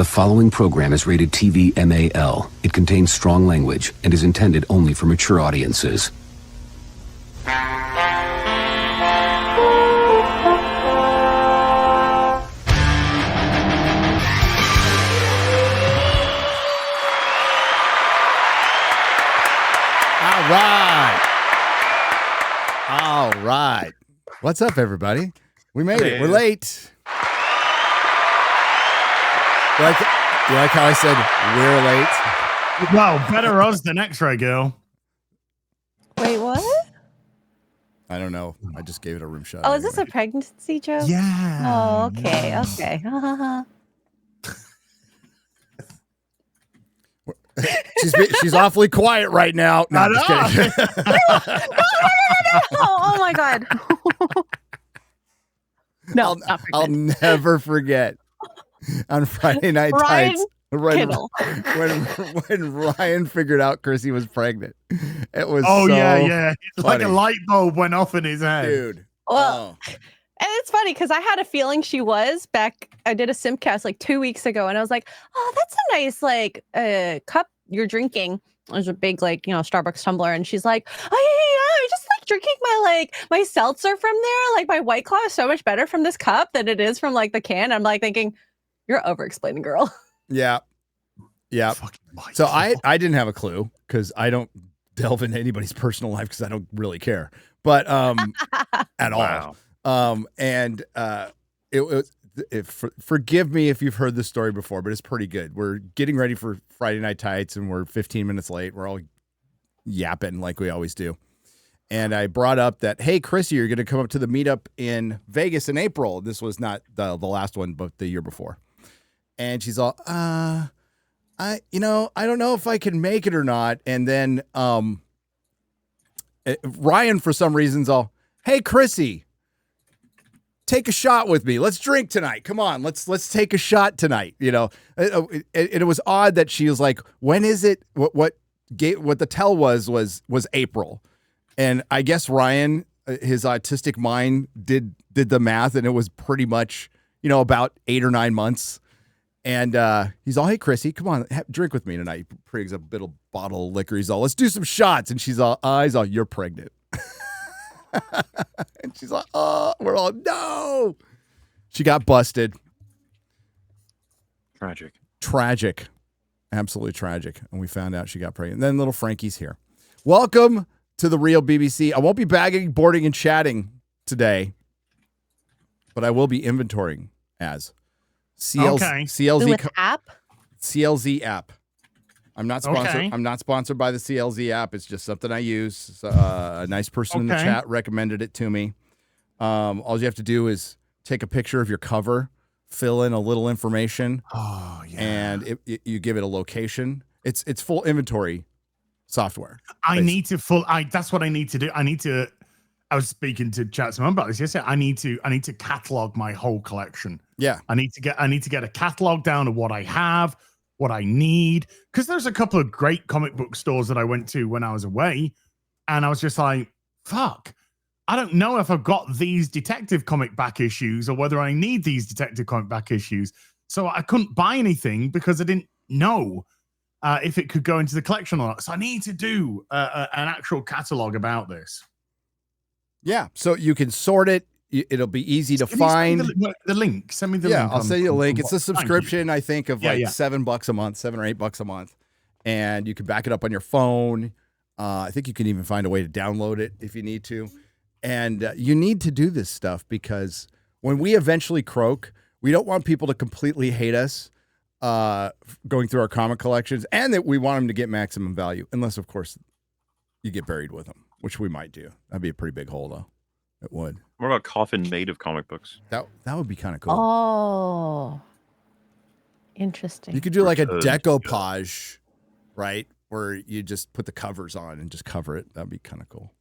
The following program is rated TV MAL. It contains strong language and is intended only for mature audiences. All right. What's up, everybody? We made it. We're late. You like how I said we're late? Well, better us than X-Ray Girl. Wait, what? I don't know. I just gave it a room shot. Oh, is this a pregnancy joke? Yeah. Oh, okay. Okay. She's awfully quiet right now. No, I'm just kidding. Oh my God. No, I'll never forget on Friday Night Tights when Ryan figured out Chrissy was pregnant. It was yeah. It's funny. like a light bulb went off in his head. Dude. Well, and it's funny because I had a feeling she was back. I did a Simcast like 2 weeks ago, and I was like, "Oh, that's a nice like cup you're drinking." There's a big Starbucks tumbler, and she's like, "Oh yeah, I'm just like drinking my seltzer from there. Like my White Claw is so much better from this cup than it is from like the can." I'm like thinking, "You're over-explaining, girl." Yeah. So I didn't have a clue because I don't delve into anybody's personal life because I don't really care, but at all. Forgive me if you've heard this story before, but it's pretty good. We're getting ready for Friday Night Tights and we're 15 minutes late. We're all yapping like we always do. And I brought up that, hey, Chrissy, you're going to come up to the meetup in Vegas in April. This was not the last one, but the year before. And she's all, I don't know if I can make it or not. And then Ryan, for some reason's all, hey, Chrissy, take a shot with me. Let's drink tonight. Come on, let's take a shot tonight. It was odd that she was like, when is it? What the tell was April. And I guess Ryan, his autistic mind did the math, and it was pretty much, about 8 or 9 months. And he's all, hey, Chrissy, come on, drink with me tonight. He brings a little bottle of liquor. He's all, let's do some shots. And she's all, you're pregnant. And she's like, oh, we're all, no. She got busted. Tragic. Absolutely tragic. And we found out she got pregnant. And then little Frankie's here. Welcome to the Real BBC. I won't be bagging, boarding, and chatting today, but I will be inventorying as CLZ app. CLZ app. I'm not sponsored. Okay. I'm not sponsored by the CLZ app. It's just something I use. A nice person in the chat recommended it to me. All you have to do is take a picture of your cover, fill in a little information, and you give it a location. It's full inventory software. That's what I need to do. I was speaking to Chatsman about this yesterday. I need to catalog my whole collection. Yeah. I need to get a catalog down of what I have, what I need, because there's a couple of great comic book stores that I went to when I was away, and I was just like, fuck, I don't know if I've got these detective comic back issues or whether I need these detective comic back issues. So I couldn't buy anything because I didn't know if it could go into the collection or not. So I need to do an actual catalog about this. Yeah, so you can sort it. It'll be easy to find. The link. Send me the link. Yeah, I'll send you a link. It's a subscription, I think, of $7 a month, $7 or $8 a month. And you can back it up on your phone. I think you can even find a way to download it if you need to. And you need to do this stuff because when we eventually croak, we don't want people to completely hate us going through our comic collections, and that we want them to get maximum value, unless, of course, you get buried with them, which we might do. That'd be a pretty big hole, though. It would. What about coffin made of comic books? That would be kind of cool. Oh, interesting. You could do like a decoupage, right? Where you just put the covers on and just cover it. That'd be kind of cool.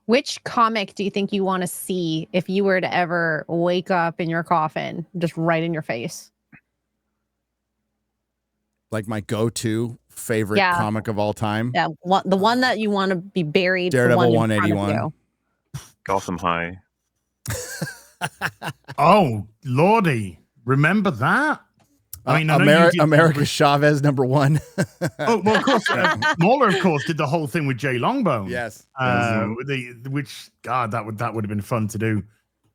Which comic do you think you want to see if you were to ever wake up in your coffin, just right in your face? Like my go-to favorite comic of all time. Yeah, the one that you want to be buried. Daredevil 181. Gotham High. Oh, Lordy. Remember that? I mean, I know you did America Chavez #1. Oh well, of course, MauLer, of course, did the whole thing with Jay Longbone. Yes. Which God, that would have been fun to do.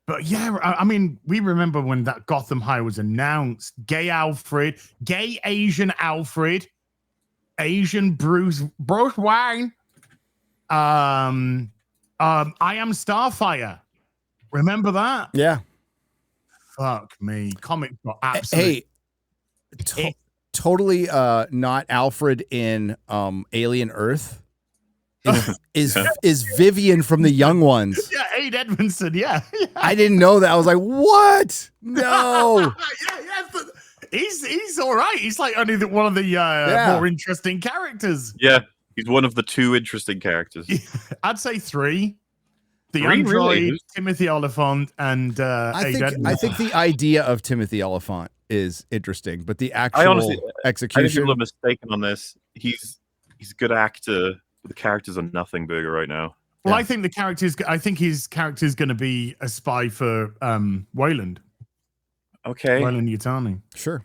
But yeah, I mean, we remember when that Gotham High was announced. Gay Alfred, gay Asian Alfred, Asian Bruce Wayne. I Am Starfire. Remember that? Yeah. Fuck me. Comic book. Absolutely. Hey, totally not Alfred in Alien Earth. Is Vivian from the Young Ones. Yeah, Aid Edmondson. Yeah. I didn't know that. I was like, what? No. He's all right. He's like only one of the more interesting characters. Yeah, he's one of the 2 interesting characters. I'd say 3. The 3, android, really? Timothy Oliphant, and I think the idea of Timothy Oliphant is interesting, but the actual execution. I think people are mistaken on this. He's a good actor. The character's a nothing burger right now. Well, I think his character's going to be a spy for Wayland. Okay. Wayland Yutani. Sure.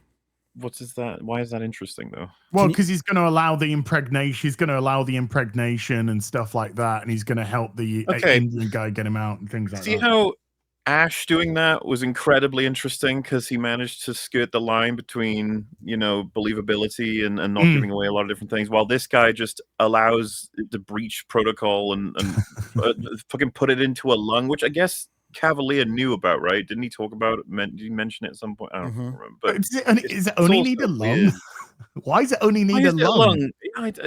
Why is that interesting though? Well, because he's going to allow the impregnation. He's going to allow the impregnation and stuff like that, and he's going to help the Indian guy get him out and things like that. See how Ash doing that was incredibly interesting because he managed to skirt the line between, believability and not giving away a lot of different things, while this guy just allows it to breach protocol and fucking put it into a lung, which I guess Cavalier knew about, right? Didn't he talk about it? Did he mention it at some point? I don't remember. But is it only need a lung? Why is it only need a lung?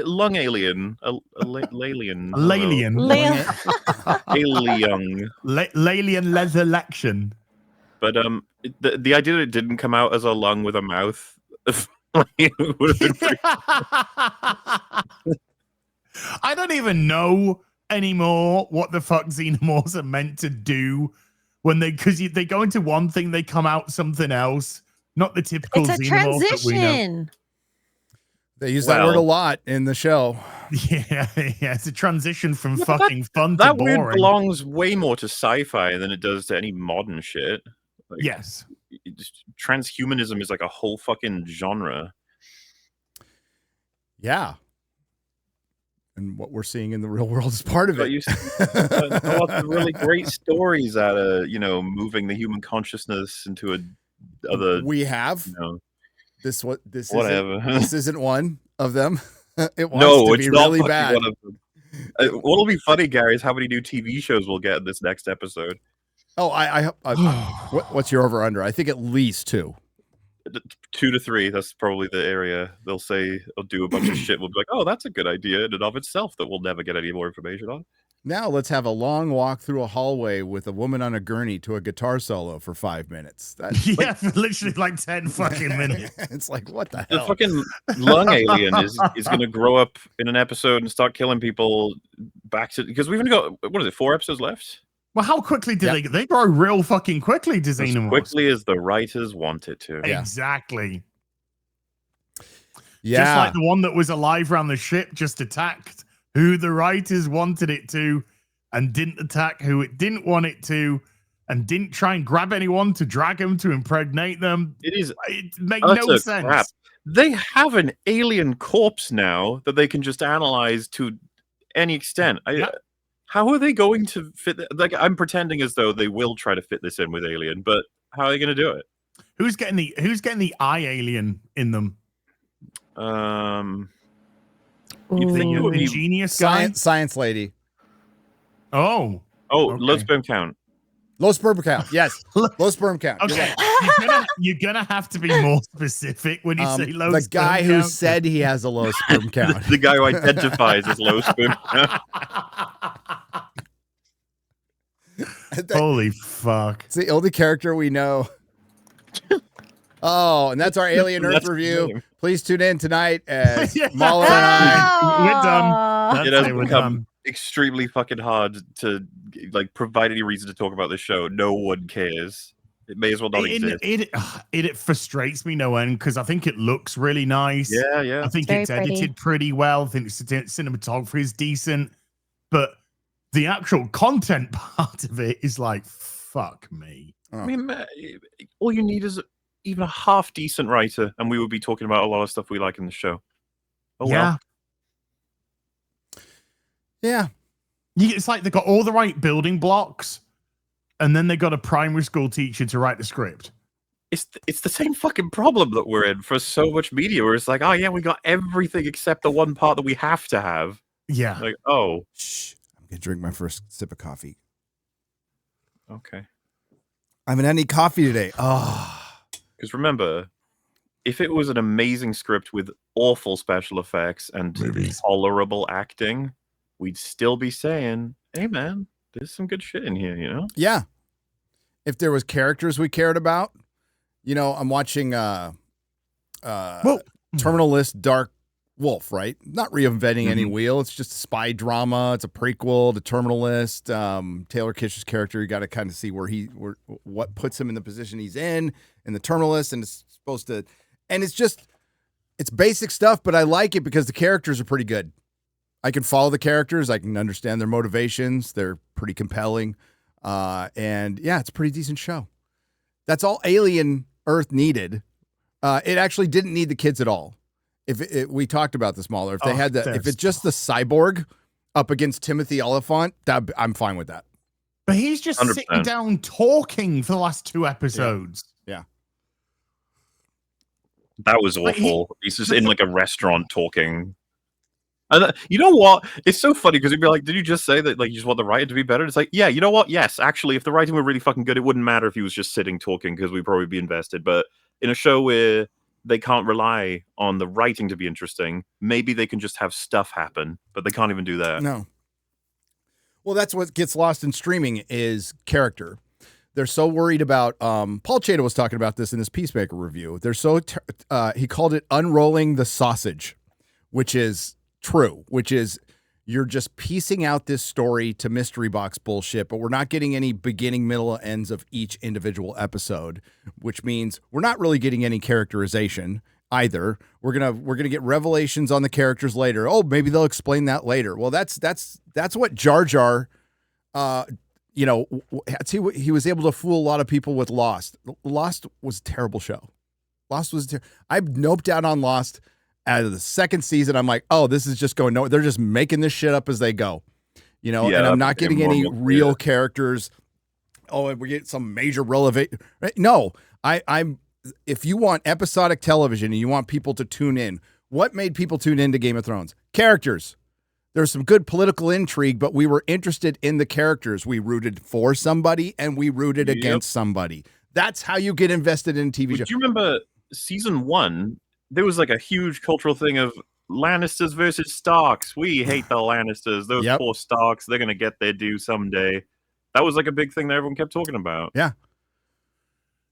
Lung alien. Alien. Alien. Alien. Alien resurrection. But the idea that it didn't come out as a lung with a mouth it would have been pretty I don't even know anymore what the fuck xenomorphs are meant to do when because they go into one thing, they come out something else. Not the typical it's a xenomorph that we know. transition. They use that word a lot in the show. Yeah, it's a transition from fucking fun to boring. That word belongs way more to sci-fi than it does to any modern shit. Like, yes. Transhumanism is like a whole fucking genre. Yeah. And what we're seeing in the real world is part of it. You lots of really great stories out of, moving the human consciousness into other. We have. This whatever. This isn't one of them. It wants no, to it's be not really bad. One of them. What'll be funny, Gary, is how many new TV shows we'll get in this next episode. Oh, what's your over under? I think at least 2. 2 to 3. That's probably the area. They'll do a bunch of shit. We'll be like, oh, that's a good idea in and of itself that we'll never get any more information on. Now let's have a long walk through a hallway with a woman on a gurney to a guitar solo for 5 minutes. For literally like 10 fucking minutes. It's like, what the hell? The fucking lung alien is going to grow up in an episode and start killing people because we've only got, 4 episodes left? Well, how quickly do they grow real fucking quickly to xenomorphs? As quickly as the writers want it to. Yeah. Exactly. Yeah. Just like the one that was alive around the ship just attacked who the writers wanted it to and didn't attack who it didn't want it to and didn't try and grab anyone to drag them to impregnate them. It makes no sense. Crap. They have an alien corpse now that they can just analyze to any extent. How are they going to fit? I'm pretending as though they will try to fit this in with Alien, but how are they going to do it? Who's getting the eye alien in them? You think it would the be genius guy? Science lady. Oh, okay. Low sperm count. Low sperm count. Yes, low sperm count. Okay, you're gonna have to be more specific when you say low. The sperm guy count. who said he has a low sperm count. The guy who identifies as low sperm count. Holy fuck! It's the only character we know. Oh, and that's our Alien Earth review. Please tune in tonight as MauLer and I. We're done. It has become extremely fucking hard to provide any reason to talk about this show. No one cares. It may as well not exist. It frustrates me no end because I think it looks really nice. Yeah. I think it's edited pretty well. I think the cinematography is decent, but the actual content part of it is like, fuck me. I mean, all you need is even a half decent writer, and we would be talking about a lot of stuff we like in the show. Oh yeah. well. Yeah. It's like they got all the right building blocks, and then they got a primary school teacher to write the script. It's the same fucking problem that we're in for so much media, where it's like, oh yeah, we got everything except the one part that we have to have. Yeah. Like, oh. Shh. I'm going to drink my first sip of coffee. Okay. I haven't had any coffee today. Oh. Because remember, if it was an amazing script with awful special effects and tolerable acting, we'd still be saying, hey man, there's some good shit in here, you know? Yeah. If there was characters we cared about, you know, I'm watching Terminal List Dark Wolf, right? Not reinventing any wheel. It's just a spy drama. It's a prequel to Terminal List. Taylor Kitsch's character, you got to kind of see what puts him in the position he's in the Terminal List, and it's supposed to, and it's basic stuff, but I like it because the characters are pretty good. I can follow the characters. I can understand their motivations. They're pretty compelling. And yeah, it's a pretty decent show. That's all Alien Earth needed. It actually didn't need the kids at all. We talked about this, MauLer. If they had if it's just the cyborg up against Timothy Oliphant, I'm fine with that. But he's just 100%. sitting down talking for the last 2 episodes. Yeah. That was awful. He's just in like a restaurant talking. And you know what? It's so funny because he'd be like, did you just say that like you just want the writing to be better? It's like, yeah, you know what? Yes, actually, if the writing were really fucking good, it wouldn't matter if he was just sitting talking because we'd probably be invested. But in a show where they can't rely on the writing to be interesting, maybe they can just have stuff happen, but they can't even do that. No. Well, that's what gets lost in streaming is character. They're so worried about, Paul Chato was talking about this in his Peacemaker review. They're so, he called it unrolling the sausage, which is true, which is you're just piecing out this story to mystery box bullshit, but we're not getting any beginning, middle, and ends of each individual episode, which means we're not really getting any characterization either. We're gonna get revelations on the characters later. Oh, maybe they'll explain that later. Well, that's what Jar Jar, you know, he was able to fool a lot of people with Lost. Lost was a terrible show. I've noped out on Lost. Out of the second season, I'm like, oh, this is just going nowhere. They're just making this shit up as they go, you know. Yeah, and I'm not getting any real characters. Oh, and we get some major relevant. No, I'm. If you want episodic television and you want people to tune in, what made people tune into Game of Thrones? Characters. There's some good political intrigue, but we were interested in the characters. We rooted for somebody and we rooted against somebody. That's how you get invested in TV shows. Do you remember season 1? There was like a huge cultural thing of Lannisters versus Starks. We hate the Lannisters. Those poor Starks, they're going to get their due someday. That was like a big thing that everyone kept talking about. Yeah.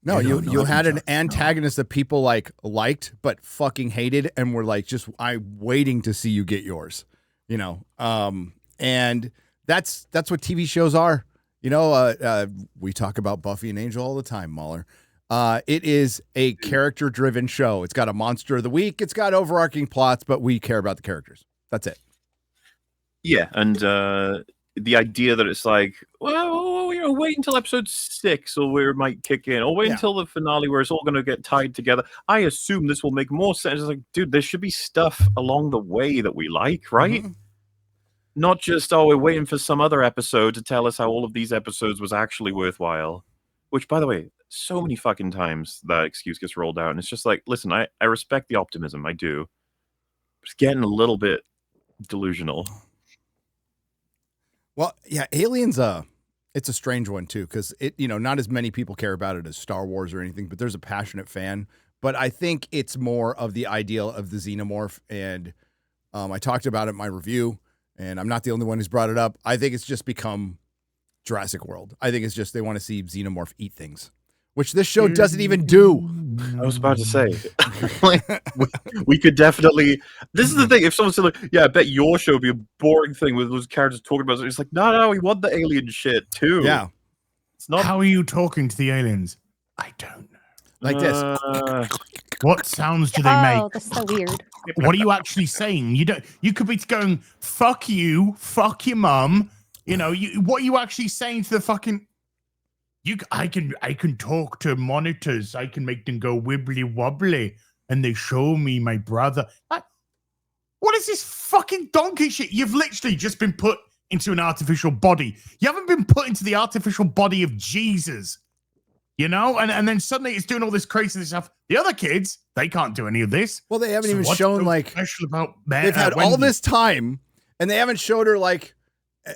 No, you had an antagonist that people liked but fucking hated and were like, I'm waiting to see you get yours, you know. And that's what TV shows are. You know, we talk about Buffy and Angel all the time, MauLer. It is a character-driven show. It's got a monster of the week. It's got overarching plots, but we care about the characters. That's it. Yeah, and the idea that it's like, well, you know, wait until episode 6 or where it might kick in, or wait until the finale where it's all going to get tied together. I assume this will make more sense. It's like, dude, there should be stuff along the way that we like, right? Mm-hmm. Not just, we're waiting for some other episode to tell us how all of these episodes was actually worthwhile. Which, by the way, so many fucking times that excuse gets rolled out, and it's just like, listen, I respect the optimism, I do. It's getting a little bit delusional. Well, yeah, Aliens, it's a strange one too, because not as many people care about it as Star Wars or anything, but there's a passionate fan. But I think it's more of the ideal of the xenomorph, and I talked about it in my review, and I'm not the only one who's brought it up. I think it's just become Jurassic World. I think it's just they want to see xenomorph eat things, which this show doesn't even do. I was about to say, we could definitely. This is the thing. If someone said, like, "Yeah, I bet your show would be a boring thing with those characters talking about it," it's like, no, we want the alien shit too. Yeah, it's not. How are you talking to the aliens? I don't know. Like this. What sounds do they make? Oh, that's so weird. What are you actually saying? You could be going, "Fuck you, fuck your mum." You know, what are you actually saying to the fucking? I can talk to monitors. I can make them go wibbly wobbly, and they show me my brother. What is this fucking donkey shit? You've literally just been put into an artificial body. You haven't been put into the artificial body of Jesus, you know? And then suddenly it's doing all this crazy stuff. The other kids, they can't do any of this. Well, they haven't even what's shown so like special about they've had Wendy? all this time, and they haven't showed her like.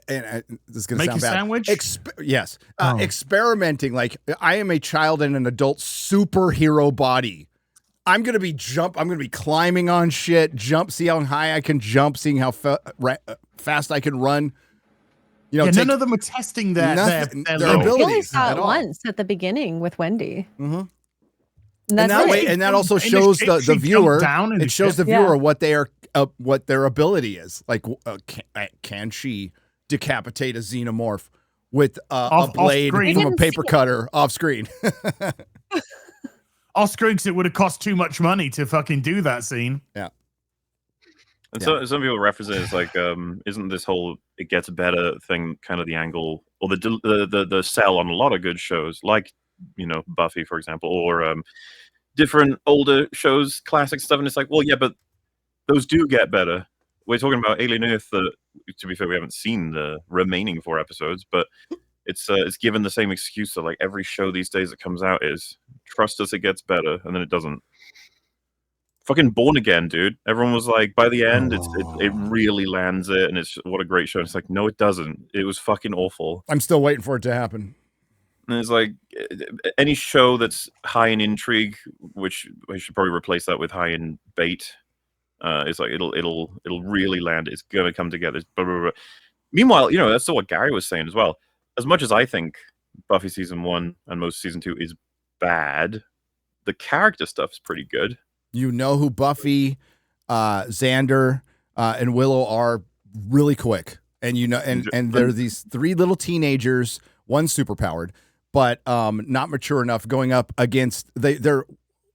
And this is going to Make sound a bad. sandwich? Yes, experimenting. Like I am a child in an adult superhero body. I'm going to be climbing on shit, see how high I can jump, seeing how fast I can run. You know, none of them are testing their abilities. We only saw at it all. once at the beginning with Wendy. Mm-hmm. And that also shows the viewer. It shows the viewer what their ability is. Like, can she decapitate a xenomorph with a blade from a paper cutter off screen? Off screen, because it would have cost too much money to fucking do that scene. Yeah. And so some people reference it as like, isn't this whole "it gets better" thing kind of the angle or the sell on a lot of good shows, like Buffy, for example, or different older shows, classic stuff, and it's like, well, yeah, but those do get better. We're talking about Alien Earth. To be fair, we haven't seen the remaining 4 episodes, but it's given the same excuse that like every show these days that comes out is trust us, it gets better, and then it doesn't. Fucking Born Again, dude. Everyone was like, by the end, it really lands it, and it's what a great show. And it's like, no, it doesn't. It was fucking awful. I'm still waiting for it to happen. And it's like any show that's high in intrigue, which we should probably replace that with high in bait. It's like it'll really land. It's gonna come together. Blah, blah, blah. Meanwhile, that's what Gary was saying as well. As much as I think Buffy season 1 and most season 2 is bad, the character stuff is pretty good. You know who Buffy, Xander, and Willow are really quick, and and they're these 3 little teenagers, one superpowered, but not mature enough, going up against they're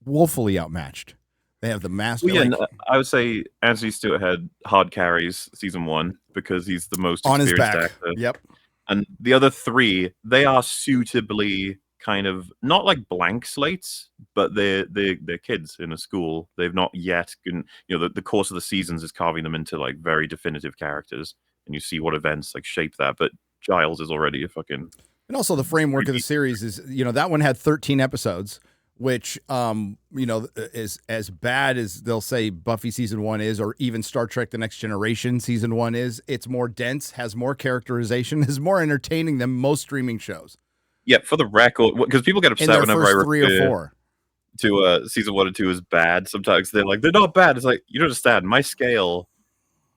woefully outmatched. They have the master. Well, yeah, I would say Anthony Stewart had hard carries season 1 because he's the most on experienced his back. actor. Yep. And the other 3, they are suitably kind of not like blank slates, but they're kids in a school. They've not yet, the course of the seasons is carving them into like very definitive characters, and you see what events like shape that. But Giles is already a fucking. And also the framework of the series is, that one had 13 episodes, which, is as bad as they'll say Buffy season 1 is, or even Star Trek The Next Generation season 1 is. It's more dense, has more characterization, is more entertaining than most streaming shows. Yeah, for the record, because people get upset whenever I refer 3 or 4 to season 1 and 2 as bad. Sometimes they're like, they're not bad. It's like, you don't understand. My scale,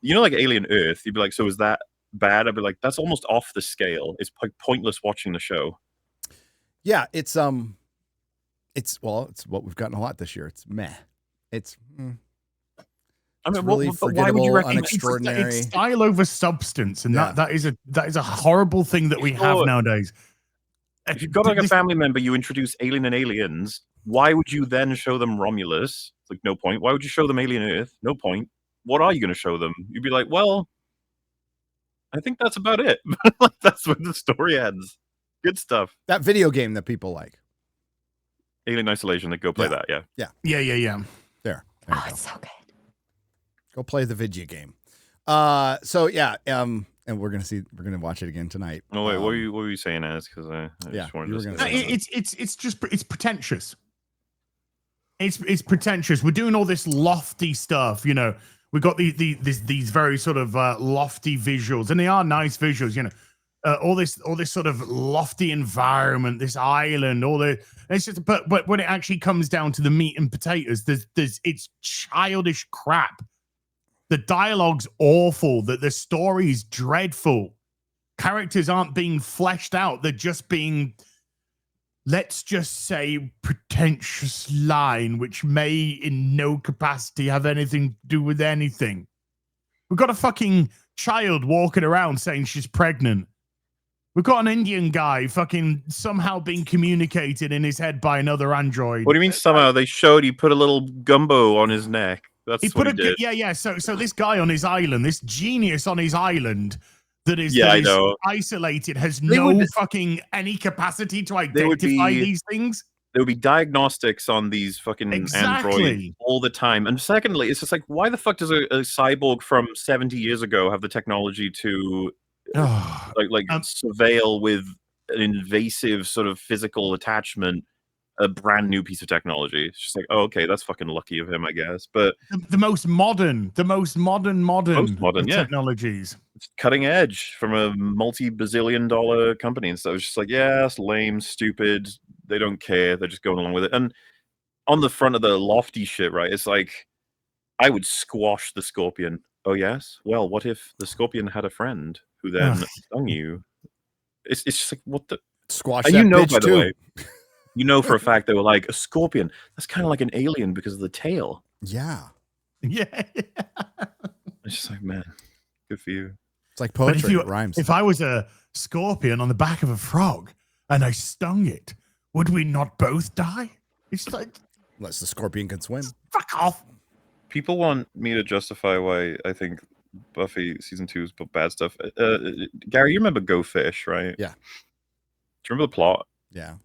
like Alien Earth, you'd be like, so is that bad? I'd be like, that's almost off the scale. It's like pointless watching the show. Yeah, it's what we've gotten a lot this year. It's meh. It's really forgettable, why would you unextraordinary. It's style over substance, and that is a horrible thing that we have nowadays. If you've got like a family member, you introduce Alien and Aliens. Why would you then show them Romulus? It's like, no point. Why would you show them Alien Earth? No point. What are you going to show them? You'd be like, well, I think that's about it. That's where the story ends. Good stuff. That video game that people like. Alien Isolation. Go play that. Yeah. There. Oh, it's so good. Go play the video game. And we're gonna watch it again tonight. Oh wait, what were you saying, Az? Because I just wanted to say it's pretentious. It's pretentious. We're doing all this lofty stuff, We've got these very sort of lofty visuals, and they are nice visuals, all this sort of lofty environment, this island, it's just, but when it actually comes down to the meat and potatoes, it's childish crap. The dialogue's awful. The story's dreadful. Characters aren't being fleshed out. They're just being, let's just say, pretentious line, which may in no capacity have anything to do with anything. We've got a fucking child walking around saying she's pregnant. We've got an Indian guy fucking somehow being communicated in his head by another android. What do you mean somehow? They showed he put a little gumbo on his neck. That's what he did. Yeah. So this guy on his island, this genius on his island, that is I know. isolated, has They no would- fucking any capacity to They would identify be- these things. There would be diagnostics on these fucking Exactly. androids all the time. And secondly, it's just like, why the fuck does a cyborg from 70 years ago have the technology to Oh, surveil with an invasive sort of physical attachment a brand new piece of technology? It's just like, oh, okay, that's fucking lucky of him, I guess. But the most modern Most-modern, yeah. technologies. it's cutting edge from a multi-bazillion-dollar company, and so it's just like, yeah, that's lame, stupid. They don't care. They're just going along with it. And on the front of the lofty shit, right? It's like, I would squash the scorpion. Oh yes. Well, what if the scorpion had a friend who then stung you? It's just like, what the? Squash And that you know, bitch by the too. way, you know for a fact they were like, a scorpion. That's kind of like an alien because of the tail. Yeah. Yeah. It's just like, man, good for you. It's like But poetry. It rhymes. if I was a scorpion on the back of a frog and I stung it, would we not both die? It's like, Unless the scorpion can swim. fuck off. People want me to justify why I think Buffy season 2 is bad stuff. Gary, you remember Go Fish, right? Yeah. Do you remember the plot? Yeah,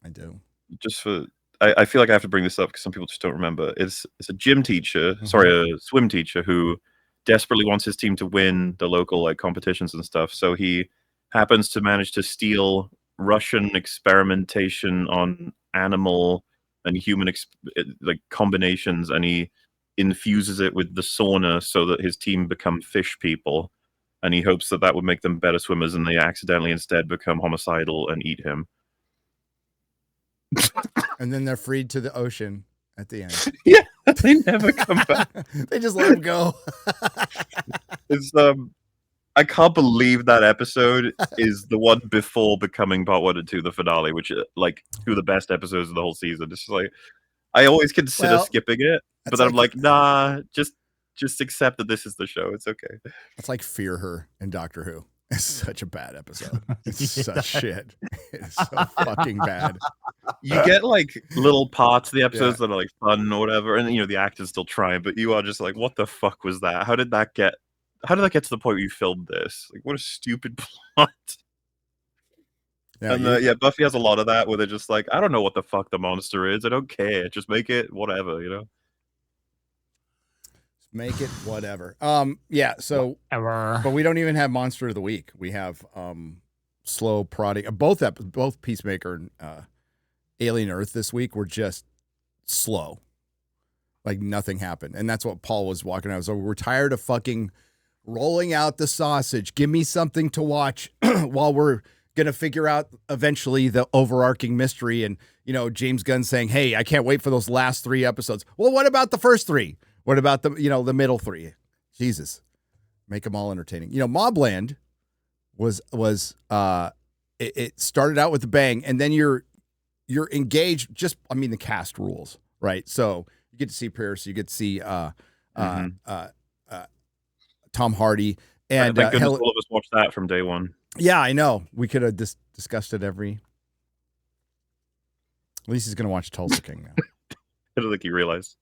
I do. Just for, I feel like I have to bring this up because some people just don't remember. It's a gym teacher, sorry, a swim teacher who desperately wants his team to win the local like competitions and stuff. So he happens to manage to steal Russian experimentation on animal and human like combinations, and he infuses it with the sauna so that his team become fish people, and he hopes that would make them better swimmers, and they accidentally instead become homicidal and eat him. And then they're freed to the ocean at the end. Yeah, they never come back. They just let him go. It's I can't believe that episode is the one before becoming part 1 and 2, the finale, which are like 2 of the best episodes of the whole season. It's just like, I always consider skipping it, but then I'm like, nah, just accept that this is the show. It's okay. It's like Fear Her in Doctor Who. It's such a bad episode. It's such shit. It's so fucking bad. You get like little parts of the episodes that are like fun or whatever, and you know the actors still trying, but you are just like, what the fuck was that? How did that get to the point where you filmed this? Like, what a stupid plot. Yeah, And Buffy has a lot of that where they're just like, I don't know what the fuck the monster is. I don't care. Just make it whatever, you know? make it whatever. Yeah, so Ever. but we don't even have Monster of the Week. We have slow prodding. Both Peacemaker and Alien Earth this week were just slow. Like nothing happened. And that's what Paul was walking out. So we're tired of fucking rolling out the sausage. Give me something to watch while we're going to figure out eventually the overarching mystery. And, you know, James Gunn saying, hey, I can't wait for those last 3 episodes. Well, what about the first 3? What about the middle 3? Jesus, make them all entertaining. You know, Mobland was it started out with a bang, and then you're engaged. The cast rules, right? So you get to see Pierce, you get to see Tom Hardy, and thank goodness all of us watched that from day one. Yeah, I know. We could have discussed it At least he's going to watch Tulsa King now. I don't think he realized.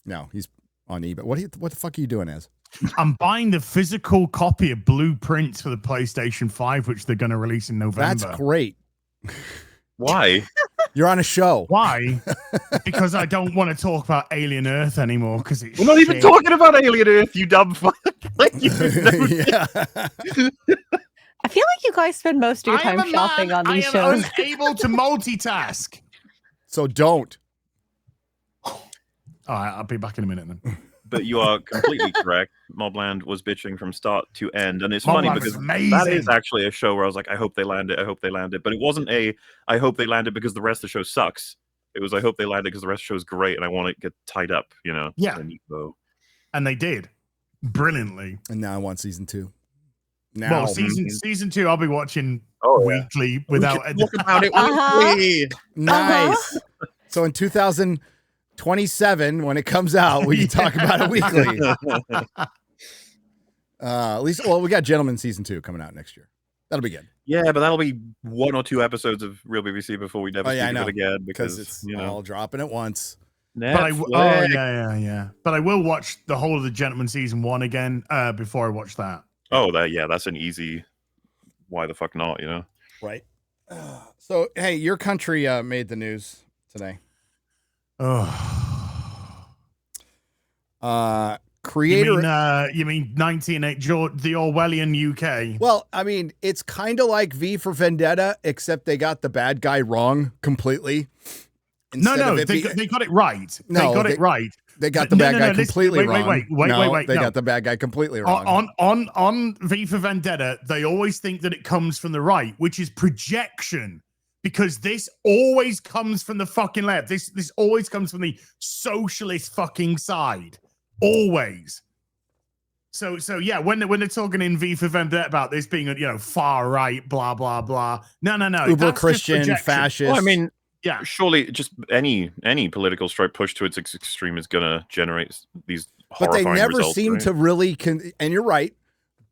No, he's on eBay. What the fuck are you doing, Az? I'm buying the physical copy of Blueprints for the PlayStation 5, which they're going to release in November. That's great. Why? You're on a show. Why? Because I don't want to talk about Alien Earth anymore. Because we're not even talking about Alien Earth, you dumb fuck. Like, you yeah. I feel like you guys spend most of your time shopping on these shows. I am unable to multitask. So don't. All right, I'll be back in a minute then. But you are completely correct. Mobland was bitching from start to end, and it's Mobland funny was because amazing. that is actually a show where I was like, I hope they land it. I hope they land it. But it wasn't I hope they land it because the rest of the show sucks. It was I hope they land it because the rest of the show is great, and I want it to get tied up. You know? Yeah. And they did brilliantly. And now I want season 2. Well, season 2, I'll be watching weekly without. Talk about it weekly. Nice. So in 2027, when it comes out, we can talk about it weekly. At least, we got Gentleman season 2 coming out next year. That'll be good. Yeah, but that'll be 1 or 2 episodes of Real BBC before we never speak of it again because it's all dropping at once. But But I will watch the whole of the Gentleman season 1 again before I watch that. Oh, that's an easy. Why the fuck not? You know. Right. So, hey, your country made the news today. Oh. Creator. You mean 1980, the Orwellian UK? Well, I mean, it's kind of like V for Vendetta, except they got the bad guy wrong completely. No, they got it right. They got it right. They got the bad guy completely wrong. Wait. They got the bad guy completely wrong. On V for Vendetta, they always think that it comes from the right, which is projection. Because this always comes from the fucking left. This always comes from the socialist fucking side. Always. So yeah, when they're talking in V for Vendetta about this being far right, blah blah blah. No. Uber Christian, fascist. Well, I mean, yeah, surely just any political stripe pushed to its extreme is going to generate these horrifying But they never results, seem right? to really, and you're right,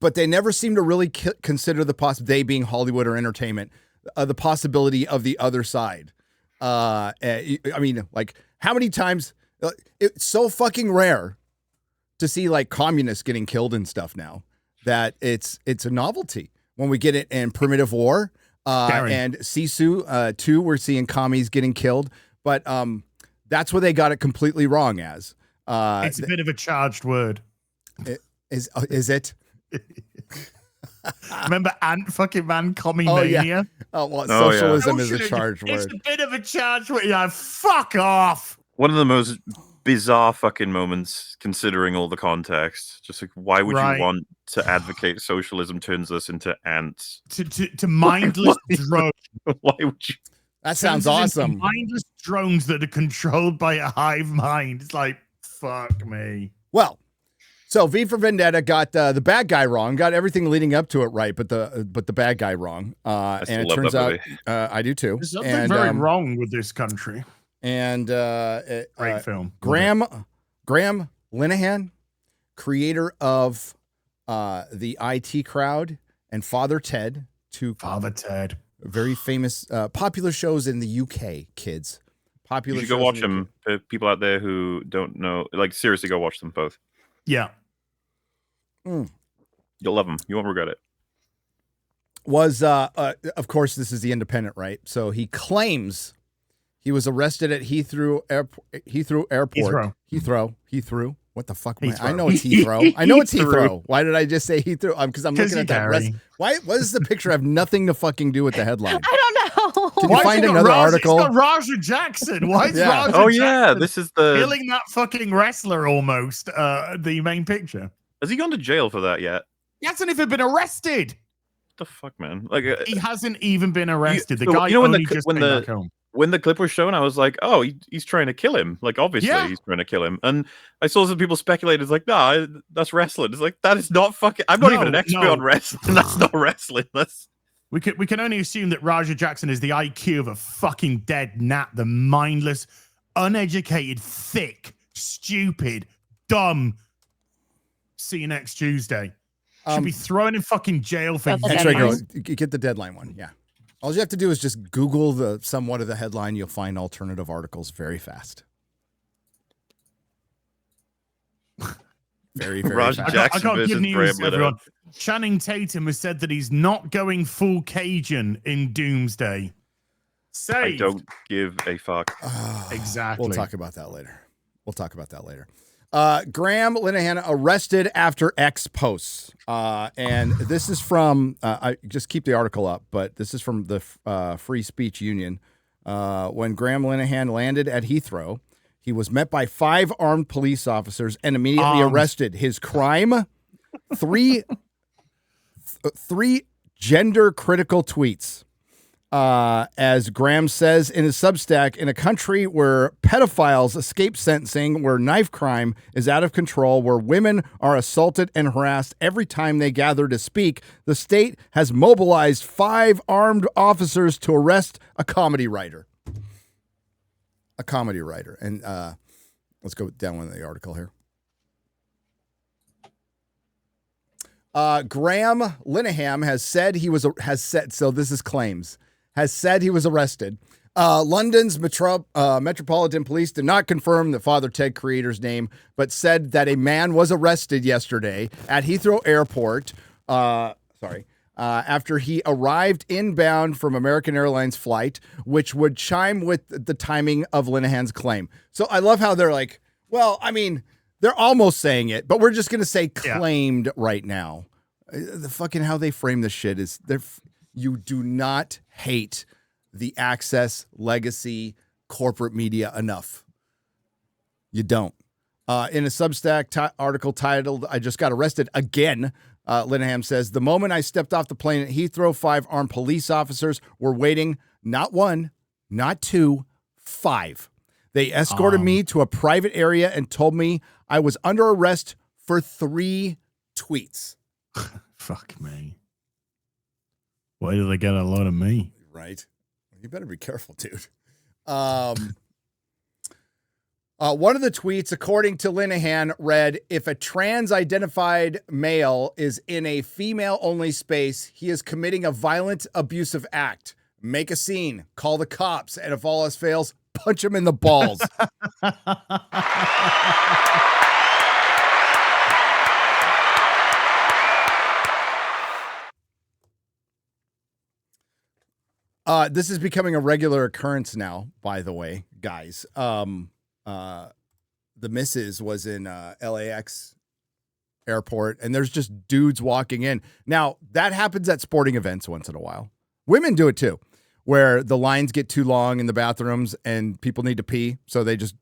but they never seem to really consider they being Hollywood or entertainment, the possibility of the other side. I mean, like, how many times, it's so fucking rare to see like communists getting killed and stuff now that it's a novelty. When we get it in Primitive War, and Sisu, too, we're seeing commies getting killed, but that's where they got it completely wrong as. It's a bit of a charged word. Is it? Remember Ant fucking Man Commie Mania? Yeah. Socialism is a charged word. It's a bit of a charged word. Yeah, fuck off. One of the most bizarre fucking moments, considering all the context. Just like, why would you want to advocate socialism turns us into ants? To mindless drones. Why would you? That sounds awesome. Mindless drones that are controlled by a hive mind. It's like, fuck me. Well, so V for Vendetta got the bad guy wrong, got everything leading up to it right, but the bad guy wrong. And it turns out I do too. There's something very wrong with this country. And great film. Graham Linehan, creator of the IT Crowd and Father Ted, very famous, popular shows in the UK. Kids, popular. You should go watch them. People out there who don't know, like, seriously, go watch them both. Yeah. You'll love them. You won't regret it. Was of course, this is the Independent, right? So he claims he was arrested at Heathrow Airport. Heathrow. What the fuck? I know it's Heathrow. I know it's Heathrow. Why did I just say Heathrow? Because I'm looking at that. What does the picture have nothing to fucking do with the headline? I don't know. Can you find another article? It's got Raja Jackson. Why is Raja Jackson? Yeah, this is the killing that fucking wrestler almost. The main picture. Has he gone to jail for that yet? He hasn't even been arrested. What the fuck, man? Like, he hasn't even been arrested. The guy only just came back home. When the clip was shown, I was like, oh, he's trying to kill him. Like, obviously, he's trying to kill him. And I saw some people speculate. It's like, nah, that's wrestling. It's like, that is not fucking... I'm not even an expert on wrestling. That's not wrestling. We can only assume that Raja Jackson is the IQ of a fucking dead gnat. The mindless, uneducated, thick, stupid, dumb. See you next Tuesday. Should be thrown in fucking jail for X-Ray Girl, get the deadline one. Yeah. All you have to do is just Google somewhat of the headline. You'll find alternative articles very fast. Very, very fast. I got good news, everyone. Channing Tatum has said that he's not going full Cajun in Doomsday. I don't give a fuck. Exactly. We'll talk about that later. Graham Linehan arrested after X posts. And this is from, I just keep the article up, but this is from the Free Speech Union. When Graham Linehan landed at Heathrow, he was met by 5 armed police officers and immediately arrested. His crime, three gender critical tweets. As Graham says in his Substack, in a country where pedophiles escape sentencing, where knife crime is out of control, where women are assaulted and harassed every time they gather to speak, the state has mobilized 5 armed officers to arrest a comedy writer. And let's go down one of the article here. Graham Linehan has said so this is claims. Has said he was arrested. London's Metropolitan Police did not confirm the Father Ted creator's name, but said that a man was arrested yesterday at Heathrow Airport After he arrived inbound from American Airlines flight, which would chime with the timing of Linehan's claim. So I love how they're like, well, I mean, they're almost saying it, but we're just going to say claimed right now. The fucking how they frame this shit is you do not hate the Access legacy corporate media enough. You don't. In a Substack article titled, I Just Got Arrested Again, Linehan says, the moment I stepped off the plane at Heathrow, 5 armed police officers were waiting, not 1, not 2, 5. They escorted me to a private area and told me I was under arrest for 3 tweets. Fuck me. Why did they get a load of me? Right. You better be careful, dude. One of the tweets, according to Linehan, read, if a trans-identified male is in a female-only space, he is committing a violent, abusive act. Make a scene, call the cops, and if all else fails, punch him in the balls. This is becoming a regular occurrence now, by the way, guys. The missus was in LAX airport, and there's just dudes walking in. Now, that happens at sporting events once in a while. Women do it too, where the lines get too long in the bathrooms and people need to pee, so they just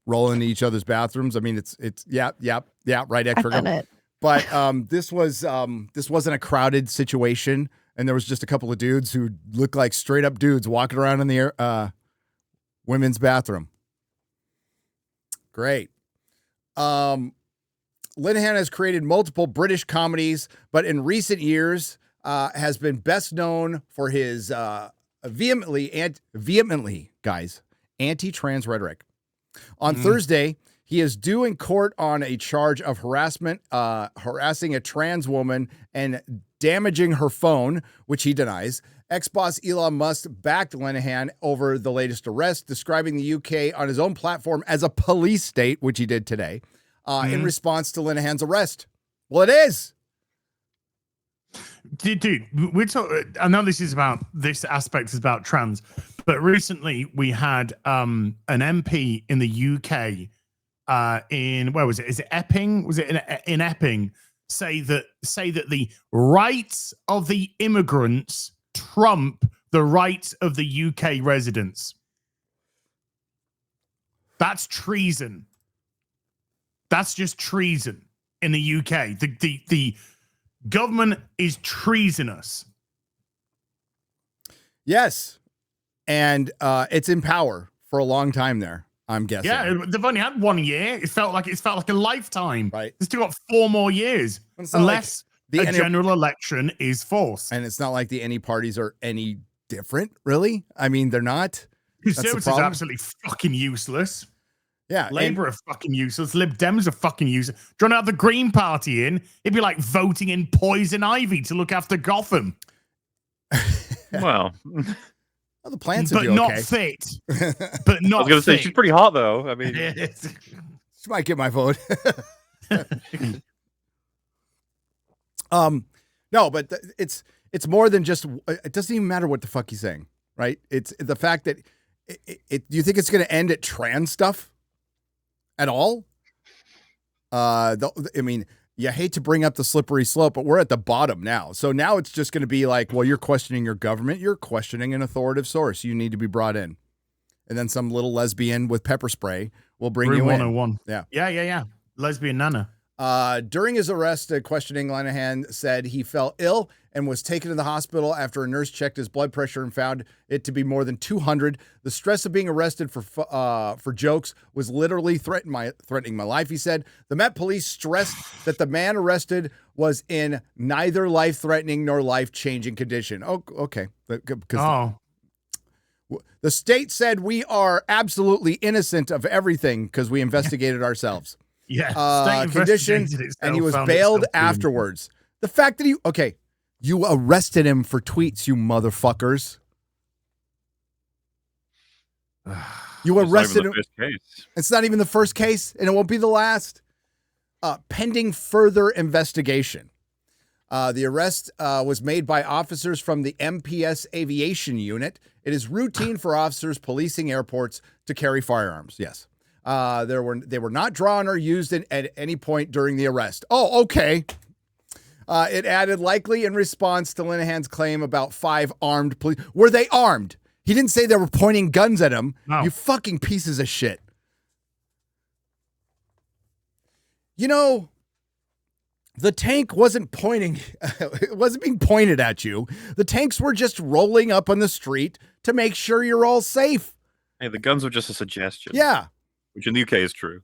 roll into each other's bathrooms. I mean, it's right, extra. I've done it. But this wasn't a crowded situation, and there was just a couple of dudes who looked like straight up dudes walking around in the women's bathroom. Great. Linehan has created multiple British comedies, but in recent years has been best known for his vehemently anti-trans rhetoric. On Thursday, he is due in court on a charge of harassment, harassing a trans woman and damaging her phone, which he denies. Ex-boss Elon Musk backed Linehan over the latest arrest, describing the UK on his own platform as a police state, which he did today, in response to Linehan's arrest. Well, it is. Dude, I know this aspect is about trans, but recently we had an MP in the UK in, where was it? Is it Epping? Was it in Epping? Say that the rights of the immigrants trump the rights of the UK residents. That's treason. That's just treason in the UK. The government is treasonous. Yes. And it's in power for a long time there, I'm guessing. Yeah, they've only had 1 year. It felt like a lifetime. Right. They've still got 4 more years. Unless a general election is forced. And it's not like the any parties are any different, really. I mean, they're not. Conservatives are absolutely fucking useless. Yeah. Labour are fucking useless. Lib Dems are fucking useless. Do you want to have the Green Party in? It'd be like voting in Poison Ivy to look after Gotham. Well, the plants would but be not okay. fit. But not I was going to say, fit. she's pretty hot, though. I mean, She might get my vote. No, but it's more than just, it doesn't even matter what the fuck he's saying, right? It's the fact that do you think it's going to end at trans stuff at all? I mean, you hate to bring up the slippery slope, but we're at the bottom now. So now it's just going to be like, well, you're questioning your government. You're questioning an authoritative source. You need to be brought in. And then some little lesbian with pepper spray will bring Room you 101. in. Yeah. Lesbian Nana. During his arrest, questioning Linehan said he fell ill and was taken to the hospital after a nurse checked his blood pressure and found it to be more than 200. The stress of being arrested for jokes was literally threatening my life, he said. The Met Police stressed that the man arrested was in neither life-threatening nor life-changing condition. Oh, okay. The state said we are absolutely innocent of everything because we investigated ourselves. Yeah, condition, and he was bailed afterwards. The fact that you arrested him for tweets, you motherfuckers. You arrested him. It's not even the first case, and it won't be the last. Pending further investigation. The arrest was made by officers from the MPS Aviation Unit. It is routine for officers policing airports to carry firearms. Yes. They were not drawn or used at any point during the arrest. Oh, okay. It added likely in response to Linehan's claim about 5 armed police. Were they armed? He didn't say they were pointing guns at him. No. You fucking pieces of shit. You know, the tank wasn't pointing, it wasn't being pointed at you. The tanks were just rolling up on the street to make sure you're all safe. Hey, the guns were just a suggestion. Yeah. Which in the UK is true.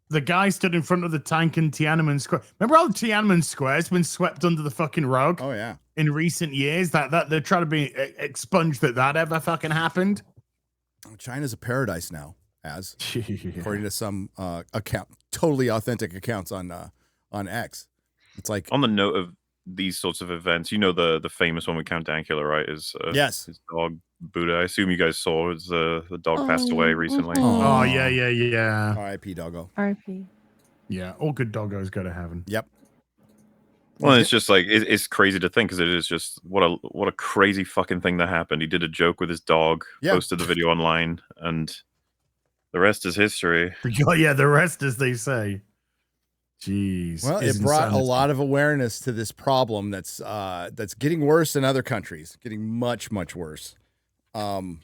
The guy stood in front of the tank in Tiananmen Square. Remember how Tiananmen Square's been swept under the fucking rug? Oh, yeah. In recent years, that they're trying to be expunged that ever fucking happened. China's a paradise now, according to some account, totally authentic accounts on X. It's like, on the note of these sorts of events, you know the famous one with Count Dankula, right? Is yes, his dog Buddha. I assume you guys saw his the dog passed away recently. Oh yeah. R.I.P. doggo. R.I.P. Yeah, all good doggos go to heaven. Yep. Well, it's just like it's crazy to think because it is just what a crazy fucking thing that happened. He did a joke with his dog, posted the video online, and the rest is history. Yeah, the rest, as they say. Jeez. Well, it brought a lot of awareness to this problem that's getting worse in other countries, getting much, much worse. We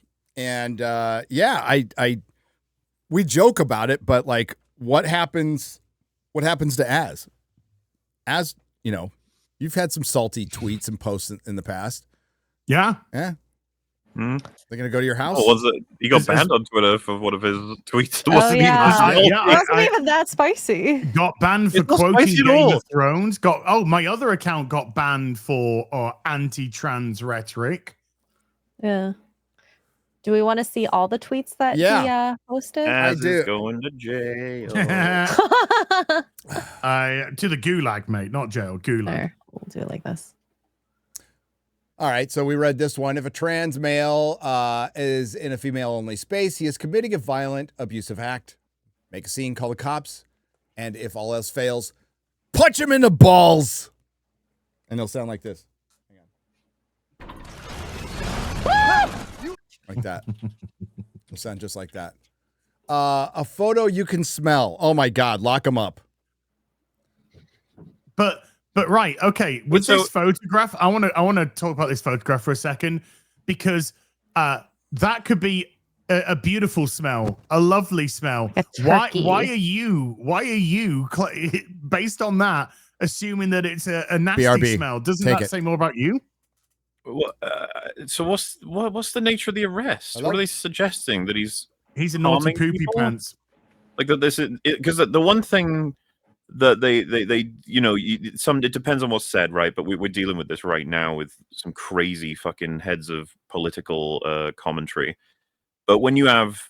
joke about it, but like, what happens to Az, you know, you've had some salty tweets and posts in the past. Yeah. Yeah. Mm-hmm. They're going to go to your house. Oh, was it? He got banned on Twitter for one of his tweets. It wasn't Wasn't even that spicy. Got banned for quoting Game of Thrones. My other account got banned for anti-trans rhetoric. Yeah. Do we want to see all the tweets that he posted? I do. Going to jail. To the gulag, mate, not jail. Gulag. There. We'll do it like this. All right, so we read this one. If a trans male is in a female-only space, he is committing a violent, abusive act. Make a scene, call the cops, and if all else fails, punch him in the balls. And they'll sound like this. Hang on. Like that. It'll sound just like that. A photo you can smell. Oh my God, lock him up. But right, okay. With this photograph, I want to talk about this photograph for a second because that could be a beautiful smell, a lovely smell. Why are you based on that assuming that it's a nasty BRB. smell? Doesn't that say more about you? So what's the nature of the arrest? What are they suggesting? That he's a naughty poopy pants? Like this because the one thing that they it depends on what's said, right? But we're dealing with this right now with some crazy fucking heads of political commentary. But when you have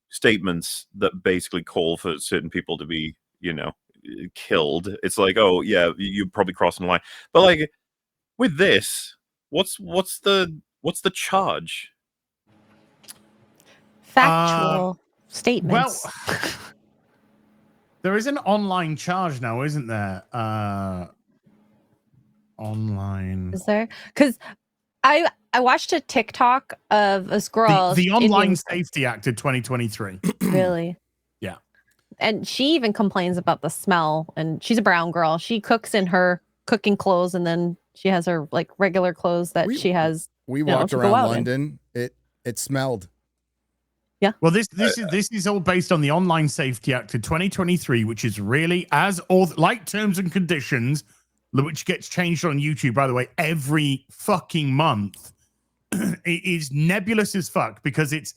statements that basically call for certain people to be, killed, it's like, oh yeah, you're probably crossing the line. But like with this, what's the charge? Factual statements. Well, there is an online charge now, isn't there? Online. Is there? Because I watched a TikTok of this girl. The Online Safety Act of 2023. Really? Yeah. And she even complains about the smell. And she's a brown girl. She cooks in her cooking clothes, and then she has her like regular clothes that she has. We walked around London. It smelled. Yeah. Well, this is all based on the Online Safety Act of 2023, which is really like terms and conditions, which gets changed on YouTube, by the way, every fucking month. It is nebulous as fuck because it's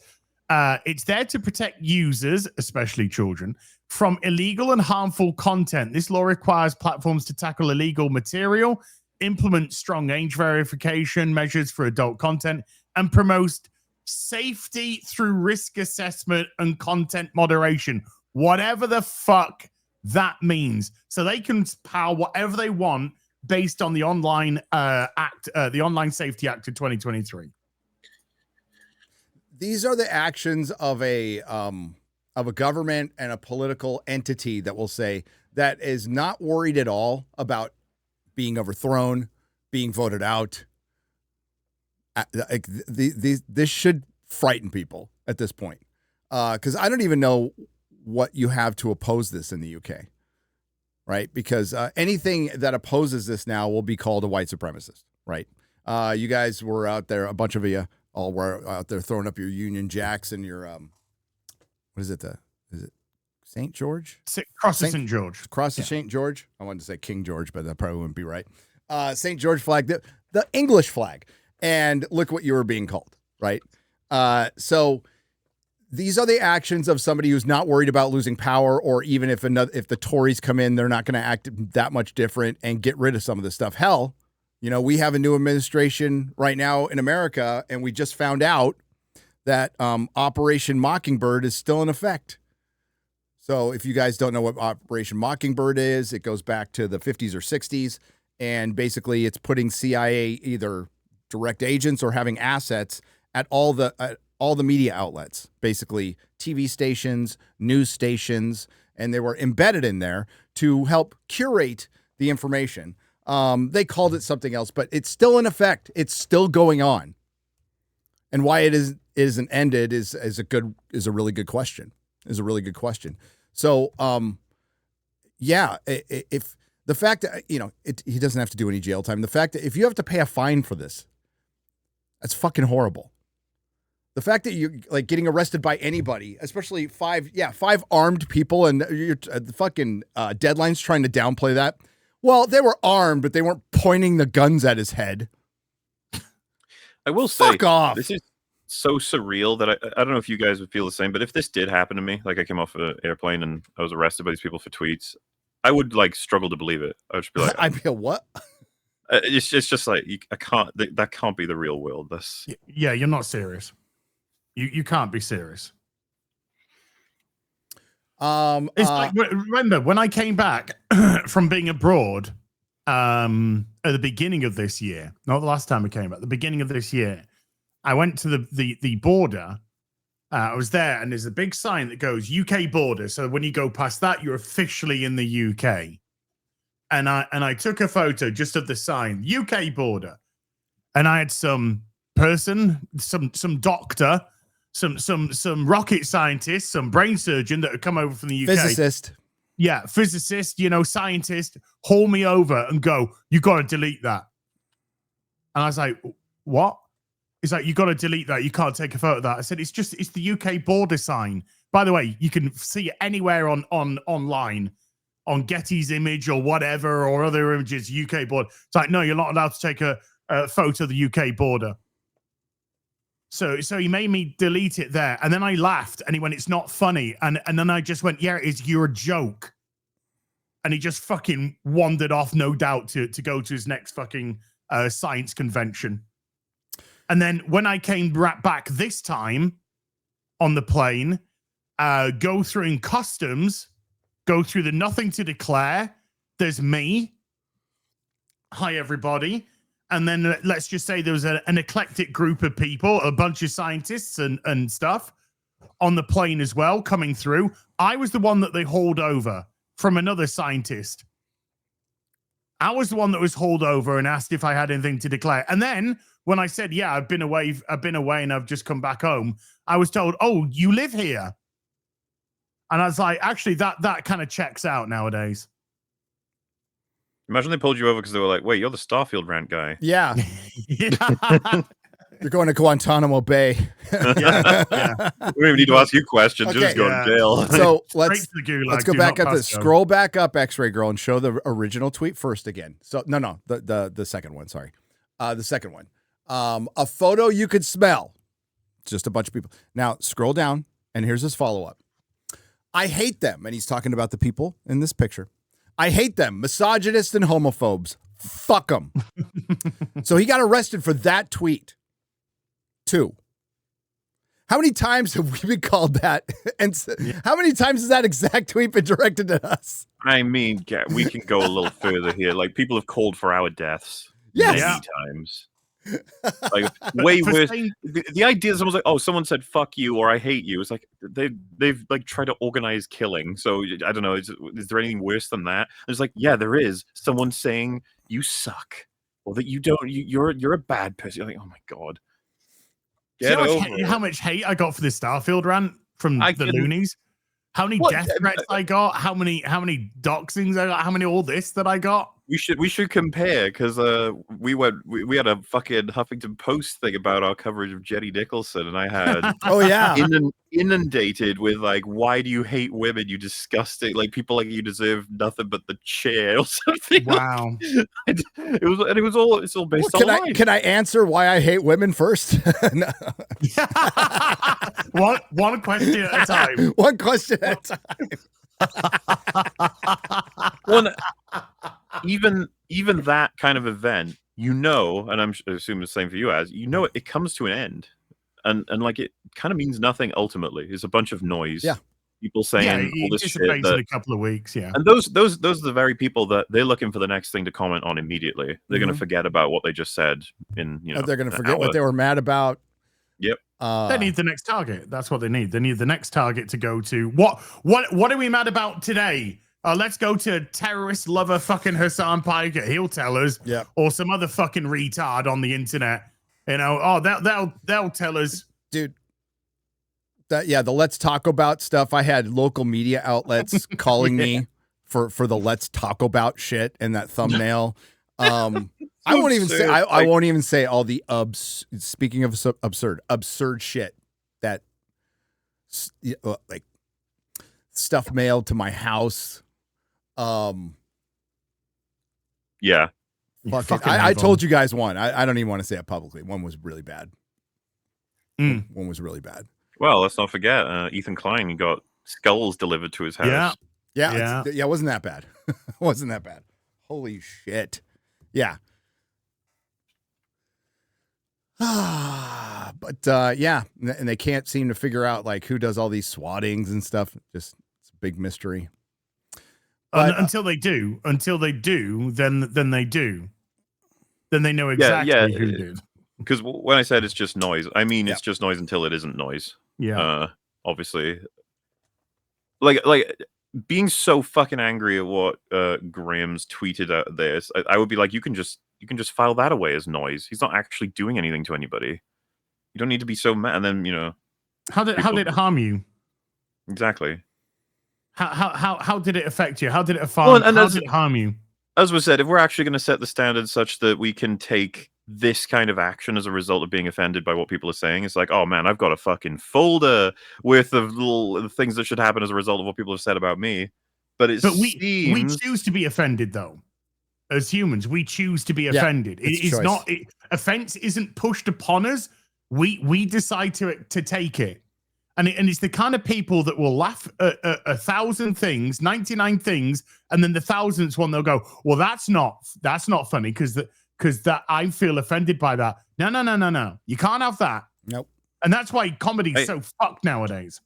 there to protect users, especially children, from illegal and harmful content. This law requires platforms to tackle illegal material, implement strong age verification measures for adult content, and promote safety through risk assessment and content moderation, whatever the fuck that means. So they can power whatever they want based on the Online the Online Safety Act of 2023. These are the actions of a government and a political entity that will say that is not worried at all about being overthrown, being voted out. This should frighten people at this point, because I don't even know what you have to oppose this in the UK, right? Because anything that opposes this now will be called a white supremacist, right? You guys were out there, a bunch of you all were out there throwing up your Union Jacks and your what is it? Is it St. George? Cross of St. George. Cross of St. George. I wanted to say King George, but that probably wouldn't be right. St. George flag, the English flag. And look what you were being called, right? So these are the actions of somebody who's not worried about losing power, or even if the Tories come in, they're not going to act that much different and get rid of some of this stuff. Hell, we have a new administration right now in America, and we just found out that Operation Mockingbird is still in effect. So if you guys don't know what Operation Mockingbird is, it goes back to the 50s or 60s, and basically it's putting CIA either direct agents or having assets at all the media outlets, basically TV stations, news stations, and they were embedded in there to help curate the information. They called it something else, but it's still in effect. It's still going on. And why it isn't ended is a really good question. So, if the fact that, he doesn't have to do any jail time. The fact that if you have to pay a fine for this, that's fucking horrible. The fact that you're like getting arrested by anybody, especially five armed people, and the fucking Deadline's trying to downplay that. Well, they were armed, but they weren't pointing the guns at his head. I will say, fuck off. This is so surreal that I don't know if you guys would feel the same, but if this did happen to me, like I came off an airplane and I was arrested by these people for tweets, I would like struggle to believe it. I would just be like, I'd be what? It's just like that can't be the real world. Yeah, you're not serious. You can't be serious. It's like, remember when I came back from being abroad at the beginning of this year, not the last time I came back, the beginning of this year, I went to the border. I was there, and there's a big sign that goes UK border. So when you go past that, you're officially in the UK. And I took a photo just of the sign, UK border. And I had some person, some doctor, some rocket scientist, some brain surgeon that had come over from the UK. Physicist. Yeah, physicist, scientist, haul me over and go, you got to delete that. And I was like, what? He's like, you got to delete that. You can't take a photo of that. I said, it's the UK border sign. By the way, you can see it anywhere online. On Getty's image or whatever, or other images, UK border. It's like, no, you're not allowed to take a photo of the UK border. So he made me delete it there. And then I laughed and he went, it's not funny. And then I just went, yeah, you're a joke. And he just fucking wandered off, no doubt, to go to his next fucking science convention. And then when I came back this time on the plane, go through in customs, go through the nothing to declare. There's me. Hi, everybody. And then let's just say there was an eclectic group of people, a bunch of scientists and stuff on the plane as well coming through. I was the one that they hauled over from another scientist. I was the one that was hauled over and asked if I had anything to declare. And then when I said, yeah, I've been away and I've just come back home, I was told, oh, you live here. And I was like, actually, that kind of checks out nowadays. Imagine they pulled you over because they were like, wait, you're the Starfield rant guy. Yeah. You're going to Guantanamo Bay. Yeah. We don't even need to ask you questions. Okay. You'll just go to jail. So Straight to the gulag, let's go do back not up. pass go. Scroll back up, X-Ray Girl, and show the original tweet first again. So no, the second one. Sorry, the second one. A photo you could smell. Just a bunch of people. Now scroll down, and here's his follow-up. I hate them, and he's talking about the people in this picture. I hate them, misogynists and homophobes. Fuck them. So he got arrested for that tweet. 2. How many times have we been called that? And how many times has that exact tweet been directed at us? I mean, we can go a little further here. Like, people have called for our deaths Yes. many times. Like, way worse. The idea that someone's like, oh, someone said fuck you or I hate you. It's like they've like tried to organize killing. So I don't know. Is there anything worse than that? It's like, yeah, there is. Someone saying you suck, or that you don't, you're a bad person. You're like, oh my god, get over it. How much hate I got for this Starfield rant from the loonies? How many What? death threats I got? How many doxings I got? How many all this that I got? We should compare, because we had a fucking Huffington Post thing about our coverage of Jenny Nicholson, and I had Oh yeah. inundated with like, why do you hate women, you disgusting, like people like you deserve nothing but the chair or something. Wow. It was all based on lies. Can I answer why I hate women first? No. One question at a time. One question at a time. One, even that kind of event, and I'm assuming the same for you, it comes to an end, and like it kind of means nothing ultimately. It's a bunch of noise. Yeah. People saying all this shit. In a couple of weeks, yeah. And those are the very people that they're looking for the next thing to comment on immediately. They're going to forget about what they just said in, they're going to forget what they were mad about. Yep. They need the next target. That's what they need. They need the next target to go to. What are we mad about today? Let's go to terrorist lover fucking Hassan Piker. He'll tell us. Yeah. Or some other fucking retard on the internet. They'll tell us. Dude. The Let's Talk About stuff. I had local media outlets calling me for the Let's Talk About shit in that thumbnail. I won't even say I won't even say all the speaking of absurd shit that like stuff mailed to my house. Yeah. I told you guys one. I don't even want to say it publicly. One was really bad. One was really bad. Well, let's not forget, Ethan Klein got skulls delivered to his house. Yeah. It wasn't that bad. Wasn't that bad. Holy shit. Yeah. But yeah, and they can't seem to figure out like who does all these swattings and stuff. Just it's a big mystery. But, until they do, then they do. Then they know exactly who did. Because when I said it's just noise, I mean it's just noise until it isn't noise. Yeah. Obviously. Like being so fucking angry at what Graham's tweeted out there, I would be like, you can just file that away as noise. He's not actually doing anything to anybody. You don't need to be so mad. And then how did it harm you? Exactly. How did it affect you? How did it how did it harm you? As was said, if we're actually going to set the standard such that we can take this kind of action as a result of being offended by what people are saying, it's like, oh man, I've got a fucking folder worth of little things that should happen as a result of what people have said about me. But we choose to be offended though. As humans, we choose to be offended. It is not offense isn't pushed upon us. We decide to take it. And it's the kind of people that will laugh at 1,000 things, 99 things, and then the 1,000th one they'll go, well, that's not funny because that I feel offended by that. No. You can't have that. Nope. And that's why comedy's so fucked nowadays.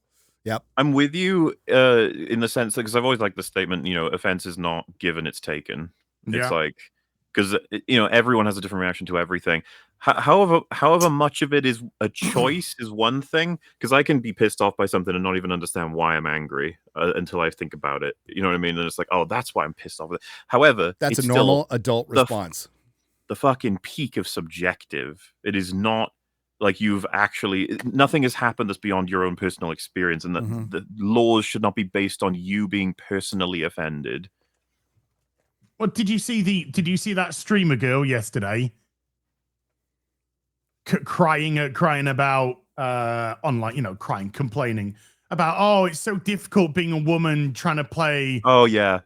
Yep. I'm with you in the sense that, because I've always liked the statement, offense is not given, it's taken. It's like, because everyone has a different reaction to everything. However much of it is a choice is one thing, because I can be pissed off by something and not even understand why I'm angry until I think about it. You know what I mean? And it's like, oh, that's why I'm pissed off with it. However, that's a normal adult response. The fucking peak of subjective. It is not like nothing has happened that's beyond your own personal experience, and that the laws should not be based on you being personally offended. Well, did you see that streamer girl yesterday crying about online, complaining about, oh, it's so difficult being a woman trying to play. Oh yeah.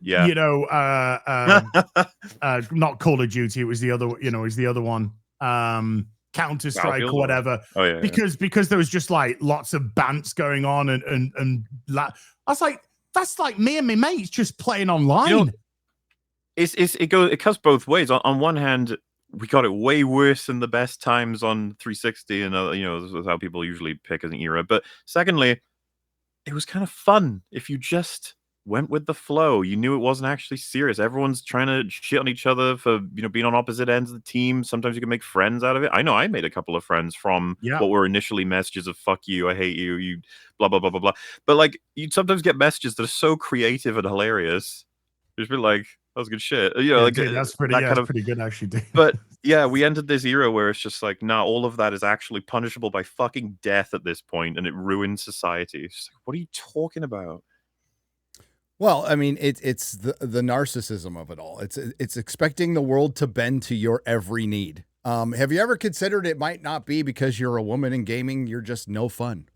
Not Call of Duty. It was the other, one. Counter-Strike or whatever. Oh yeah. Because there was just like lots of bants going on and I was like, that's like me and my mates just playing online. It cuts both ways. On one hand, we got it way worse than the best times on 360, and this is how people usually pick as an era. But secondly, it was kind of fun if you just went with the flow. You knew it wasn't actually serious. Everyone's trying to shit on each other for being on opposite ends of the team. Sometimes you can make friends out of it. I know I made a couple of friends from what were initially messages of "fuck you," "I hate you," you blah blah blah blah blah. But like, you'd sometimes get messages that are so creative and hilarious. Just be like, That was good shit. You know, Yeah, like dude, that's pretty. that Yeah, kind that's of. pretty good, actually. Dude. But yeah, we entered this era where it's just like, nah, all of that is actually punishable by fucking death at this point, and it ruins society. It's just like, what are you talking about? Well, I mean, it's the narcissism of it all. It's expecting the world to bend to your every need. Have you ever considered it might not be because you're a woman in gaming, you're just no fun?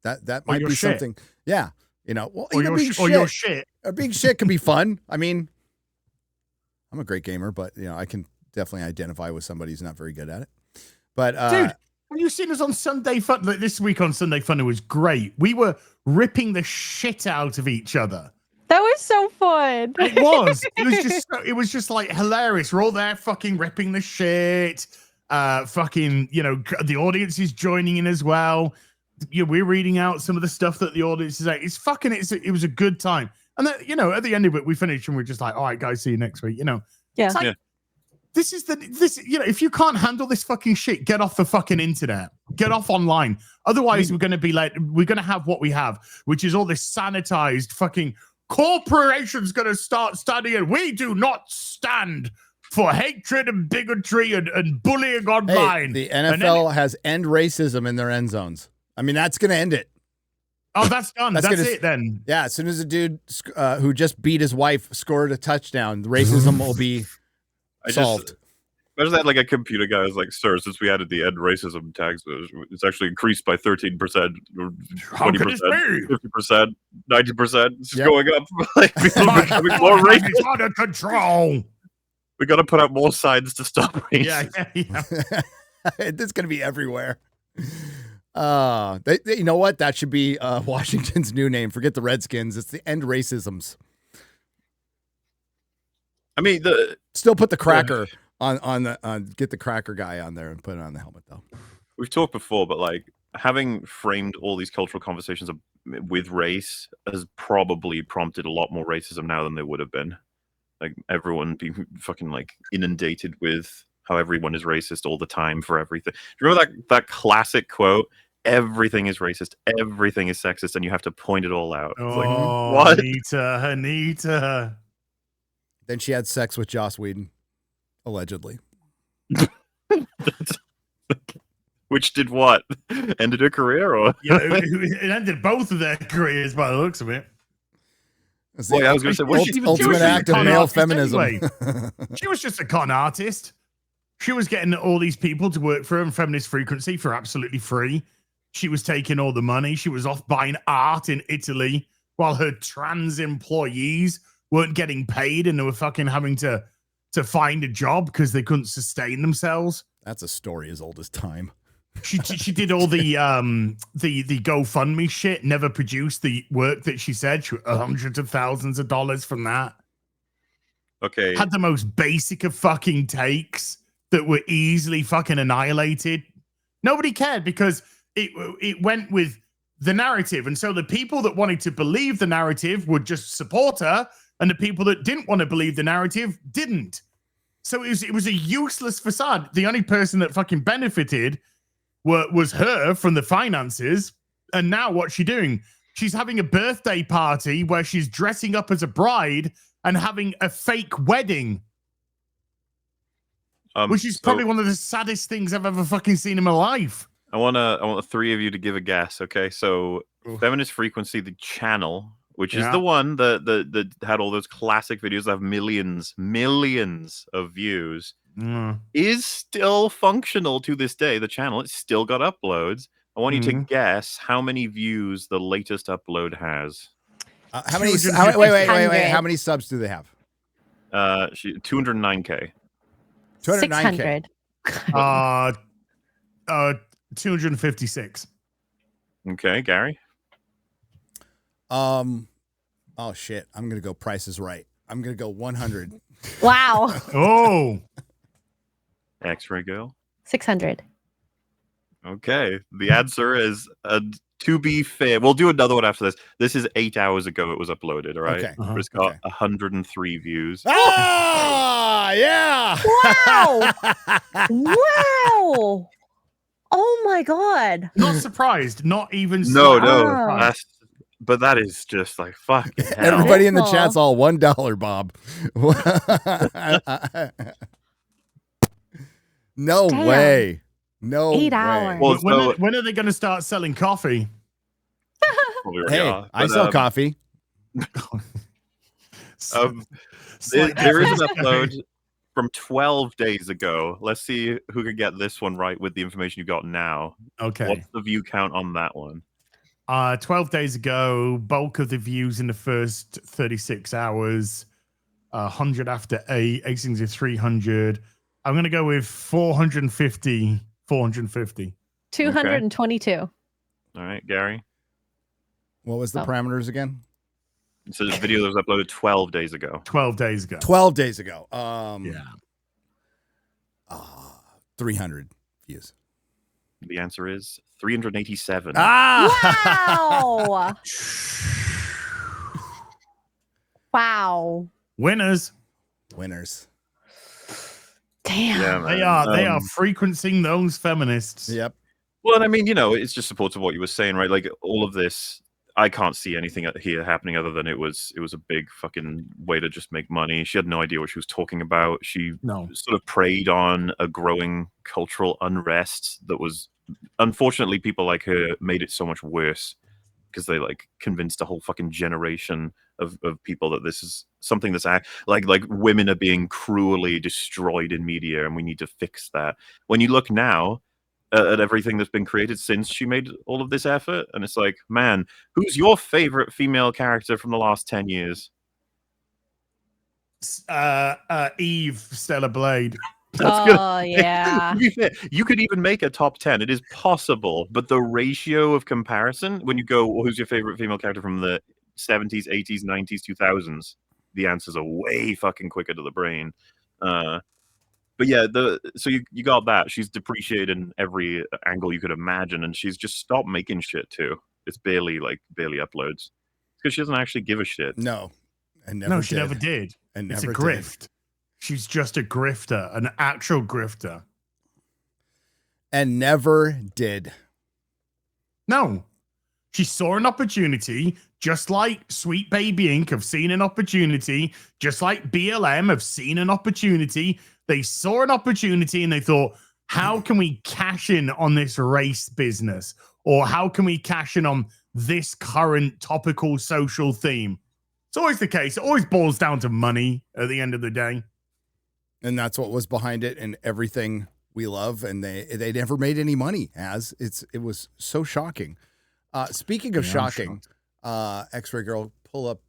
That might be shit. something. Yeah, you know, well, Or even your shit. being shit can be fun. I mean, I'm a great gamer, but you know, I can definitely identify with somebody who's not very good at it. But Dude, have you seen us on Sunday Fun? Like, this week on Sunday Fun, it was great. We were ripping the shit out of each other. That was so fun. It was. It was just like hilarious. We're all there fucking ripping the shit. Fucking, you know, the audience is joining in as well. Yeah, we're reading out some of the stuff that the audience is like. It was a good time. And then, you know, at the end of it, we finished and we're just like, all right, guys, see you next week. You know, Yeah. It's like, you know, if you can't handle this fucking shit, get off the fucking internet, get off online. Otherwise, we're going to have what we have, which is all this sanitized fucking corporations going to start studying. We do not stand for hatred and bigotry and bullying online. Hey, the NFL has end racism in their end zones. I mean, that's going to end it. Oh, that's done. That's it then. Yeah, as soon as a dude who just beat his wife scored a touchdown, the racism will be solved. Imagine that, like a computer guy is like, sir, since we added the end racism tags, it's actually increased by 13%, 20%, 50%, 90%. It's just going up. Like, people are becoming more racist. It's out of control. We got to put out more signs to stop racism. Yeah. It's going to be everywhere. They, you know what? That should be Washington's new name. Forget the Redskins. It's the end racisms. I mean, still put the cracker on get the cracker guy on there and put it on the helmet though. We've talked before, but like having framed all these cultural conversations with race has probably prompted a lot more racism now than there would have been. Like everyone being fucking like inundated with how everyone is racist all the time for everything. Do you remember that classic quote? Everything is racist, everything is sexist, and you have to point it all out. It's like, what? Anita. Then she had sex with Joss Whedon, allegedly. Which did what? Ended her career, or it ended both of their careers by the looks of it. Well, yeah, I was going to say, what ultimate act of male feminism. Anyway. She was just a con artist. She was getting all these people to work for her in Feminist Frequency for absolutely free. She was taking all the money. She was off buying art in Italy while her trans employees weren't getting paid and they were fucking having to find a job because they couldn't sustain themselves. That's a story as old as time. She did all the GoFundMe shit, never produced the work that she said. She hundreds of thousands of dollars from that. Okay. Had the most basic of fucking takes that were easily fucking annihilated. Nobody cared because it went with the narrative. And so the people that wanted to believe the narrative would just support her, and the people that didn't want to believe the narrative didn't. So it was a useless facade. The only person that fucking benefited was her from the finances. And now what's she doing? She's having a birthday party where she's dressing up as a bride and having a fake wedding. Which is probably one of the saddest things I've ever fucking seen in my life. I want the three of you to give a guess, okay? So Feminist Frequency, the channel, which is the one that had all those classic videos that have millions of views, is still functional to this day. The channel, it's still got uploads. I want you to guess how many views the latest upload has. How many? Wait. How many subs do they have? 209K. 209K. 256. Okay, Gary. Oh shit! I'm gonna go. Price is Right. I'm gonna go 100. Wow. Oh. X-Ray Girl. 600. Okay, the answer is to be fair. We'll do another one after this. This is 8 hours ago. It was uploaded. All right. Okay. It's got 103 views. Ah, yeah. Wow. Wow. Oh my God. Not surprised. Not even No. surprised. But that is just like fucking hell. Everybody in the Aw. chat's all $1, Bob. No Damn. way. No 8 way. hours. Well, When are they going to start selling coffee? Probably already Hey, are, I but, sell coffee. There is an upload from 12 days ago. Let's see who can get this one right with the information you got now. Okay. What's the view count on that one? 12 days ago, bulk of the views in the first 36 hours, 100 after 8, 18 to 300. I'm going to go with 450. 222. All right, Gary. What was the Oh. parameters again? It's a video that was uploaded 12 days ago. 12 days ago. 12 days ago. Yeah. 300 views. The answer is 387. Ah! Wow. Wow. Winners. Winners. Damn. Yeah, man. They are frequencing those feminists. Yep. Well, and I mean, it's just supports of what you were saying, right? Like all of this, I can't see anything here happening other than it was a big fucking way to just make money. She had no idea what she was talking about. She sort of preyed on a growing cultural unrest that was, unfortunately, people like her made it so much worse because they like convinced a whole fucking generation of people that this is something that's like women are being cruelly destroyed in media and we need to fix that. When you look now at everything that's been created since she made all of this effort, and it's like, man, who's your favorite female character from the last 10 years? Eve Stella Blade. That's good. Oh, yeah. To be fair, you could even make a top 10. It is possible, but the ratio of comparison, when you go, well, who's your favorite female character from the 70s, 80s, 90s, 2000s, the answers are way fucking quicker to the brain. But yeah, so you got that. She's depreciated in every angle you could imagine, and she's just stopped making shit too. It's barely uploads. It's because she doesn't actually give a shit. No. And She never did. And It's a never grift. did. She's just a grifter, an actual grifter. And never did. No. She saw an opportunity, just like Sweet Baby Inc. have seen an opportunity, just like BLM have seen an opportunity. They saw an opportunity and they thought, how can we cash in on this race business? Or how can we cash in on this current topical social theme? It's always the case. It always boils down to money at the end of the day. And that's what was behind it and everything we love. And they never made any money it was so shocking. Speaking of shocking, X-Ray Girl, pull up,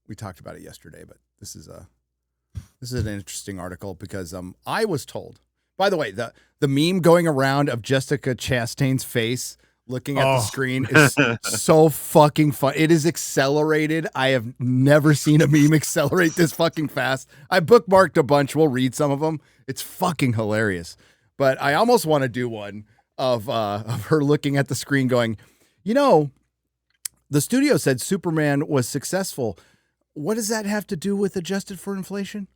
we talked about it yesterday, but this is an interesting article because I was told, by the way, the meme going around of Jessica Chastain's face looking at the screen is so fucking fun. It is accelerated. I have never seen a meme accelerate this fucking fast. I bookmarked a bunch. We'll read some of them. It's fucking hilarious. But I almost want to do one of her looking at the screen going, the studio said Superman was successful. What does that have to do with adjusted for inflation?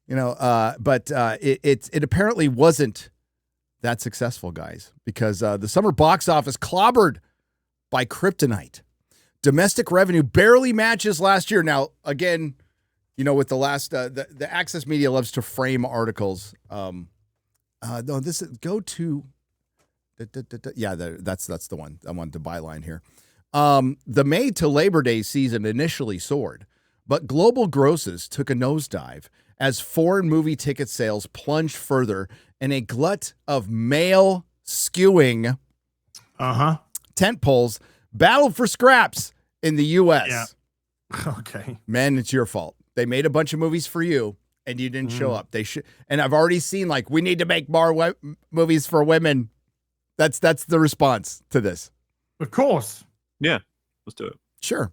But it apparently wasn't that successful, guys, because the summer box office clobbered by Kryptonite. Domestic revenue barely matches last year. Now, again, with the last, the Access Media loves to frame articles. No, this is go to. Yeah, that's the one. I wanted to byline here. The May to Labor Day season initially soared, but global grosses took a nosedive as foreign movie ticket sales plunged further in a glut of male skewing tentpoles battled for scraps in the U.S. Yeah. Okay. Men, it's your fault. They made a bunch of movies for you, and you didn't show up. They should, and I've already seen we need to make more movies for women. That's the response to this. Of course. Yeah, let's do it. Sure.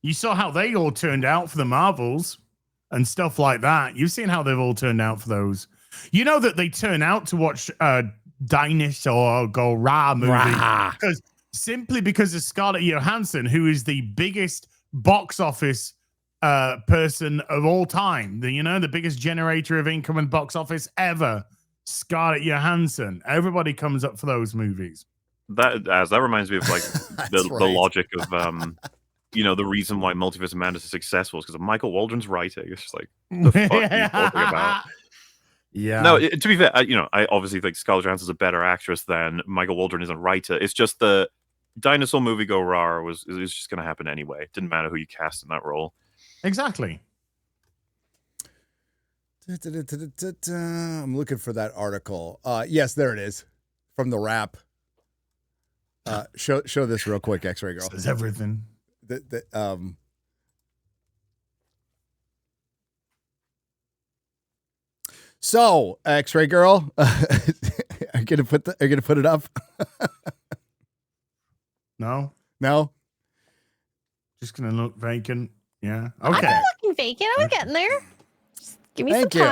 You saw how they all turned out for the Marvels and stuff like that. You've seen how they've all turned out for those. You know that they turn out to watch Dinosaur Go Rah movie simply because of Scarlett Johansson, who is the biggest box office person of all time. The biggest generator of income and box office ever. Scarlett Johansson. Everybody comes up for those movies. That reminds me of like the right. logic of the reason why Multiverse of Madness is successful is because of Michael Waldron's writing. It's just like the fuck are you talking about? Yeah. No, to be fair, I obviously think Scarlett Johansson's a better actress than Michael Waldron is a writer. It's just the dinosaur movie go rawr was just going to happen anyway. It didn't matter who you cast in that role. Exactly. I'm looking for that article. Yes, there it is from the Wrap. Show this real quick, X-Ray Girl. Says everything. So, X-Ray Girl, are you gonna put it up? No, just gonna look vacant. Yeah. I'm Okay. not looking vacant. I'm getting there. Just give me Thank some you.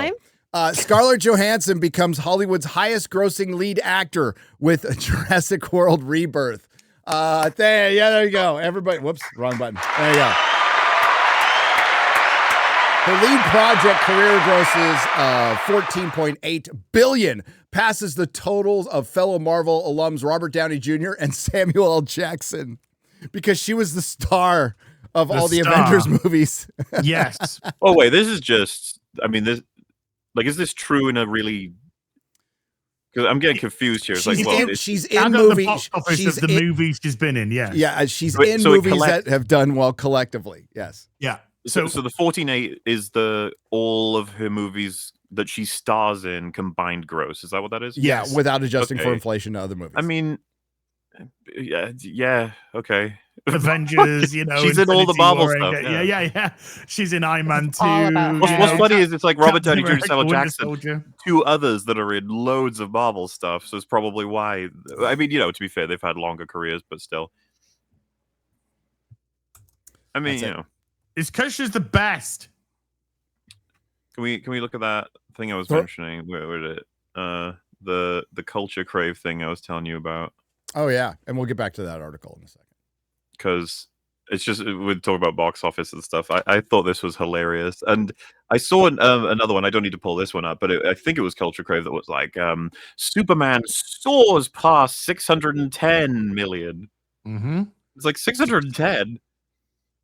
time. Scarlett Johansson becomes Hollywood's highest-grossing lead actor with Jurassic World Rebirth. There you go. Everybody, whoops, wrong button. There you go. Her lead project career grosses $14.8 billion, passes the totals of fellow Marvel alums Robert Downey Jr. and Samuel L. Jackson, because she was the star of all the Avengers movies. Yes. Oh wait, this is just. I mean, is this true in a really? Because I'm getting confused here. It's like, well, she's Out in of the movies. box office of the movies she's been in. Yeah. Yeah, she's So in movies that have done well collectively. Yes. Yeah. So the 14.8 is all of her movies that she stars in combined gross. Is that what that is? Yeah, Yes. without adjusting for Okay. inflation to other movies. I mean, yeah, okay. Avengers, She's in all the Infinity Marvel War, stuff. Yeah. She's in Iron Man 2. all about her. What's funny is it's like Robert Captain Downey Jr., America, Samuel Winter Jackson, Soldier. two others that are in loads of Marvel stuff. So it's probably why. I mean, to be fair, they've had longer careers, but still. I mean, It's because she's the best. Can we look at that thing I was mentioning? Where did it? The culture crave thing I was telling you about. Oh yeah, and we'll get back to that article in a second. Because it's just we'd talk about box office and stuff. I thought this was hilarious, and I saw another one. I don't need to pull this one up, but I think it was Culture Crave that was like Superman soars past 610 million. Mm-hmm. It's like 610.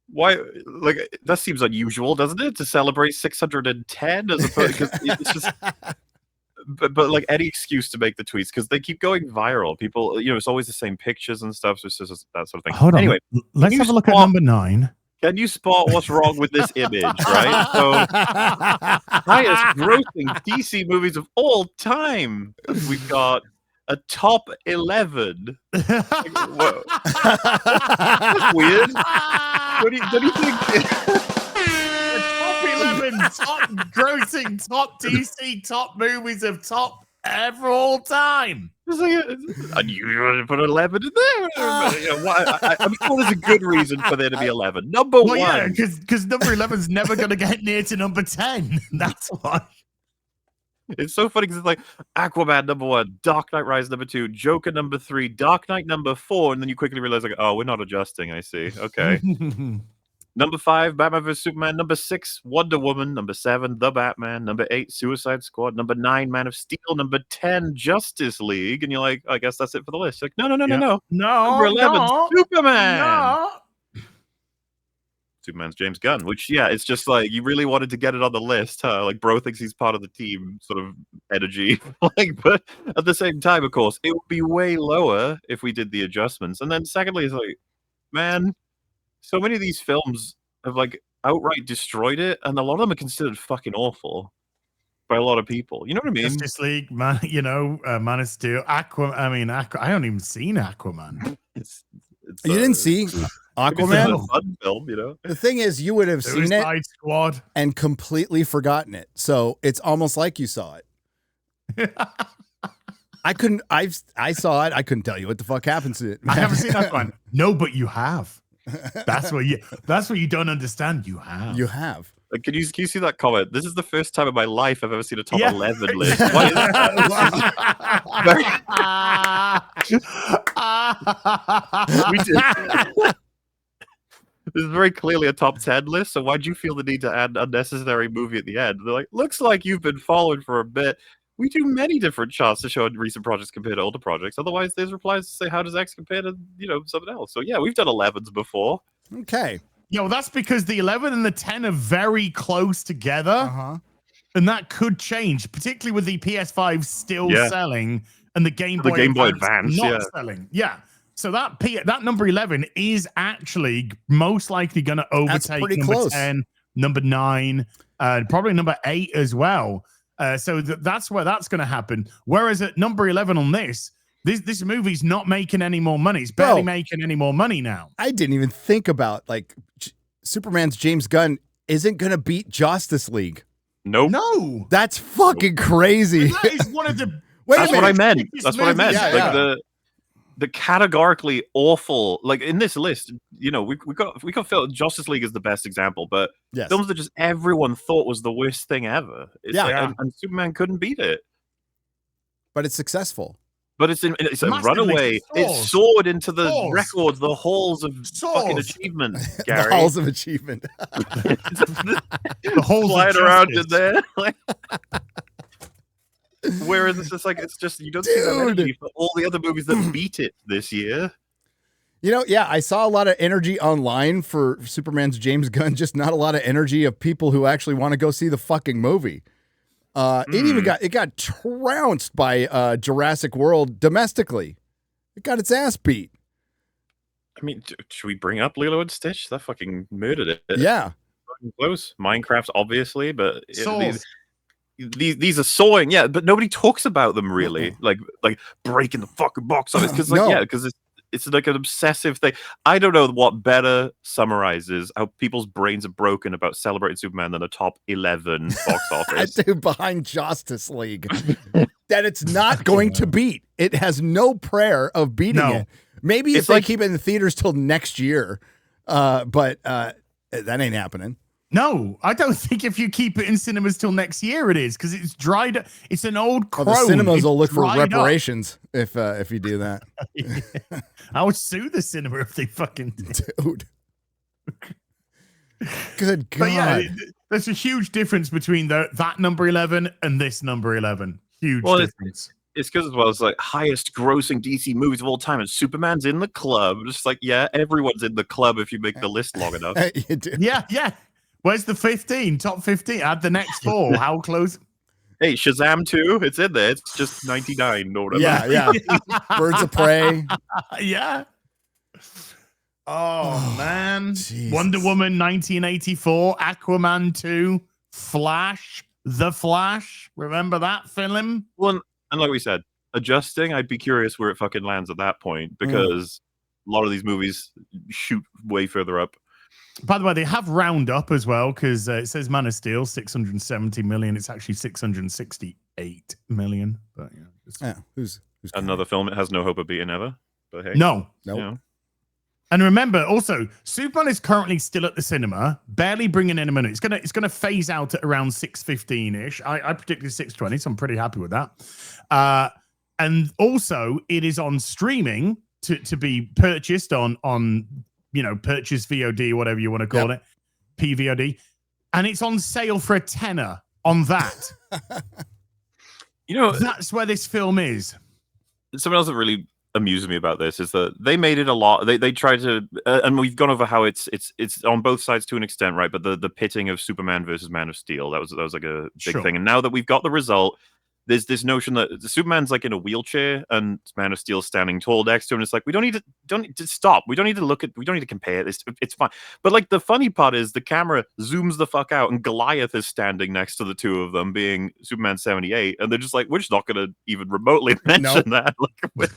Why? Like that seems unusual, doesn't it? To celebrate 610 as opposed because it's just. But like any excuse to make the tweets because they keep going viral. People, it's always the same pictures and stuff. So it's just that sort of thing. Hold on. Anyway, let's have a look at number 9. Can you spot what's wrong with this image, right? So, highest grossing DC movies of all time. We've got a top 11. Like, whoa. That's weird. Don't you think? Top 11 top grossing, top DC, top movies of top ever all time. It's like unusual to put 11 in there. I'm sure there's a good reason for there to be 11. Number one. Yeah, because number 11's never going to get near to number 10. That's why. It's so funny because it's like Aquaman number 1, Dark Knight Rises number 2, Joker number 3, Dark Knight number 4, and then you quickly realize like, oh, we're not adjusting. I see. Okay. Number 5, Batman vs Superman. Number 6, Wonder Woman. Number 7, The Batman. Number 8, Suicide Squad. Number 9, Man of Steel. Number 10, Justice League. And you're like, I guess that's it for the list. Like, no. Number 11, Superman. No. Superman's James Gunn, which, yeah, it's just like, you really wanted to get it on the list, huh? Like, bro thinks he's part of the team sort of energy. But at the same time, of course, it would be way lower if we did the adjustments. And then secondly, it's like, man, so many of these films have like outright destroyed it, and a lot of them are considered fucking awful by a lot of people. You know what I mean? Justice League, Man of Steel, I haven't even seen Aquaman. You didn't see It's Aquaman? a fun film, The thing is, you would have seen it Suicide Squad. and completely forgotten it. So it's almost like you saw it. I saw it. I couldn't tell you what the fuck happens to it. I haven't seen Aquaman. No, but you have. That's what you don't understand. You have. You have. Like, can you see that comment? This is the first time in my life I've ever seen a top 11 list. Why is that? We did. This is very clearly a top 10 list, so why'd you feel the need to add an unnecessary movie at the end? They're like, looks like you've been following for a bit. We do many different charts to show recent projects compared to older projects. Otherwise, there's replies to say, how does X compare to, something else? So yeah, we've done 11s before. Okay. Well, that's because the 11 and the 10 are very close together. Uh-huh. And that could change, particularly with the PS5 still selling and the Game Boy Advance not selling. Yeah. So that number 11 is actually most likely going to overtake number 10, number 9, probably number 8 as well. So that's where that's going to happen. Whereas at number 11 on this movie's not making any more money. It's barely making any more money now. I didn't even think about Superman's James Gunn isn't going to beat Justice League. Nope. No. That's fucking crazy. That is one of the That's what I meant. That's what I meant. Yeah, the categorically awful, in this list, we got film. Justice League is the best example, but films that just everyone thought was the worst thing ever. And Superman couldn't beat it. But it's successful. But it's a runaway. It soared into the records, the halls of fucking achievement, Gary. The halls of achievement. The halls flying around in there. Whereas it's just you don't see that energy for all the other movies that beat it this year. I saw a lot of energy online for Superman's James Gunn, just not a lot of energy of people who actually want to go see the fucking movie. It got trounced by Jurassic World domestically. It got its ass beat. I mean, should we bring up Lilo and Stitch? That fucking murdered it. Yeah. Fucking close. Minecraft's obviously, but these are soaring. Yeah, but nobody talks about them really. Like breaking the fucking box office because it's like an obsessive thing. I don't know what better summarizes how people's brains are broken about celebrating Superman than the top 11 box office. Dude, behind Justice League. That it's not going to beat. It has no prayer of beating it. Maybe if they keep it in the theaters till next year, but that ain't happening. No, I don't think if you keep it in cinemas till next year, it is because it's dried up. It's an old crone. The cinemas will look for reparations if you do that. I would sue the cinema if they fucking dude. Good God. But yeah, there's a huge difference between that number 11 and this number 11. Huge difference. It's because it's like highest grossing DC movies of all time, and Superman's in the club. Just everyone's in the club if you make the list long enough. You do. Yeah. Where's the 15? Top 15? Add the next 4. How close? Hey, Shazam 2, it's in there. It's just 99 or whatever. Yeah. Birds of Prey. Yeah. Oh, man. Jesus. Wonder Woman 1984, Aquaman 2, Flash, The Flash. Remember that film? Well, and like we said, adjusting, I'd be curious where it fucking lands at that point because a lot of these movies shoot way further up. By the way, they have round up as well because it says Man of Steel 670 million. It's actually 668 million. But who's another film it has no hope of beating ever? But hey, no. And remember, also, Superman is currently still at the cinema, barely bringing in a minute. It's gonna phase out at around 6:15 ish. I predicted 6:20, so I'm pretty happy with that. And also, it is on streaming to be purchased on purchase VOD, whatever you want to call it, PVOD, and it's on sale for $10 on that. That's where this film is. Something else that really amuses me about this is that they made it a lot. They tried to, and we've gone over how it's on both sides to an extent, right? But the pitting of Superman versus Man of Steel, that was like a big thing. And now that we've got the result, there's this notion that Superman's like in a wheelchair and Man of Steel's standing tall next to him. It's like we don't need to stop. We don't need to compare this. It's fine. But like the funny part is the camera zooms the fuck out and Goliath is standing next to the two of them, being Superman 78, and they're just like, we're just not going to even remotely mention that. Like,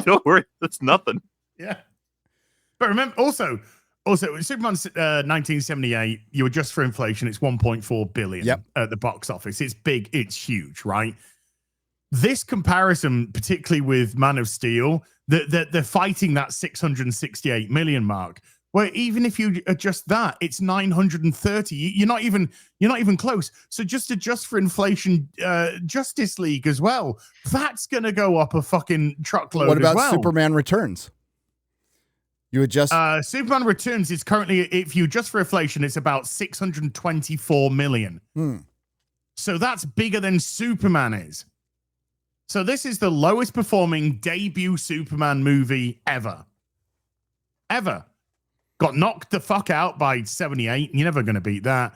don't worry, that's nothing. Yeah. But remember, also Superman 1978, you adjust for inflation, it's 1.4 billion at the box office. It's big, it's huge, right? This comparison, particularly with Man of Steel, they're fighting that 668 million mark. Where even if you adjust that, it's 930. You're not even close. So just adjust for inflation, Justice League as well. That's gonna go up a fucking truckload. What about as well. Superman Returns? You adjust. Superman Returns is currently, if you adjust for inflation, it's about 624 million. So that's bigger than Superman is. So this is the lowest performing debut Superman movie ever. Ever. Got knocked the fuck out by 78. You're never going to beat that.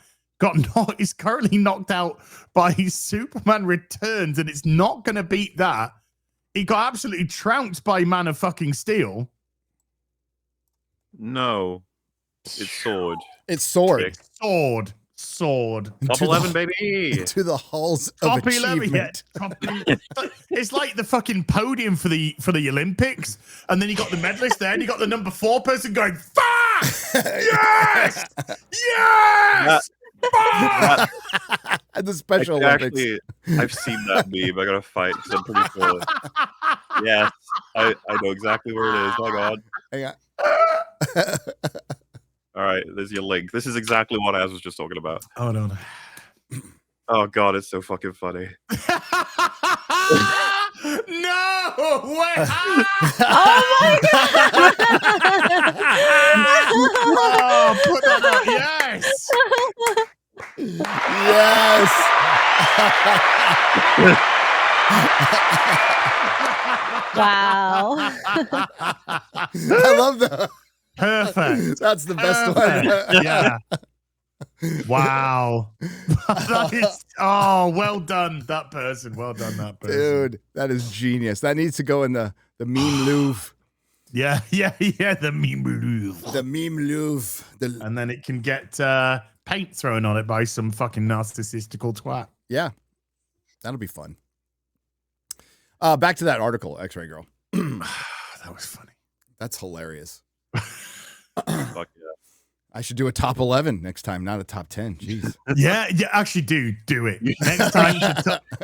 Is currently knocked out by Superman Returns, and it's not going to beat that. He got absolutely trounced by Man of fucking Steel. No. It's Sword. It's Sword. Chick. Sword. Top 11, baby. To the halls of Top 11, achievement. yeah. It's like the fucking podium for the Olympics, and then you got the medalist there, and you got the number 4 person going, fuck! Yes! Yes! Fuck! The Special Olympics. Actually, I've seen that meme. I gotta fight because I'm pretty sure. Yes, I know exactly where it is. My God. Hang on. All right, there's your link. This is exactly what I was just talking about. Oh, no. Oh, God, it's so fucking funny. No! Wait! Oh my god! Oh, put that up. Yes! Yes. Wow. I love that. Perfect. That's the best Perfect. one. Yeah. Wow. That is, well done, that person. Well done, that person. Dude, that is genius. That needs to go in the meme Louvre. Yeah, the meme Louvre. The meme Louvre. And then it can get paint thrown on it by some fucking narcissistical twat. Yeah, that'll be fun. Back to that article, X-Ray Girl. That was funny. That's hilarious. Fuck yeah. I should do a top 11 next time, not a top 10. Jeez. Yeah, actually do it. Next time.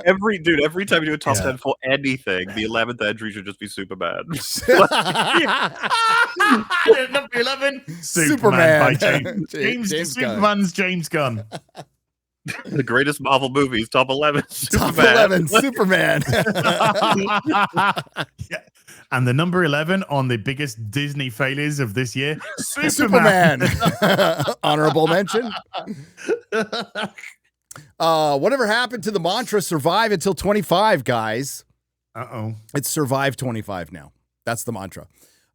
Every time you do a top 10 for anything, the 11th entry should just be Superman. Number 11, Superman. by James Gunn. Superman's James Gunn. The greatest Marvel movies, top 11. Top Superman. 11, Superman. Yeah. And the number 11 on the biggest Disney failures of this year, Superman. Honorable mention. Whatever happened to the mantra survive until 25, guys? Uh-oh. It's survive 25 now. That's the mantra.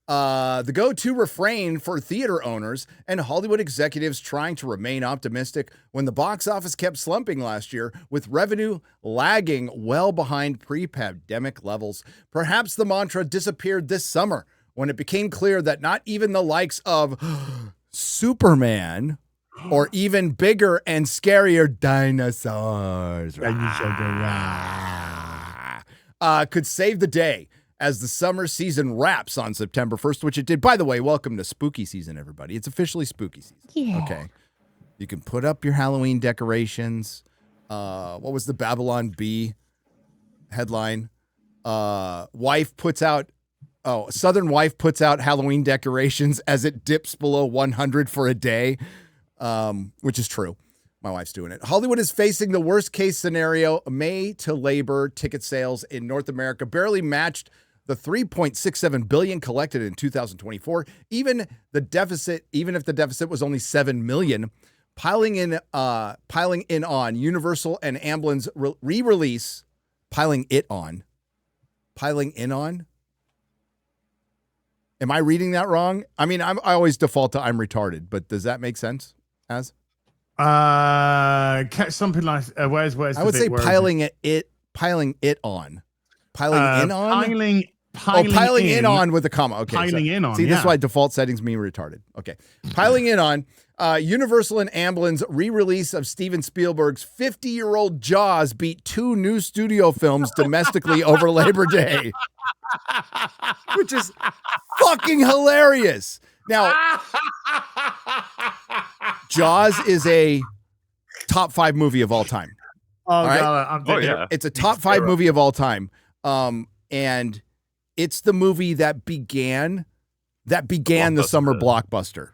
The go-to refrain for theater owners and Hollywood executives trying to remain optimistic when the box office kept slumping last year with revenue lagging well behind pre-pandemic levels. Perhaps the mantra disappeared this summer when it became clear that not even the likes of Superman or even bigger and scarier dinosaurs could save the day as the summer season wraps on September 1st, which it did. By the way, welcome to spooky season, everybody. It's officially spooky season. Yeah. Okay. You can put up your Halloween decorations. What was the Babylon Bee headline? Southern wife puts out Halloween decorations as it dips below 100 for a day, which is true. My wife's doing it. Hollywood is facing the worst case scenario. May to Labor ticket sales in North America barely matched the $3.67 billion collected in 2024. Even if the deficit was only $7 million, piling in on Universal and Amblin's re-release. Piling in on. Am I reading that wrong? I mean, I always default to I'm retarded, but does that make sense? Something like where's I would say piling in on. Piling in on with a comma. Okay. Piling in on. See, this is why default settings mean retarded. Okay. Piling in on Universal and Amblin's re-release of Steven Spielberg's 50-year-old Jaws beat 2 new studio films domestically over Labor Day, which is fucking hilarious. Now, Jaws is a top 5 movie of all time. Oh, right? God, yeah. It's a top 5 movie of all time. And it's the movie that began the summer blockbuster.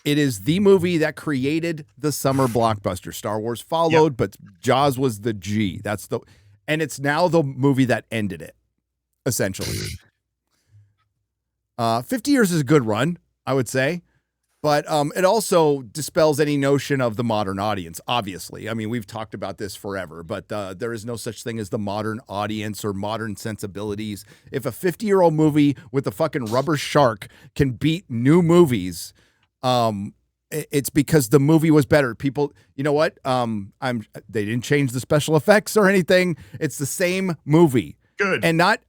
It is the movie that created the summer blockbuster. Star Wars followed, but Jaws was the G. And it's now the movie that ended it, essentially. 50 years is a good run, I would say. But it also dispels any notion of the modern audience, obviously. I mean, we've talked about this forever, but there is no such thing as the modern audience or modern sensibilities. If a 50-year-old movie with a fucking rubber shark can beat new movies, it's because the movie was better. People, you know what? They didn't change the special effects or anything. It's the same movie. Good. And not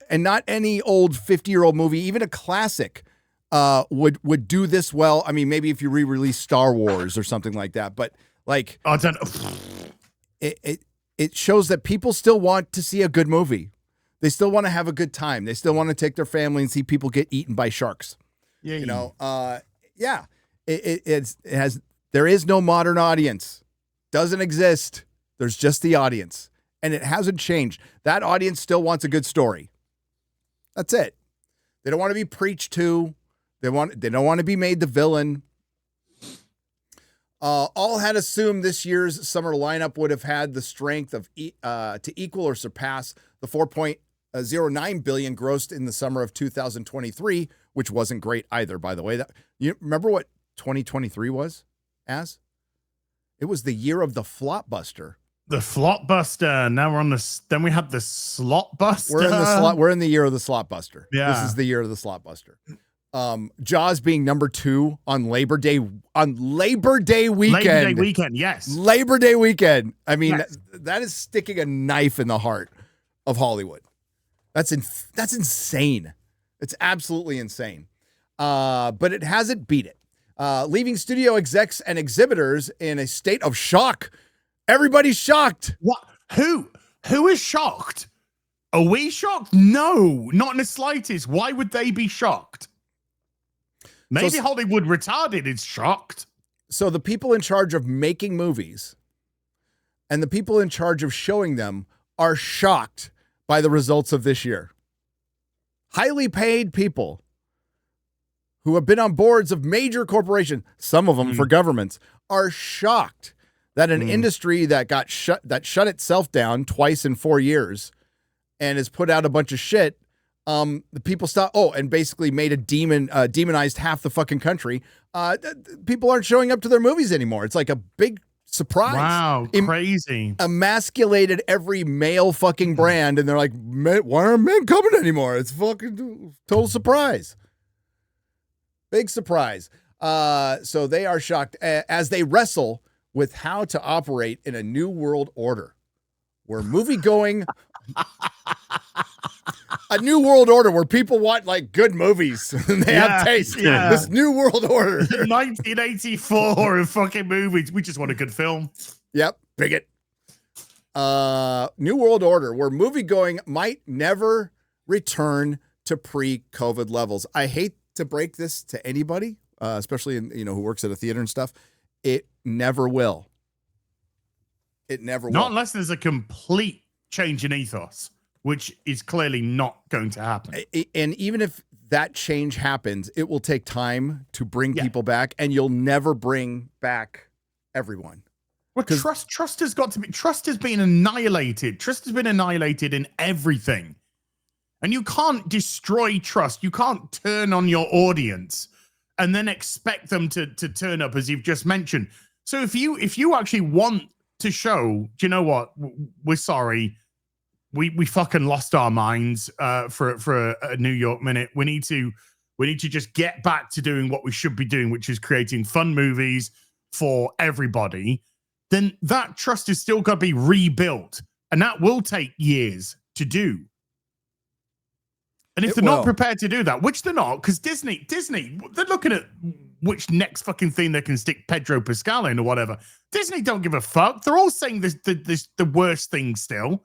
any old 50-year-old movie, even a classic. Would do this well. I mean, maybe if you re-release Star Wars or something like that, but like it shows that people still want to see a good movie. They still want to have a good time. They still want to take their family and see people get eaten by sharks. Yeah, you know. Yeah. It has. There is no modern audience. Doesn't exist. There's just the audience, and it hasn't changed. That audience still wants a good story. That's it. They don't want to be preached to. They don't want to be made the villain. All had assumed this year's summer lineup would have had the strength of to equal or surpass the 4.09 billion grossed in the summer of 2023, which wasn't great either, by the way. You remember what 2023 was as? It was the year of the Flopbuster. The Flopbuster. Now we're on the. Then we had the Slotbuster. We're in the year of the Slotbuster. Yeah, this is the year of the Slotbuster. Jaws being number 2 on Labor Day weekend. Labor Day weekend, yes. Labor Day weekend. I mean, yes. That is sticking a knife in the heart of Hollywood. That's insane. It's absolutely insane. But it hasn't beat it. Leaving studio execs and exhibitors in a state of shock. Everybody's shocked. What? Who is shocked? Are we shocked? No, not in the slightest. Why would they be shocked? Maybe Hollywood retarded is shocked. So the people in charge of making movies and the people in charge of showing them are shocked by the results of this year. Highly paid people who have been on boards of major corporations, some of them for governments, are shocked that an industry that shut itself down twice in 4 years and has put out a bunch of shit. The people and basically made demonized half the fucking country. People aren't showing up to their movies anymore. It's like a big surprise. Wow, crazy. Emasculated every male fucking brand, and they're like, why aren't men coming anymore? It's fucking total surprise. Big surprise. So they are shocked as they wrestle with how to operate in a new world order where movie-going... A new world order where people want like good movies and they have taste. Yeah. This new world order. 1984 of fucking movies. We just want a good film. Yep. Bigot. New world order where movie going might never return to pre-COVID levels. I hate to break this to anybody, especially who works at a theater and stuff. It never will. It never will. Not unless there's a complete change in ethos, which is clearly not going to happen. And even if that change happens, it will take time to bring people back, and you'll never bring back everyone. Well, trust has got to be. Trust has been annihilated. Trust has been annihilated in everything, and you can't destroy trust. You can't turn on your audience and then expect them to turn up, as you've just mentioned. So if you actually want to show, do you know what? We're sorry. We fucking lost our minds for a New York minute. We need to just get back to doing what we should be doing, which is creating fun movies for everybody. Then that trust is still got to be rebuilt, and that will take years to do. And if they're not prepared to do that, which they're not, because Disney, they're looking at which next fucking thing they can stick Pedro Pascal in or whatever. Disney don't give a fuck. They're all saying the worst thing still.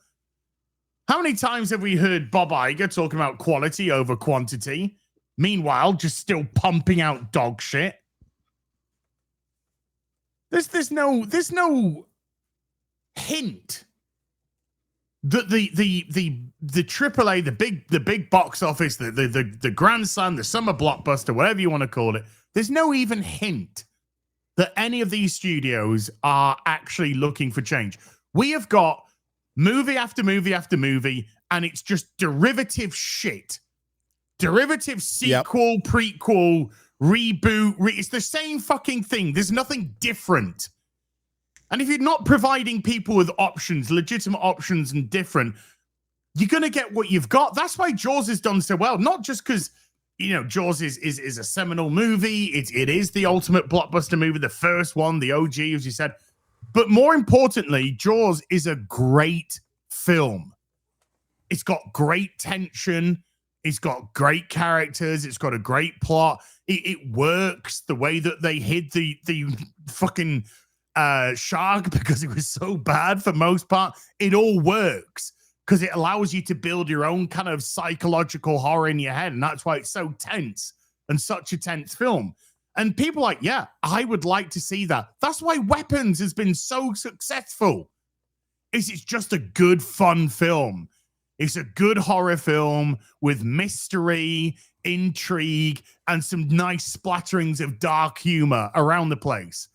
How many times have we heard Bob Iger talking about quality over quantity? Meanwhile, just still pumping out dog shit. There's no hint that the AAA, the big box office, the grandson, the summer blockbuster, whatever you want to call it. There's no even hint that any of these studios are actually looking for change. We have got movie after movie after movie, and it's just derivative shit. Derivative sequel, prequel, reboot. It's the same fucking thing. There's nothing different. And if you're not providing people with options, legitimate options and different, you're going to get what you've got. That's why Jaws has done so well. Not just because, Jaws is a seminal movie. It is the ultimate blockbuster movie, the first one, the OG, as you said. But more importantly, Jaws is a great film. It's got great tension. It's got great characters. It's got a great plot. It works. The way that they hid the fucking shark because it was so bad for most part. It all works because it allows you to build your own kind of psychological horror in your head. And that's why it's so tense and such a tense film. And people are like, yeah, I would like to see that. That's why Weapons has been so successful. It's just a good, fun film. It's a good horror film with mystery, intrigue, and some nice splatterings of dark humor around the place.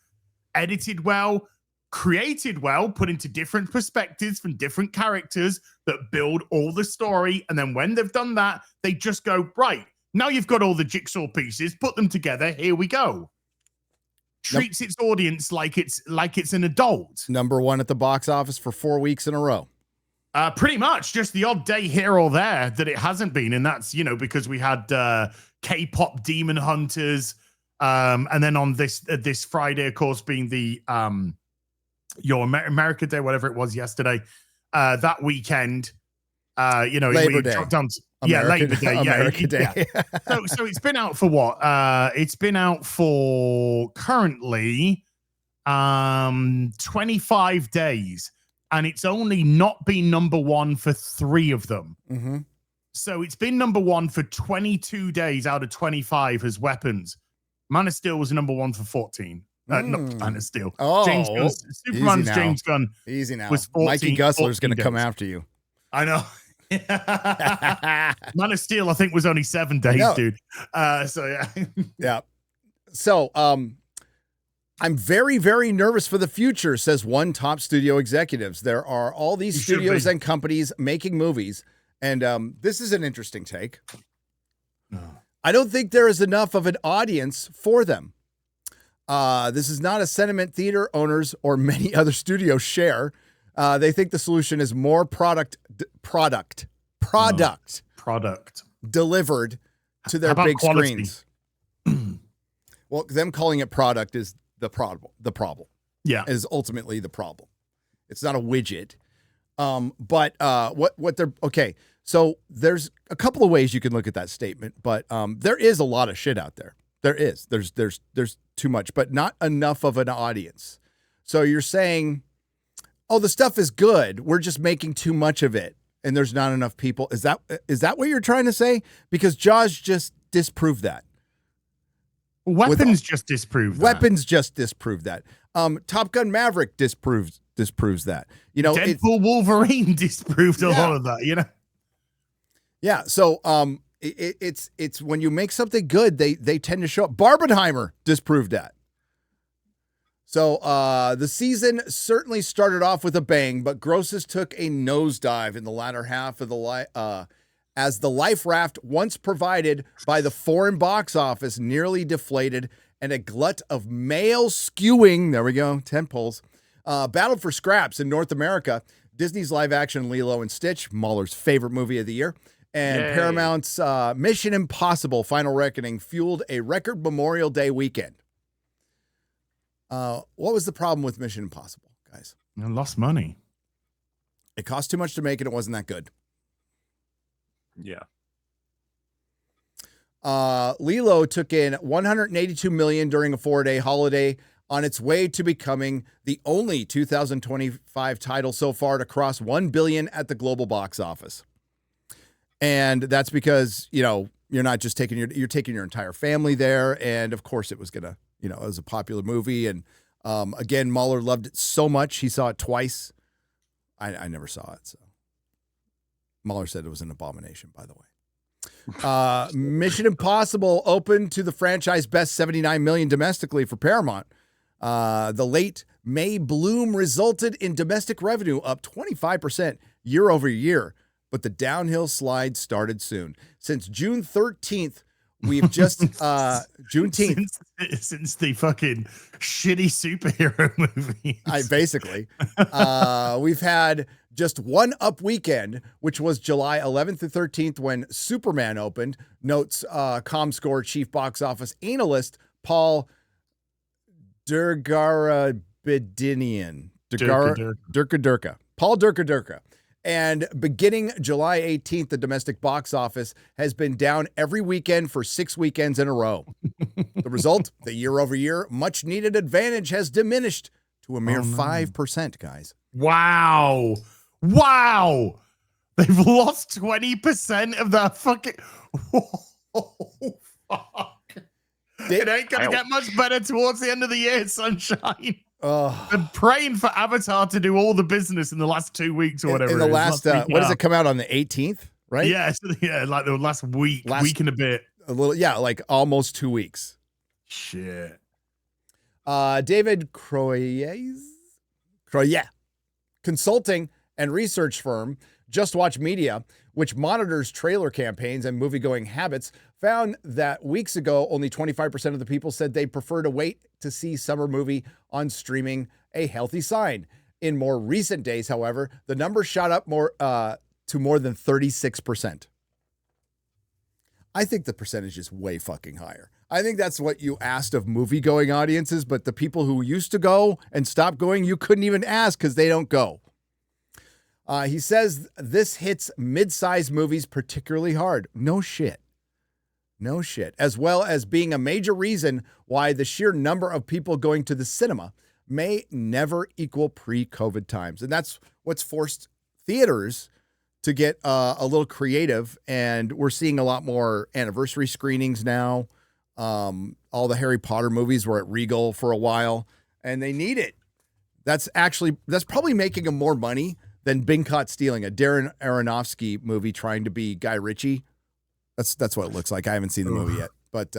Edited well, created well, put into different perspectives from different characters that build all the story. And then when they've done that, they just go, right, now you've got all the jigsaw pieces, put them together, here we go. Treats its audience like it's an adult. Number one at the box office for 4 weeks in a row. Pretty much, just the odd day here or there that it hasn't been. And that's, because we had K-pop Demon Hunters, and then on this Friday, of course, being the your America Day, whatever it was yesterday, that weekend, Labor Day. Labor Day, America Day. Yeah. So it's been out for what? It's been out for currently 25 days, and it's only not been number one for 3 of them. Mm-hmm. So it's been number one for 22 days out of 25 as Weapons. Man of Steel was number one for 14. Not Man of Steel. Oh, James Gunn. Superman's James Gunn. Easy now. Was 14, Mikey Gussler's going to come days. after you. I know. Man of Steel, I think, was only 7 days, dude. So yeah. Yeah. So I'm very, very nervous for the future, says one top studio executives. There are all these studios and companies making movies. And this is an interesting take. I don't think there is enough of an audience for them. This is not a sentiment theater owners or many other studios share. They think the solution is more product delivered to their big quality? screens. Well, them calling it product is the problem. Yeah. Is ultimately the problem. It's not a widget. But what they're okay. So there's a couple of ways you can look at that statement, but there is a lot of shit out there. There's too much, but not enough of an audience. So you're saying, oh, the stuff is good. We're just making too much of it, and there's not enough people. Is that what you're trying to say? Because Jaws just disproved that. Weapons just disproved that. Weapons just disproved that. Top Gun Maverick disproves that. Deadpool Wolverine disproved a lot of that. Yeah. So it's when you make something good, they tend to show up. Barbenheimer disproved that. So the season certainly started off with a bang, but grosses took a nosedive in the latter half of as the life raft once provided by the foreign box office nearly deflated, and a glut of male skewing, there we go, 10 polls, battled for scraps in North America. Disney's live action Lilo and Stitch, MauLer's favorite movie of the year, and Yay. Paramount's Mission Impossible Final Reckoning fueled a record Memorial Day weekend. What was the problem with Mission Impossible, guys? I lost money. It cost too much to make, and it wasn't that good. Yeah. Lilo took in $182 million during a 4-day holiday, on its way to becoming the only 2025 title so far to cross $1 billion at the global box office. And that's because, you're not just taking you're taking your entire family there. And of course it was gonna, it was a popular movie. And again, MauLer loved it so much. He saw it twice. I never saw it. So MauLer said it was an abomination, by the way. Mission Impossible opened to the franchise best $79 million domestically for Paramount. The late May bloom resulted in domestic revenue up 25% year over year, but the downhill slide started soon. Since June 13th, We've just Juneteenth. Since the fucking shitty superhero movie. We've had just one up weekend, which was July 11th to 13th when Superman opened, notes ComScore chief box office analyst Paul Durgarabedinian. Paul Durka. And beginning July 18th, the domestic box office has been down every weekend for 6 weekends in a row. The result, the year-over-year much-needed advantage has diminished to a mere 5%, guys. Wow. They've lost 20% of their fucking... Oh, fuck. It ain't going to get much better towards the end of the year, sunshine. I'm praying for Avatar to do all the business in the last 2 weeks or whatever. In the last, what does it come out on the 18th, right? Yeah, like the last week and a bit. A little, like almost 2 weeks. Shit. David Croyer, consulting and research firm Just Watch Media, which monitors trailer campaigns and movie-going habits, found that weeks ago, only 25% of the people said they prefer to wait to see summer movie on streaming, a healthy sign. In more recent days, however, the number shot up to more than 36%. I think the percentage is way fucking higher. I think that's what you asked of movie-going audiences, but the people who used to go and stopped going, you couldn't even ask because they don't go. He says this hits mid-sized movies particularly hard. No shit. As well as being a major reason why the sheer number of people going to the cinema may never equal pre-COVID times. And that's what's forced theaters to get a little creative. And we're seeing a lot more anniversary screenings now. All the Harry Potter movies were at Regal for a while, and they need it. That's probably making them more money than Being Caught Stealing, a Darren Aronofsky movie trying to be Guy Ritchie. That's what it looks like. I haven't seen the movie yet, but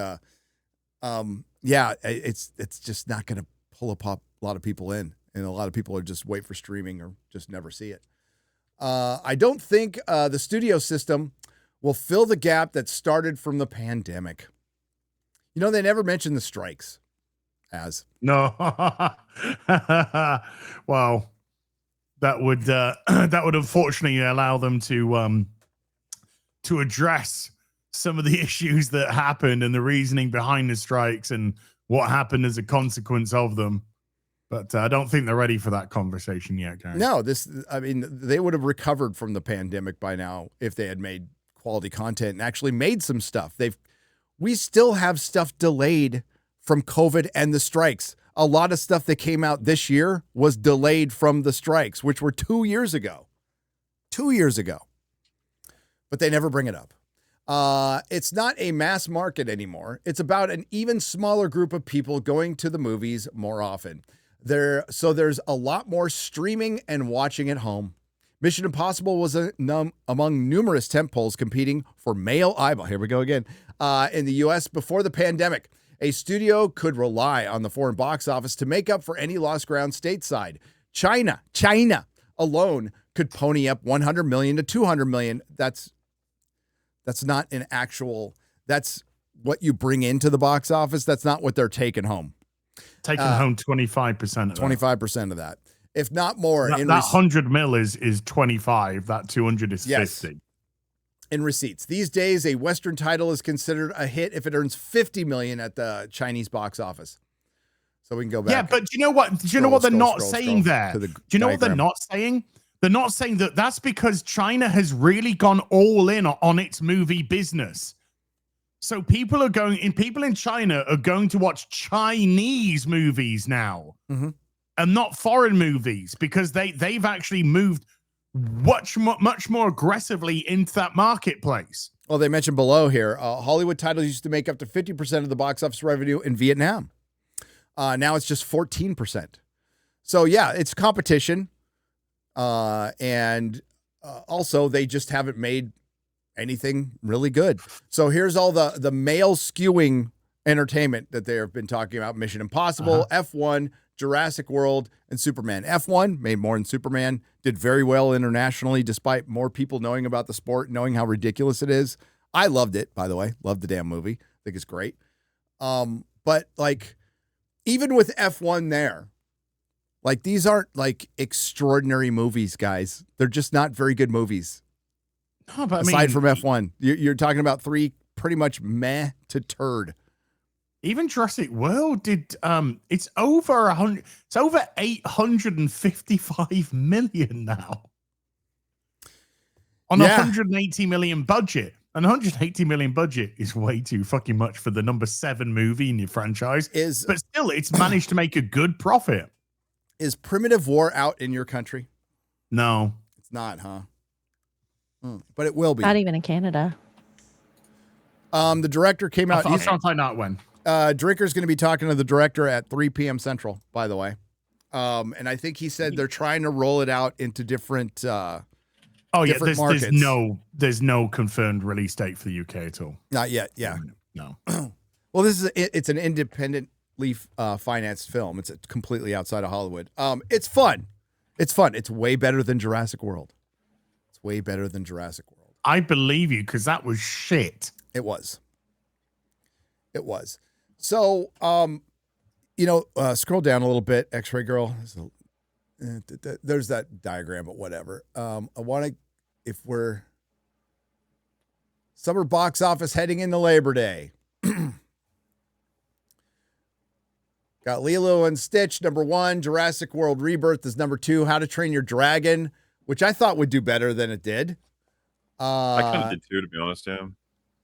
it's just not going to pull a lot of people in, and a lot of people are just wait for streaming or just never see it. I don't think the studio system will fill the gap that started from the pandemic. You know, they never mentioned the strikes. No. Well, that would unfortunately allow them to address some of the issues that happened and the reasoning behind the strikes and what happened as a consequence of them. But I don't think they're ready for that conversation yet, guys. No, they would have recovered from the pandemic by now if they had made quality content and actually made some stuff. We still have stuff delayed from COVID and the strikes. A lot of stuff that came out this year was delayed from the strikes, which were 2 years ago. 2 years ago. But they never bring it up. It's not a mass market anymore. It's about an even smaller group of people going to the movies more often. So there's a lot more streaming and watching at home. Mission Impossible was among numerous tentpoles competing for male eyeball. Here we go again. In the U.S. before the pandemic, a studio could rely on the foreign box office to make up for any lost ground stateside. China alone could pony up 100 million to 200 million. That's not an actual. That's what you bring into the box office. That's not what they're taking home. Taking home 25% of that. 25% of that, if not more. That 100 mil is 25. That 200 is 50. In receipts. These days, a Western title is considered a hit if it earns 50 million at the Chinese box office. So we can go back. Yeah, but do you know what? Do you know what they're not saying there? Do you know what they're not saying? They're not saying that that's because China has really gone all in on its movie business. So people in China are going to watch Chinese movies now, and not foreign movies, because they've actually moved much more aggressively into that marketplace. Well, they mentioned below here, Hollywood titles used to make up to 50% of the box office revenue in Vietnam. Now it's just 14%. So yeah, it's competition. And also they just haven't made anything really good. So here's all the male skewing entertainment that they have been talking about. Mission Impossible, F1, Jurassic World, and Superman. F1 made more than Superman, did very well internationally, despite more people knowing about the sport, knowing how ridiculous it is. I loved it, by the way. Loved the damn movie. think it's great. But like, even with F1 there, like these aren't like extraordinary movies, guys. They're just not very good movies. No, but Aside from F1, you're talking about 3 pretty much meh to turd. Even Jurassic World did. It's over 100. It's over 855 million now on a 180 million budget. An 180 million budget is way too fucking much for the number 7 movie in your franchise. But still, it's managed to make a good profit. Is Primitive War out in your country? No, it's not, huh? But it will be. Not even in Canada. The director came out. I'll try and find out when. Drinker's going to be talking to the director at 3 p.m. Central, by the way. And I think he said they're trying to roll it out into different markets. There's no confirmed release date for the UK at all. Not yet, yeah. No. Well, it's an independently financed film. It's completely outside of Hollywood. It's fun. It's fun. It's way better than Jurassic World. It's way better than Jurassic World. I believe you, because that was shit. It was. So, scroll down a little bit, X-Ray Girl. There's that diagram, but whatever. I want to, if we're summer box office heading into Labor Day. Got Lilo and Stitch, number 1. Jurassic World Rebirth is number 2. How to Train Your Dragon, which I thought would do better than it did. I kind of did too, to be honest, yeah.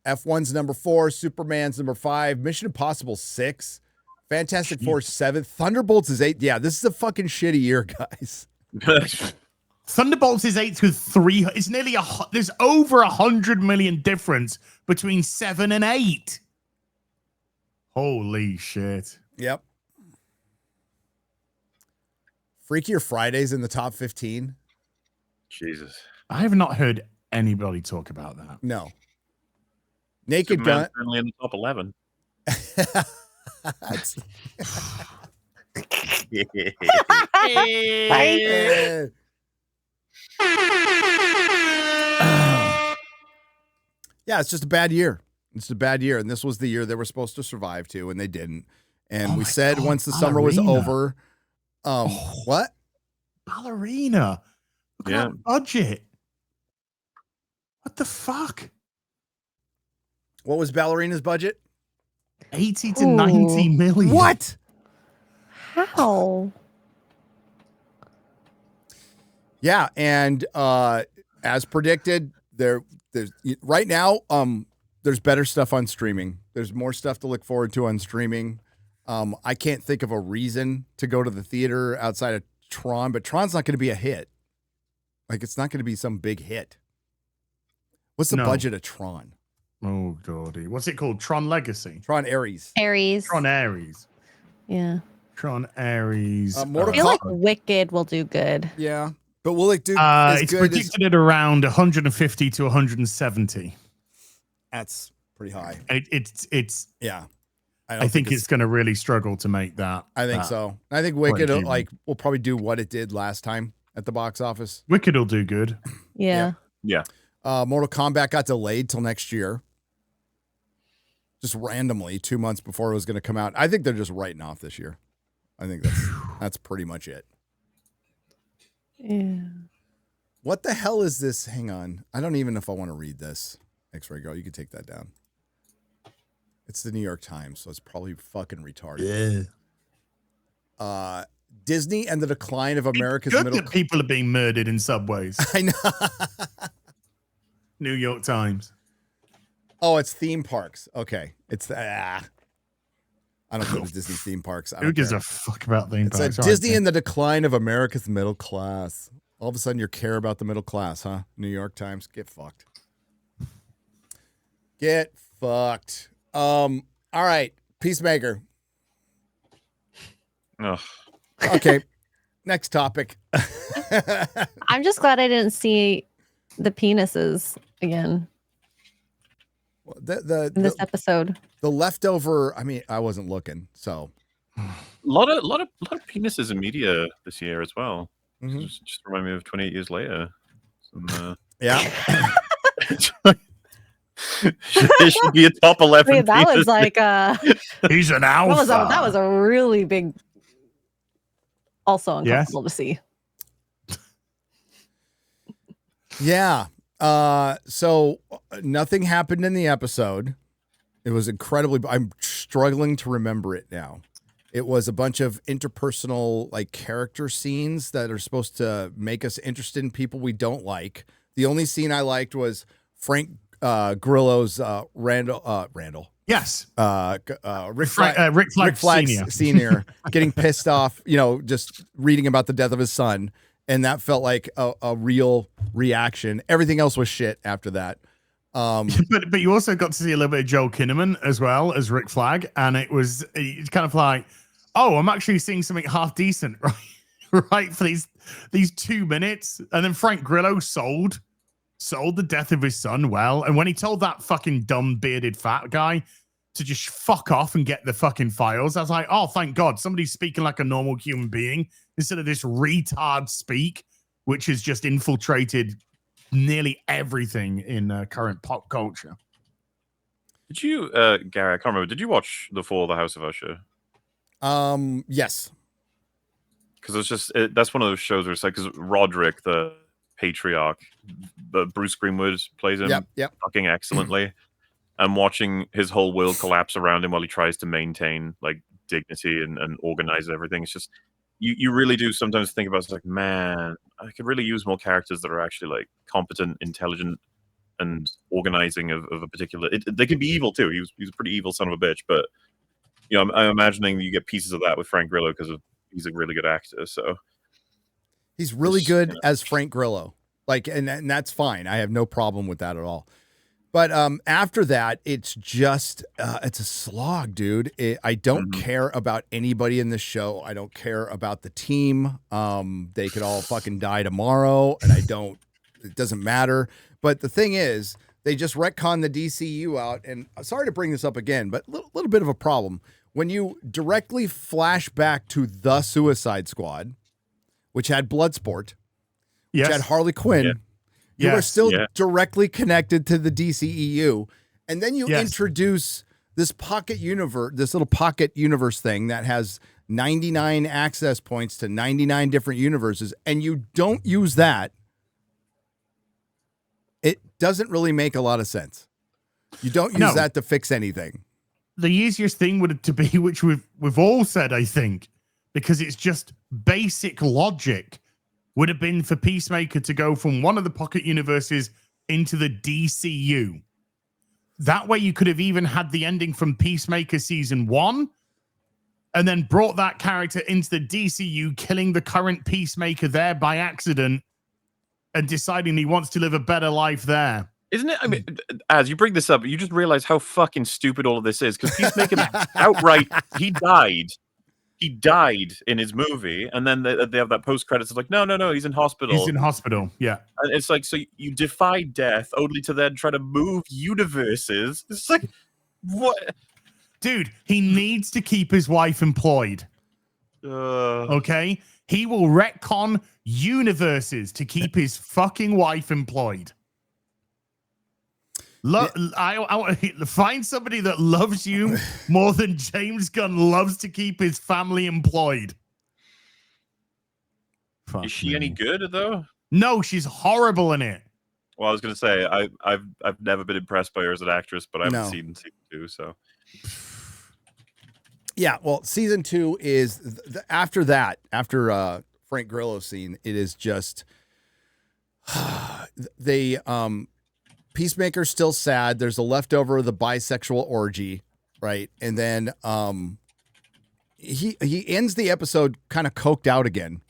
F1's number 4, Superman's number 5, Mission Impossible 6, Fantastic Four 7, Thunderbolts is 8. Yeah, this is a fucking shitty year, guys. Thunderbolts is 8 to 3. It's nearly there's over 100 million difference between 7 and 8. Holy shit. Yep. Freakier Fridays in the top 15. Jesus. I have not heard anybody talk about that. No. Naked Superman's Gun. only in the top 11. Yeah, it's just a bad year. It's a bad year. And this was the year they were supposed to survive to, and they didn't. And we said once the summer was over, what? Ballerina. Look at that budget. What the fuck? What was Ballerina's budget? 80 to 90 million. What? How? Yeah, and as predicted, there's right now there's better stuff on streaming. There's more stuff to look forward to on streaming. I can't think of a reason to go to the theater outside of Tron, but Tron's not going to be a hit. Like, it's not going to be some big hit. What's the budget of Tron? Oh, Gordy. What's it called? Tron Legacy? Tron Ares. Tron Ares. Yeah. Tron Ares. I feel like Wicked will do good. Yeah. But will it do it's predicted at around 150 to 170. That's pretty high. It's yeah. I think it's going to really struggle to make that. I think so. I think Wicked will probably do what it did last time at the box office. Wicked will do good. Yeah. Mortal Kombat got delayed till next year. Just randomly 2 months before it was going to come out. I think they're just writing off this year. I think that's pretty much it. Yeah. What the hell is this? Hang on. I don't even know if I want to read this. X-Ray Girl, you can take that down. It's the New York Times, so it's probably fucking retarded. Yeah. Disney and the decline of America's middle class. People are being murdered in subways. I know. New York Times. Oh, it's theme parks. Okay. It's I don't go to Disney theme parks. Who gives a fuck about theme parks? It's Disney and the decline of America's middle class. All of a sudden you care about the middle class, huh? New York Times. Get fucked. Get fucked. All right. Peacemaker. Ugh. Okay. Next topic. I'm just glad I didn't see the penises again. In this episode. The leftover, I mean, I wasn't looking, so a lot of penises in media this year as well. Mm-hmm. Just remind me of 28 Years Later. Some, yeah. It should be a top 11. I mean, that was penis. like He's an alpha. that was a really big, also Yes. uncomfortable to see. Yeah. So nothing happened in the episode. It was incredibly. I'm struggling to remember it now. It was a bunch of interpersonal, like, character scenes that are supposed to make us interested in people we don't like. The only scene I liked was Frank Grillo's Randall. Yes. Rick Flag Flag Senior getting pissed off, just reading about the death of his son. And that felt like a real reaction. Everything else was shit after that. But you also got to see a little bit of Joel Kinnaman as well as Rick Flag. And it's kind of like, oh, I'm actually seeing something half decent, right? Right, for these 2 minutes. And then Frank Grillo sold the death of his son well. And when he told that fucking dumb bearded fat guy to just fuck off and get the fucking files, I was like, oh, thank God, somebody's speaking like a normal human being instead of this retard speak, which has just infiltrated nearly everything in current pop culture. Did you, Gary, I can't remember, did you watch The Fall of the House of Usher? Yes. Because it's just, that's one of those shows where it's like, because Roderick, the patriarch, Bruce Greenwood plays him fucking excellently. And watching his whole world collapse around him while he tries to maintain, like, dignity and organize everything. It's just, you really do sometimes think about it, it's like, man, I could really use more characters that are actually, like, competent, intelligent, and organizing of a particular... they can be evil, too. He's a pretty evil son of a bitch, but, I'm imagining you get pieces of that with Frank Grillo because he's a really good actor, so... He's really good as Frank Grillo. Like, and that's fine. I have no problem with that at all. But after that, it's just, it's a slog, dude. I don't care about anybody in this show. I don't care about the team. They could all fucking die tomorrow, and it doesn't matter. But the thing is, they just retcon the DCU out, and sorry to bring this up again, but a little bit of a problem. When you directly flash back to the Suicide Squad, which had Bloodsport, which had Harley Quinn, you are still directly connected to the DCEU. And then you introduce this pocket universe, this little pocket universe thing that has 99 access points to 99 different universes, and you don't use that. It doesn't really make a lot of sense. You don't use that to fix anything. The easiest thing would to be, which we've all said, I think, because it's just basic logic, would have been for Peacemaker to go from one of the pocket universes into the DCU. That way you could have even had the ending from Peacemaker season 1 and then brought that character into the DCU, killing the current Peacemaker there by accident and deciding he wants to live a better life there. Isn't it? I mean, as you bring this up, you just realize how fucking stupid all of this is, because Peacemaker outright, he died. He died in his movie, and then they have that post-credits. It's like, no, he's in hospital. He's in hospital, yeah. And it's like, so you defy death only to then try to move universes. It's like, what? Dude, he needs to keep his wife employed. Okay? He will retcon universes to keep his fucking wife employed. I find somebody that loves you more than James Gunn loves to keep his family employed. Is she any good though? No, she's horrible in it. Well, I was gonna say I've never been impressed by her as an actress, but I haven't seen season 2, so. Yeah, well, season 2 is after Frank Grillo's scene. It is just they Peacemaker's still sad. There's a leftover of the bisexual orgy, right? And then he ends the episode kind of coked out again.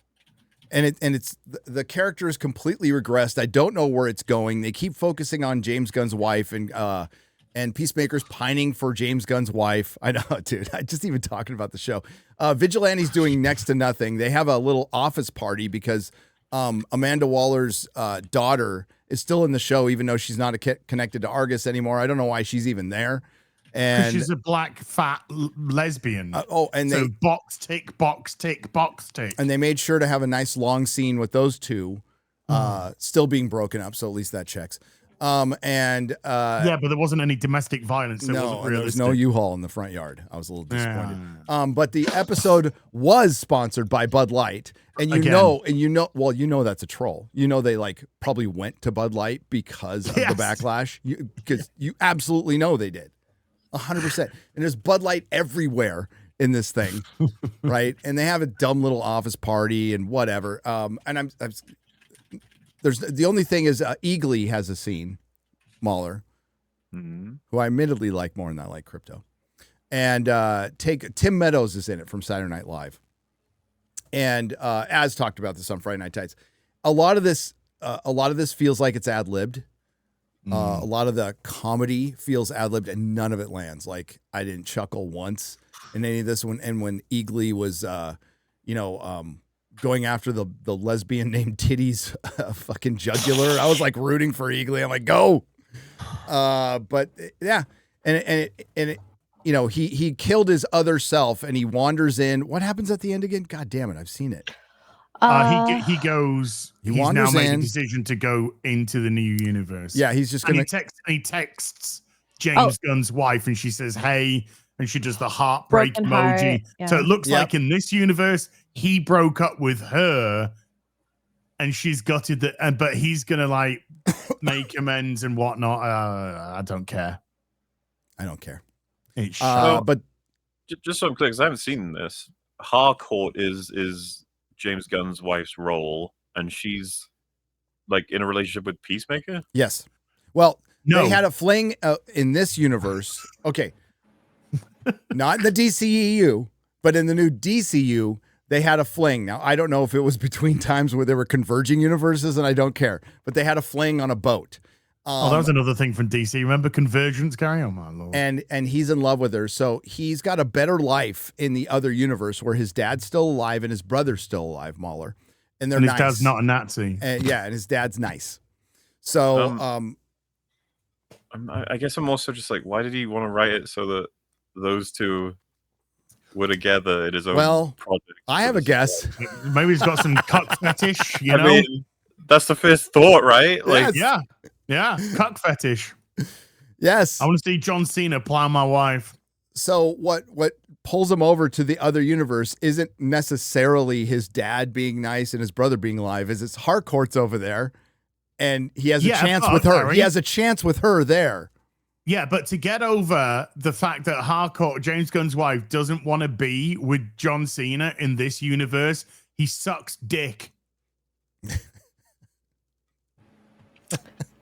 And it's the character is completely regressed. I don't know where it's going. They keep focusing on James Gunn's wife, and Peacemaker's pining for James Gunn's wife. I know, dude. I just even talking about the show. Vigilante's doing next to nothing. They have a little office party because Amanda Waller's daughter is still in the show, even though she's not connected to Argus anymore. I don't know why she's even there. And she's a black, fat lesbian. And so box tick, box tick, box tick. And they made sure to have a nice long scene with those two still being broken up. So at least that checks. Yeah, but there wasn't any domestic violence. So it no, wasn't and there was realistic. no U-Haul in the front yard. I was a little disappointed. But the episode was sponsored by Bud Light, and you know that's a troll. You know they like probably went to Bud Light because of the backlash. Because you absolutely know they did, 100%. And there's Bud Light everywhere in this thing, right? And they have a dumb little office party and whatever. And there's the only thing is Eagly has a scene, MauLer, who I admittedly like more than I like Crypto. And Tim Meadows is in it from Saturday Night Live. And as talked about this on Friday Night Tights, a lot of this feels like it's ad-libbed. A lot of the comedy feels ad-libbed, and none of it lands. Like I didn't chuckle once in any of this one. And when Eagly was, going after the lesbian named Titty's fucking jugular, I was like rooting for Eagly. I'm like, go. But yeah, and he killed his other self, and he wanders in. What happens at the end again? God damn it, I've seen it. He goes. He's now made a decision to go into the new universe. Yeah, he's just gonna. He texts James Gunn's wife, and she says, "Hey," and she does the heartbreak Broken emoji. heart, yeah. So it looks like in this universe, he broke up with her, and she's gutted that. But he's gonna like make amends and whatnot. I don't care. I don't care. It's but just so I'm clear, because I haven't seen this. Harcourt is James Gunn's wife's role, and she's like in a relationship with Peacemaker. Yes. Well, no. They had a fling in this universe. Okay. Not in the DCEU, but in the new DCU, they had a fling. Now, I don't know if it was between times where they were converging universes, and I don't care, but they had a fling on a boat. That was another thing from DC. Remember Convergence, Gary? Oh, my Lord. And he's in love with her. So he's got a better life in the other universe where his dad's still alive and his brother's still alive, MauLer. And they're his nice. dad's not a Nazi. And his dad's nice. So, I guess I'm also just like, why did he want to write it so that those two were together in his own project? I have a guess. Maybe he's got some cuck fetish, you know? I mean, that's the first thought, right? Like, Yes. Yeah, cuck fetish. Yes. I want to see John Cena plow my wife. So what pulls him over to the other universe isn't necessarily his dad being nice and his brother being alive, is it's Harcourt's over there, and he has a chance with her. He has a chance with her there. Yeah, but to get over the fact that Harcourt, James Gunn's wife, doesn't want to be with John Cena in this universe, he sucks dick.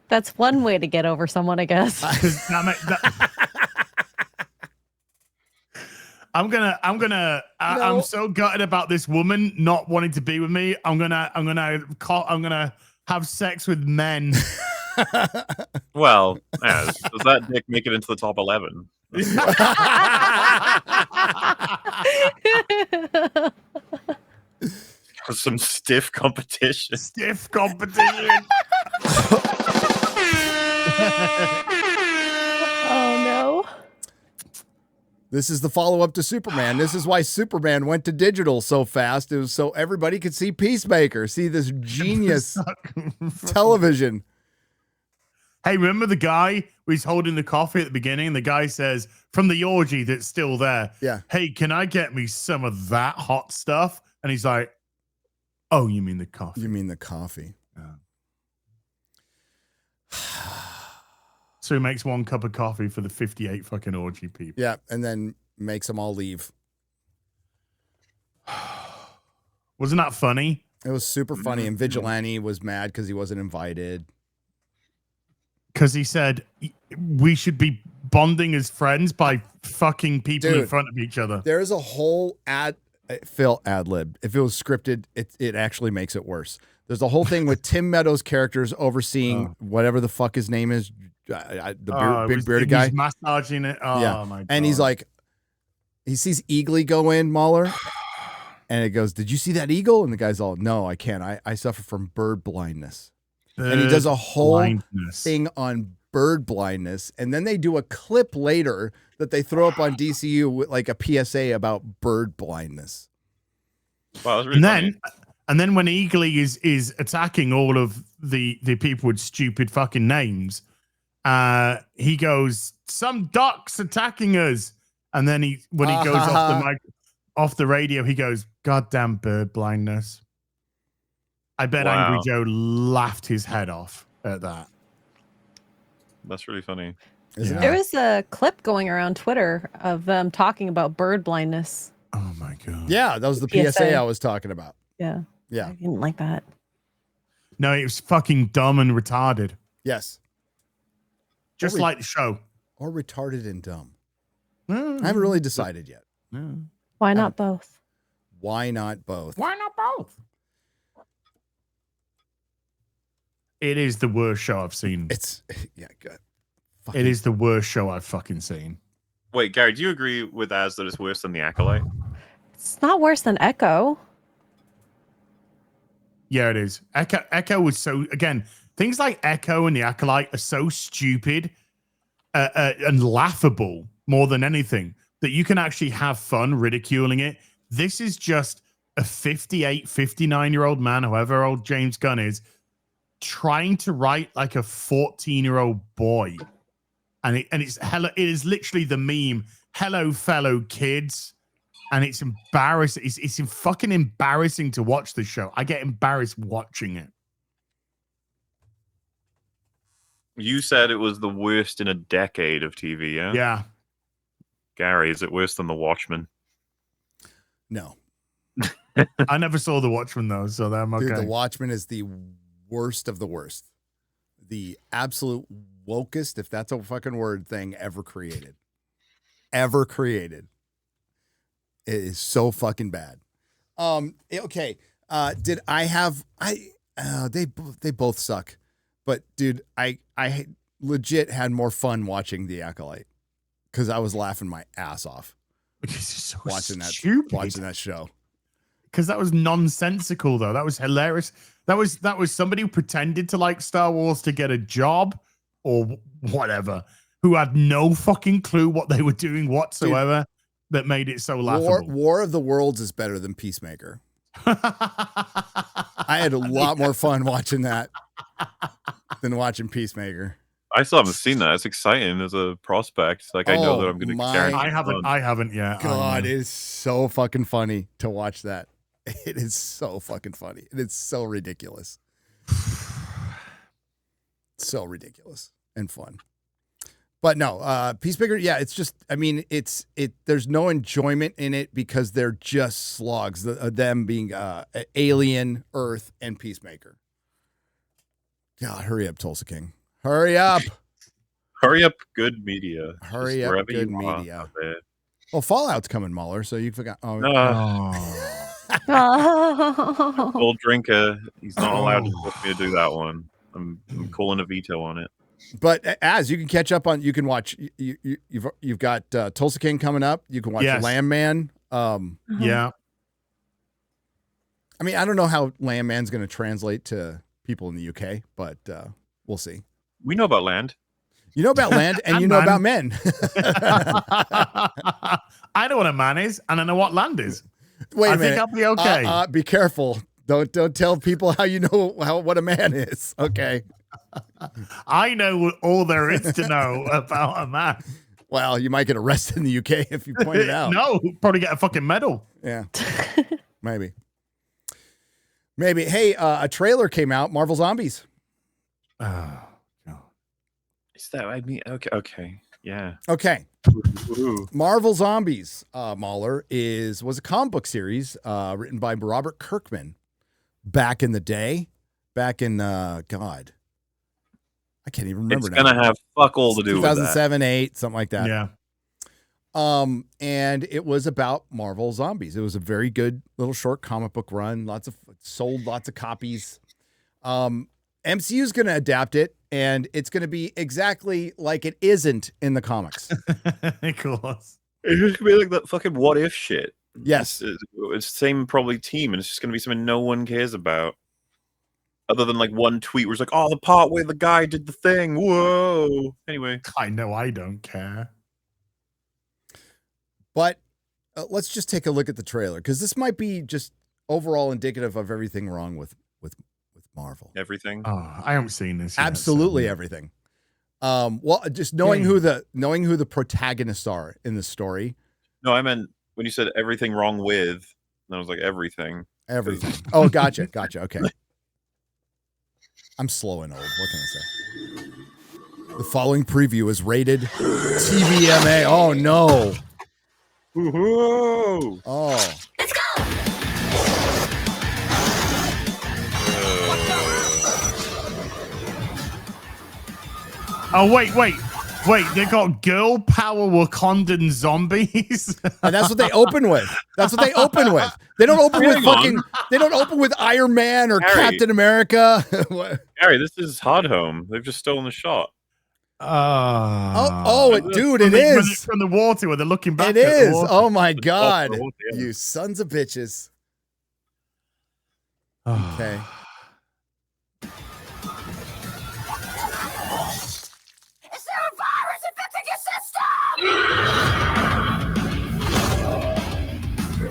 That's one way to get over someone, I guess. I'm so gutted about this woman not wanting to be with me. I'm gonna have sex with men. Well, does that dick make it into the top 11? Some stiff competition. Stiff competition. Oh no. This is the follow-up to Superman. This is why Superman went to digital so fast. It was so everybody could see Peacemaker, see this genius television. Hey, remember the guy who's holding the coffee at the beginning? The guy says, from the orgy that's still there, hey, can I get me some of that hot stuff? And he's like, oh, you mean the coffee? You mean the coffee. So he makes 1 cup of coffee for the 58 fucking orgy people. Yeah, and then makes them all leave. Wasn't that funny? It was super funny. And Vigilante was mad because he wasn't invited. Because he said we should be bonding as friends by fucking people in front of each other. There is a whole ad-lib. If it was scripted, it actually makes it worse. There's a whole thing with Tim Meadows' characters overseeing whatever the fuck his name is, big bearded guy. He's massaging it. Oh, my God. And he's like, he sees Eagly go in, MauLer, and it goes, did you see that eagle? And the guy's all, no, I can't. I suffer from bird blindness. And he does a whole thing on bird blindness. And then they do a clip later that they throw up on DCU with like a PSA about bird blindness. Wow, that's really funny. And then when Eagly is attacking all of the people with stupid fucking names, he goes, "Some ducks attacking us," and then when he goes off the radio, he goes, "Goddamn bird blindness." I bet Angry Joe laughed his head off at that. That's really funny. Isn't There it? was a clip going around Twitter of them talking about bird blindness. Oh my god. Yeah, that was the PSA I was talking about. Yeah. Yeah. I didn't like that. No, it was fucking dumb and retarded. Yes. Just like the show. Or retarded and dumb. I haven't really decided yet. Why not both? Why not both? Why not both? It is the worst show I've seen. It's good. It is the worst show I've fucking seen. Wait, Gary, do you agree with Az that it's worse than The Acolyte? It's not worse than Echo. Yeah, it is. Echo was so, again, things like Echo and The Acolyte are so stupid and laughable more than anything that you can actually have fun ridiculing it. This is just a 58, 59-year-old man, however old James Gunn is, trying to write like a 14-year-old boy. And it is literally the meme, "Hello, fellow kids." And it's embarrassing. It's fucking embarrassing to watch the show. I get embarrassed watching it. You said it was the worst in a decade of TV, yeah? Yeah. Gary, is it worse than The Watchmen? No. I never saw The Watchmen, though, so I'm okay. Dude, The Watchmen is the worst of the worst. The absolute wokest, if that's a fucking word, thing ever created. Ever created. It is so fucking bad. Okay. Did I have they both suck. But dude, I legit had more fun watching The Acolyte because I was laughing my ass off Because it's so watching stupid. that show. Because that was nonsensical, though. That was hilarious. That was somebody who pretended to like Star Wars to get a job or whatever, who had no fucking clue what they were doing whatsoever. Dude, that made it so laughable. War of the Worlds is better than Peacemaker. I had a lot more fun watching that than watching Peacemaker. I still haven't seen that. It's exciting as a prospect. Like I know that I'm going to guarantee. I haven't yet. God, it is so fucking funny to watch that. It is so fucking funny. And it's so ridiculous. So ridiculous and fun. But no, Peacemaker, yeah, it's just, I mean, there's no enjoyment in it because they're just slugs, them being Alien, Earth, and Peacemaker. God, hurry up, Tulsa King. Hurry up. Hurry up, good media. Hurry up, good media. Well, Fallout's coming, MauLer, so you forgot. Oh, Old drinker, he's not allowed to force me to do that one. I'm calling a veto on it. But as you can catch up on, you can watch. You've got Tulsa King coming up. You can watch Landman. Yeah. I mean, I don't know how Landman's going to translate to people in the UK, but we'll see. We know about Land. You know about Land, and you know about men. I know what a man is, and I know what land is. Wait a minute. I think I'll be okay. Be careful. Don't tell people how you know what a man is. Okay. I know all there is to know about a man. Well, you might get arrested in the UK if you point it out. No, probably get a fucking medal. Yeah. Maybe. Hey, a trailer came out, Marvel Zombies. Oh, no. Is that, I mean, okay. Yeah. Okay. Marvel Zombies, MauLer, was a comic book series written by Robert Kirkman back in the day. Back in, God. I can't even remember now. It's going to have fuck all to do with that. 2007, 8, something like that. Yeah. And it was about Marvel Zombies. It was a very good little short comic book run. Sold lots of copies. MCU's going to adapt it, and it's going to be exactly like it isn't in the comics. Of course. It's just going to be like that fucking what if shit. Yes. It's same probably team, and it's just going to be something no one cares about. Other than like one tweet where it's like, oh, the part where the guy did the thing. Whoa. Anyway. I know I don't care. But let's just take a look at the trailer, because this might be just overall indicative of everything wrong with Marvel. Everything. Oh, I haven't seen this yet, Absolutely so. everything. Well, just knowing who the protagonists are in the story. No, I meant when you said everything wrong with, and I was like everything. Everything. Oh, gotcha. Okay. I'm slow and old. What can I say? The following preview is rated TVMA. Oh no. Woohoo! Oh. Let's go. Oh, wait. They got girl power Wakandan zombies. And that's what they open with. They don't open with they don't open with Iron Man or Harry. Captain America. Harry, this is Hard Home. They've just stolen the shot. Dude, it is. From the water where they're looking back. It at the is. water. Oh my God. the water, yeah. You sons of bitches. Okay. Is there a virus infecting your system?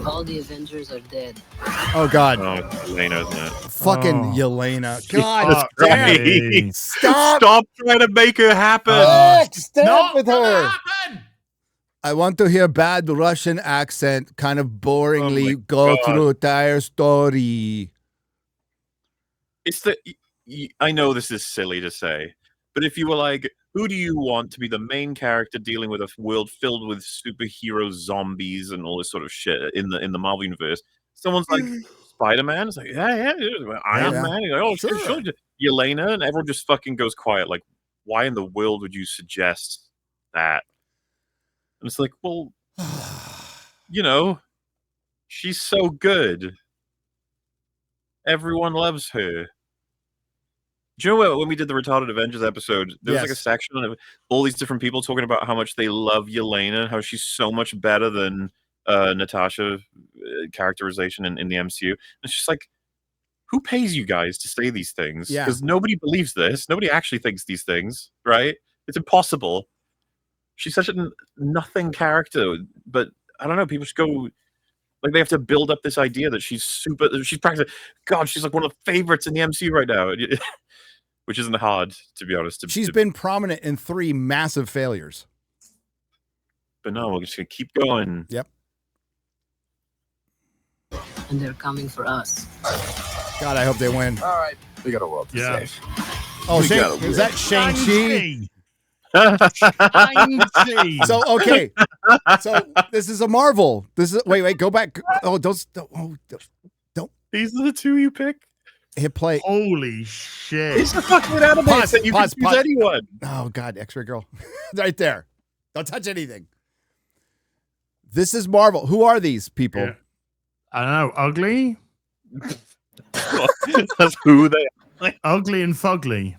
All the Avengers are dead. Oh God. Oh, it's Yelena, isn't it? Fucking Yelena. God Jesus damn. Christ. Stop. Trying to make her happen. Stop with her. I want to hear bad Russian accent kind of boringly go God. through entire story. It's I know this is silly to say, but if you were like, who do you want to be the main character dealing with a world filled with superhero zombies and all this sort of shit in the Marvel universe? Someone's like Spider-Man. It's like, yeah. Iron Man. You're like, oh, sure. Yelena, and everyone just fucking goes quiet. Like, why in the world would you suggest that? And it's like, well, she's so good. Everyone loves her. Do you know when we did the Retarded Avengers episode, there was like a section of all these different people talking about how much they love Yelena, how she's so much better than Natasha characterization in the MCU. It's just like, who pays you guys to say these things? Yeah. Because nobody believes this. Nobody actually thinks these things, right? It's impossible. She's such a nothing character, but I don't know. People just go like they have to build up this idea that she's practically, God, she's like one of the favorites in the MCU right now, which isn't hard, to be honest. She's been prominent in 3 massive failures. But no, we're just gonna keep going. Yep. And they're coming for us. God, I hope they win. All right, we got a world to save. Oh, We got a is that Shang-Chi? So okay, so this is a Marvel. This is wait, go back. Oh, don't. These are the 2 you pick. Hit play. Holy shit! It's the fucking anime that you can choose anyone. Oh God, X-ray girl, right there. Don't touch anything. This is Marvel. Who are these people? Yeah. I don't know. Ugly. That's who they are. Ugly and fugly.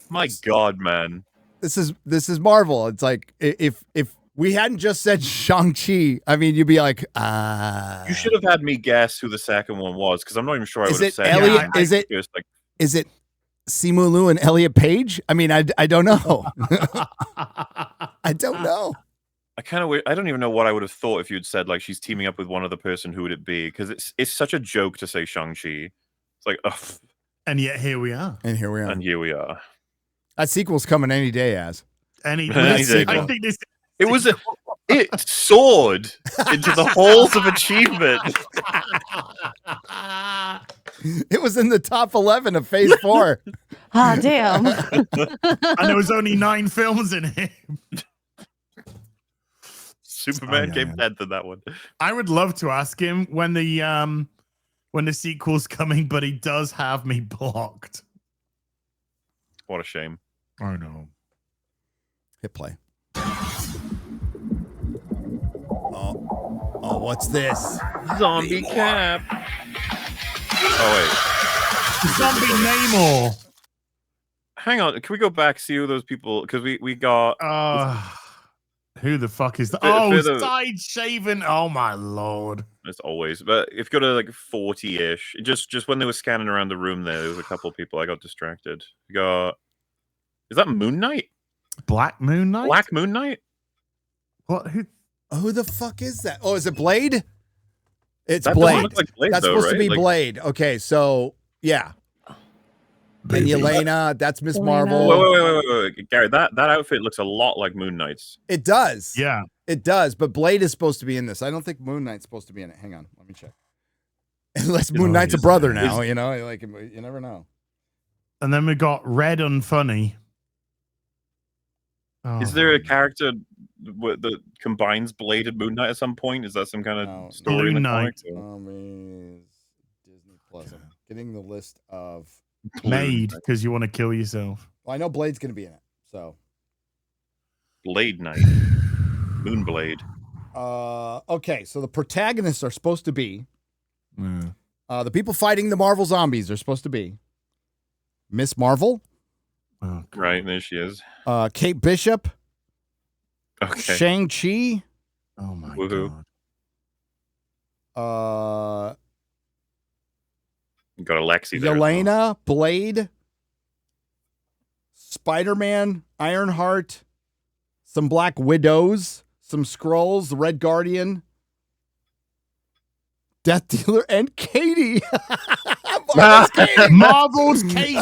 My God, man. This is Marvel. It's like if we hadn't just said Shang-Chi, I mean, you'd be like, You should have had me guess who the second one was, because I'm not even sure I would have said. Elliot? Is it Simu Liu and Elliot Page? I mean, I don't know. I don't know. I don't even know what I would have thought if you'd said like she's teaming up with one other person. Who would it be? Because it's such a joke to say Shang-Chi. It's like, ugh. And yet here we are. And here we are. And here we are. That sequel's coming any day, as. Any Any day. I think this. It soared into the halls of achievement. It was in the top 11 of Phase 4. Ah, damn. And there was only 9 films in it. Superman came 10th in that one. I would love to ask him when the sequel's coming, but he does have me blocked. What a shame. I know. Hit play. Oh, what's this? Zombie Cap. Oh wait. Zombie Namor. Hang on. Can we go back see who those people? Because we got. Who the fuck is that? Side shaven. Oh my lord. As always, but if you go to like 40-ish, just when they were scanning around the room, there was a couple of people. I got distracted. We got. Is that Moon Knight? Black Moon Knight. Black Moon Knight. What? Who the fuck is that? Oh, is it Blade? It's that Blade. Look like Blade. That's though, supposed to right? be like, Blade. Okay, so yeah. And Yelena, that's Miss Marvel. Wait, Gary, that outfit looks a lot like Moon Knight's. It does. Yeah. It does, but Blade is supposed to be in this. I don't think Moon Knight's supposed to be in it. Hang on, let me check. Unless Moon Knight's a brother now, you know, like you never know. And then we got Red Unfunny. Is there a character that combines Blade and Moon Knight at some point? Is that some kind of story in the comics? Disney Plus. I'm getting the list of Made because you want to kill yourself. Well, I know Blade's going to be in it, so Blade Knight, Moonblade. Okay, so the protagonists are supposed to be the people fighting the Marvel zombies are supposed to be Miss Marvel. Oh, right, there she is. Kate Bishop. Okay. Shang-Chi. Oh my god. You got Alexi there. Yelena, Blade, Spider-Man, Ironheart, some Black Widows, some Skrulls, the Red Guardian, Death Dealer, and Katie. Marvel's Katie.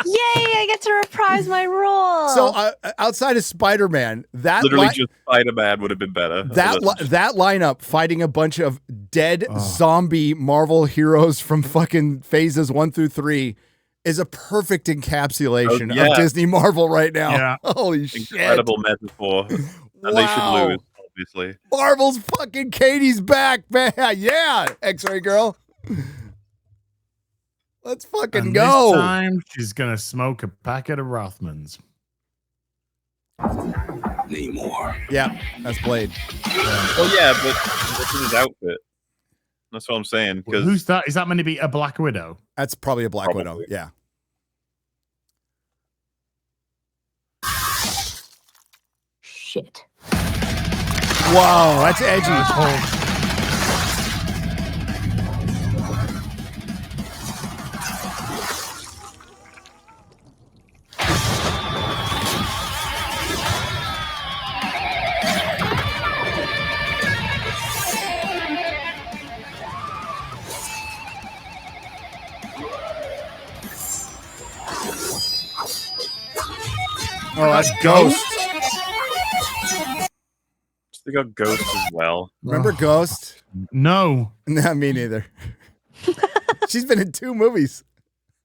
Yay, I get to reprise my role. So outside of Spider-Man, that literally just Spider-Man would have been better. That lineup fighting a bunch of dead zombie Marvel heroes from fucking phases 1 through 3 is a perfect encapsulation of Disney Marvel right now. Yeah. Holy shit. Incredible metaphor. And they should lose, obviously. Marvel's fucking Katie's back, man. Yeah, X-Ray Girl. Let's fucking go. This time she's gonna smoke a packet of Rothmans. Namor. Yeah, that's Blade. Well, yeah, but this is his outfit. That's what I'm saying. Well, who's that? Is that meant to be a Black Widow? That's probably a Black Widow. Yeah. Shit. Whoa, that's edgy. Oh, that's Ghost. They got Ghost as well. Remember Ghost? No. Nah, me neither. She's been in 2 movies.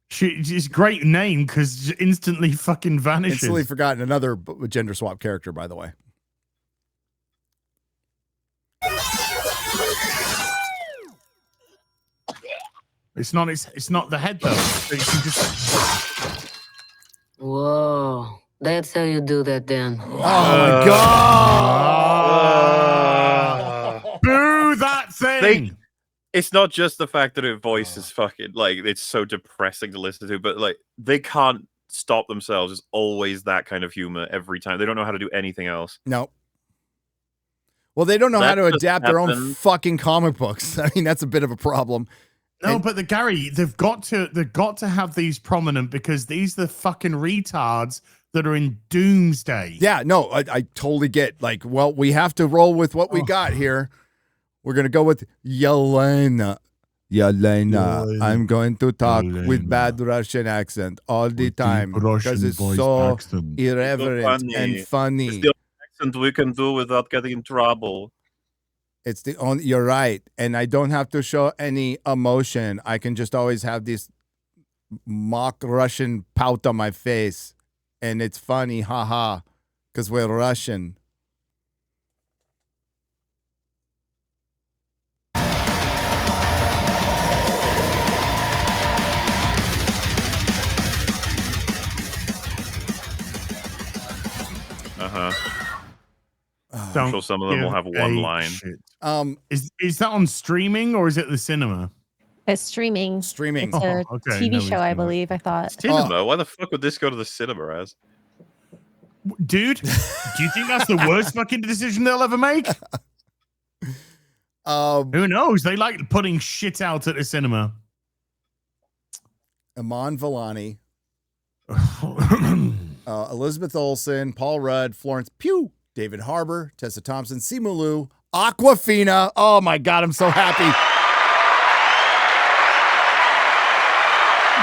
She's a great name because instantly fucking vanishes. Instantly forgotten. Another gender swap character, by the way. It's not the head though. So you can just... Whoa. That's how you do that then. Oh my god! Boo that thing! It's not just the fact that her voice is fucking like it's so depressing to listen to, but like they can't stop themselves. It's always that kind of humor every time. They don't know how to do anything else. No. Well, they don't know how to just adapt their own happened. fucking comic books. I mean, that's a bit of a problem. No, but they've got to have these prominent because these are the fucking retards that are in Doomsday. Yeah, no, I totally get like, well, we have to roll with what we got here. We're gonna go with Yelena. Yelena. I'm going to talk with bad Russian accent all the time because it's so irreverent and funny. It's the only accent we can do without getting in trouble. It's the only. You're right, and I don't have to show any emotion. I can just always have this mock Russian pout on my face, and it's funny, haha, because we're Russian. I'm sure some of them will have one line. Is that on streaming or is it the cinema? It's streaming. Streaming. It's a okay. TV No, show, I believe. I thought. Cinema? Why the fuck would this go to the cinema as? Dude, do you think that's the worst fucking decision they'll ever make? Who knows? They like putting shit out at the cinema. Iman Vellani, Elizabeth Olsen, Paul Rudd, Florence Pugh, David Harbour, Tessa Thompson, Simu Liu, Aquafina. Oh my God, I'm so happy.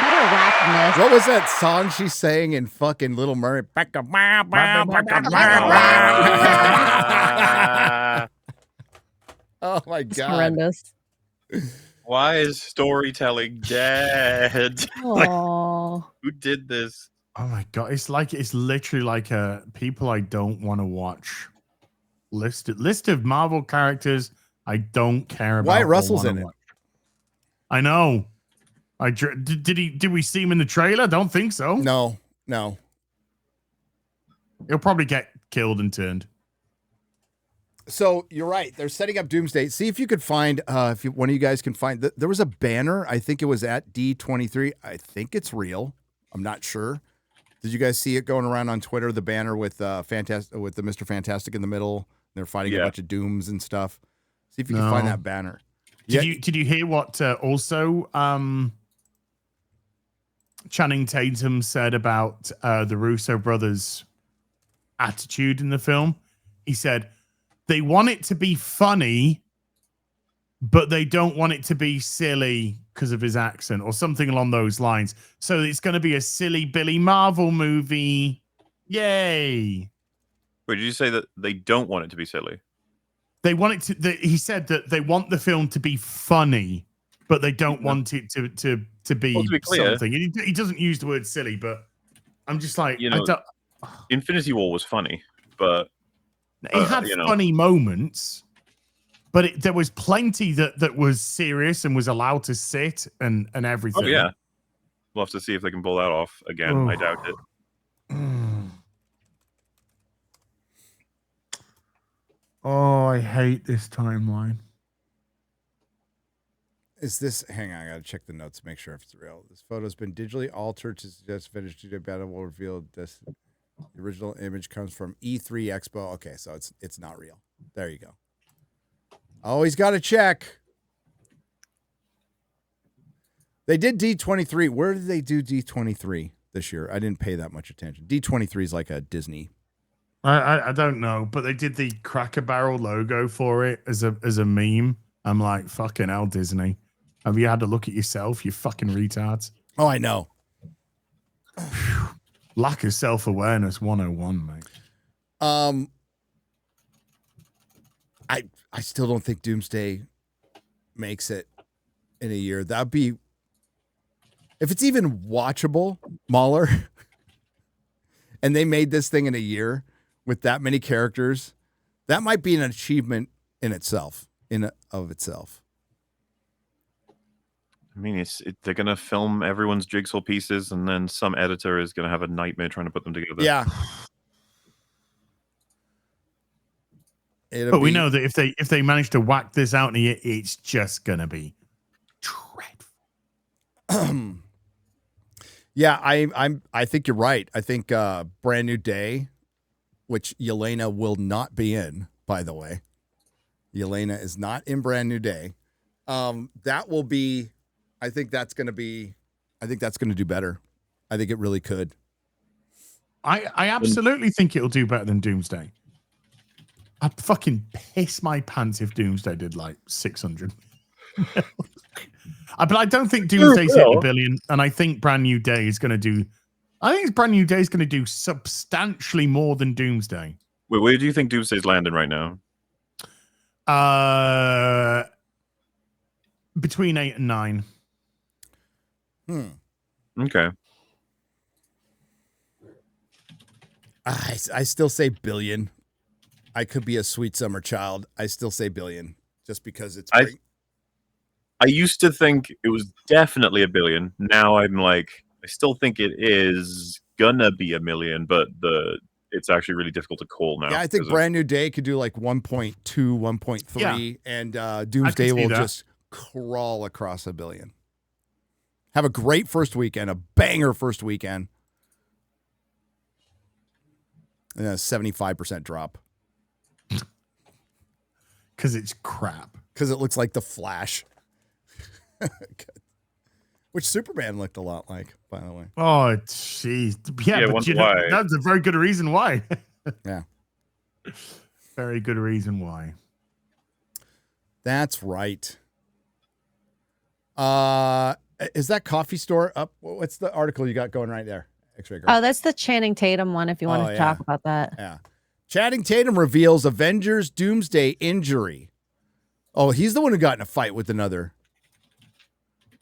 Better rap What was that song she sang in fucking Little Mermaid? Oh my It's god! horrendous. Why is storytelling dead? Like, Oh, who did this? Oh my god, it's literally like a people I don't want to watch list of Marvel characters I don't care about. Wyatt Russell's or in wanna it. watch. I know. Did we see him in the trailer? Don't think so. No. He'll probably get killed and turned. So you're right. They're setting up Doomsday. See if you could find, one of you guys can find. There was a banner. I think it was at D23. I think it's real. I'm not sure. Did you guys see it going around on Twitter? The banner with the Mr. Fantastic in the middle. They're fighting a bunch of Dooms and stuff. See if you can find that banner. Did you hear what also Channing Tatum said about the Russo brothers' attitude in the film? He said they want it to be funny, but they don't want it to be silly because of his accent or something along those lines. So it's going to be a silly Billy Marvel movie. Yay. Wait, did you say that they don't want it to be silly? They want it to. He said that they want the film to be funny, but they don't want it to be, Well, to be clear, something. He doesn't use the word silly, but I'm just like, Infinity War was funny, but it had funny moments, but there was plenty that was serious and was allowed to sit and everything. Oh yeah, we'll have to see if they can pull that off again. I doubt it. Oh, I hate this timeline. Is this? Hang on, I gotta check the notes to make sure if it's real. This photo's been digitally altered to suggest finished studio battle will reveal this. The original image comes from E3 Expo. Okay, so it's not real. There you go. Always gotta check. They did D23. Where did they do D23 this year? I didn't pay that much attention. D23 is like a Disney. I don't know, but they did the Cracker Barrel logo for it as a meme. I'm like, fucking hell, Disney. Have you had a look at yourself, you fucking retards? Oh, I know. Lack of self-awareness 101, mate. I still don't think Doomsday makes it in a year. That'd be, if it's even watchable, MauLer, and they made this thing in a year with that many characters, that might be an achievement in itself, of itself. I mean, they're going to film everyone's jigsaw pieces, and then some editor is going to have a nightmare trying to put them together. Yeah. But we know that if they manage to whack this out in a year, it's just going to be dreadful. Yeah, I think you're right. I think Brand New Day, which Yelena will not be in, by the way. Yelena is not in Brand New Day. That will be, I think that's going to do better. I think it really could. I absolutely think it'll do better than Doomsday. I'd fucking piss my pants if Doomsday did like 600. But I don't think Doomsday's hit $1 billion, and I think Brand New Day is going to do. I think Brand New Day is going to do substantially more than Doomsday. Wait, where do you think Doomsday's landing right now? Between 8 and 9. Okay. I still say billion. I could be a sweet summer child. I still say billion just because it's. I used to think it was definitely $1 billion. Now I'm like, I still think it is gonna be $1 million, but it's actually really difficult to call now. Yeah, I think Brand New Day could do like 1.2, 1.3, and Doomsday will just crawl across $1 billion. Have a great first weekend, a banger first weekend, and a 75% drop. Because it's crap. Because it looks like The Flash. Which Superman looked a lot like, by the way. Oh, jeez. Yeah, but why? That's a very good reason why. Yeah. Very good reason why. That's right. is that coffee store up? What's the article you got going right there? X-ray girl. Oh, that's the Channing Tatum one. If you want to talk about that. Yeah. Channing Tatum reveals Avengers Doomsday injury. Oh, he's the one who got in a fight with another.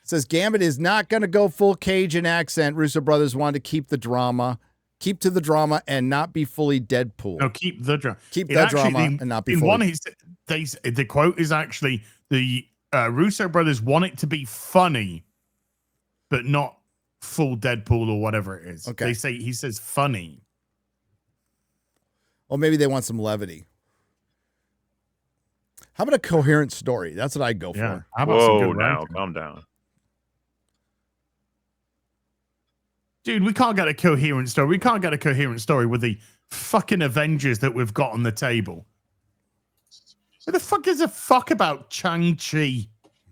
It says Gambit is not going to go full Cajun accent. Russo brothers wanted to keep to the drama and not be fully Deadpool. No, keep the drama. Keep the drama and not be in fully. one, the quote is actually the Russo brothers want it to be funny, but not full Deadpool or whatever it is. Okay. He says funny. Well, maybe they want some levity. How about a coherent story? That's what I'd go for. How about some Whoa, good now, writing? calm down. Dude, we can't get a coherent story. We can't get a coherent story with the fucking Avengers that we've got on the table. Who the fuck gives a fuck about Shang-Chi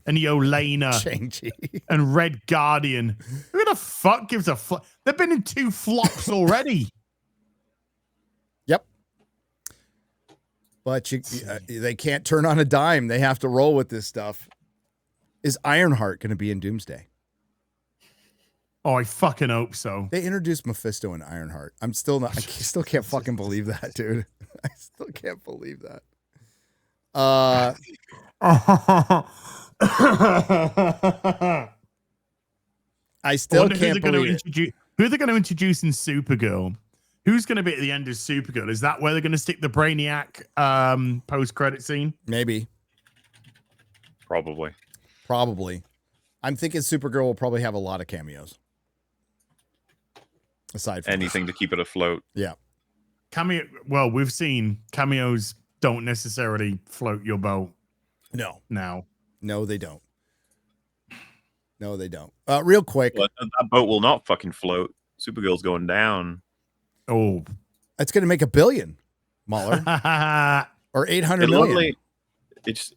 and Yelena Shang-Chi and Red Guardian? Who the fuck gives a fuck? They've been in 2 flops already. Yep. But they can't turn on a dime. They have to roll with this stuff. Is Ironheart going to be in Doomsday? Oh, I fucking hope so. They introduced Mephisto and Ironheart. I still can't fucking believe that, dude. I still can't believe that. I still can't believe it. Who are they going to introduce in Supergirl? Who's going to be at the end of Supergirl? Is that where they're going to stick the Brainiac post-credit scene? Maybe. Probably. I'm thinking Supergirl will probably have a lot of cameos. Aside from Anything to keep it afloat. Yeah. Cameo. Well, we've seen cameos don't necessarily float your boat. No. Now. No, they don't. Real quick. Well, that boat will not fucking float. Supergirl's going down. Oh. It's going to make $1 billion, MauLer. Or 800 million. It's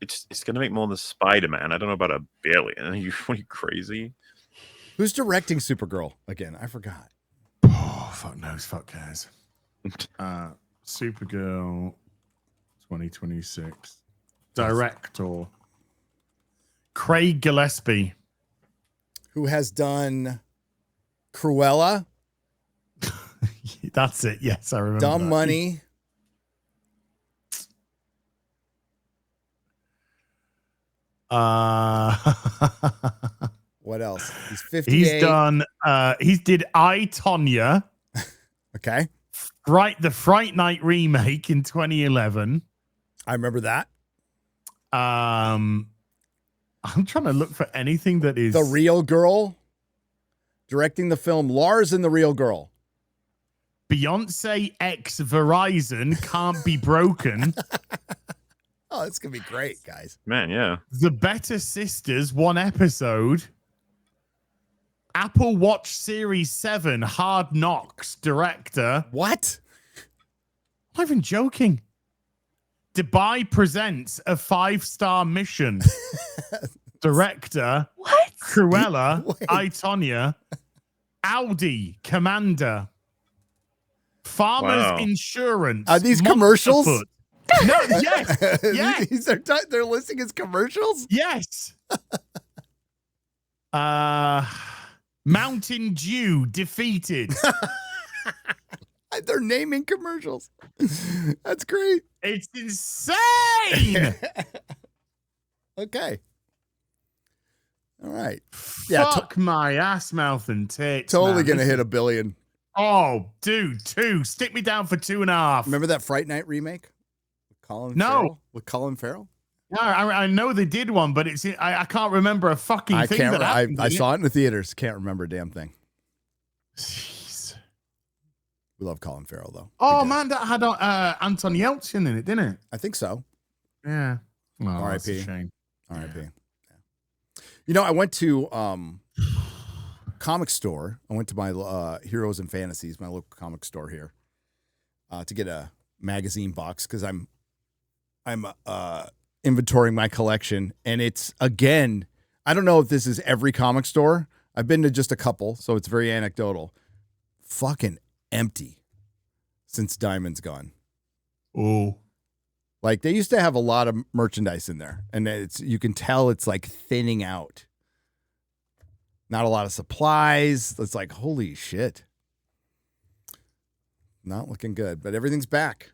going to make more than Spider-Man. I don't know about $1 billion. Are you crazy? Who's directing Supergirl again? I forgot. Oh, fuck knows. Fuck cares. Supergirl 2026. Director Craig Gillespie. Who has done Cruella? That's it. Yes, I remember. Dumb that. Money. What else? He's 58. He's done. He did I, Tonya. Okay. The Fright Night remake in 2011. I remember that. I'm trying to look for anything that is The Real Girl. Directing the film Lars and the Real Girl. Beyonce X Verizon Can't Be Broken. Oh, it's going to be great, guys. Man, yeah. The Better Sisters, 1 episode. Apple Watch Series 7, Hard Knocks, director. What? I'm not even joking. Dubai presents a 5-star mission. Director. What? Cruella, Wait. I, Tonya. Audi, Commander. Farmers Wow. Insurance. Are these Monster commercials? Foot. No, yes. Yes. These are they're listing as commercials? Yes. Mountain Dew defeated. They're naming commercials. That's great. It's insane. Okay. All right. Yeah, Fuck my ass, mouth, and tits. totally man. going to This hit is- $1 billion. Oh, dude, 2. Stick me down for 2.5. Remember that Fright Night remake? With Colin No. Farrell? With Colin Farrell? No, I know they did one, but I can't remember a fucking I thing can't. that happened. I saw it in the theaters. Can't remember a damn thing. Jeez. We love Colin Farrell though. Oh We do. man, that had Anton Yelchin in it, didn't it? I think so. Yeah. Oh, that's a R.I.P.. shame. R.I.P. Yeah. You know, I went to comic store. I went to my Heroes and Fantasies, my local comic store here, to get a magazine box because I'm inventorying my collection, and it's again. I don't know if this is every comic store. I've been to just a couple, so it's very anecdotal. Fucking empty since Diamond's gone. Oh. Like they used to have a lot of merchandise in there, and you can tell it's like thinning out. Not a lot of supplies. It's like, holy shit. Not looking good, but everything's back.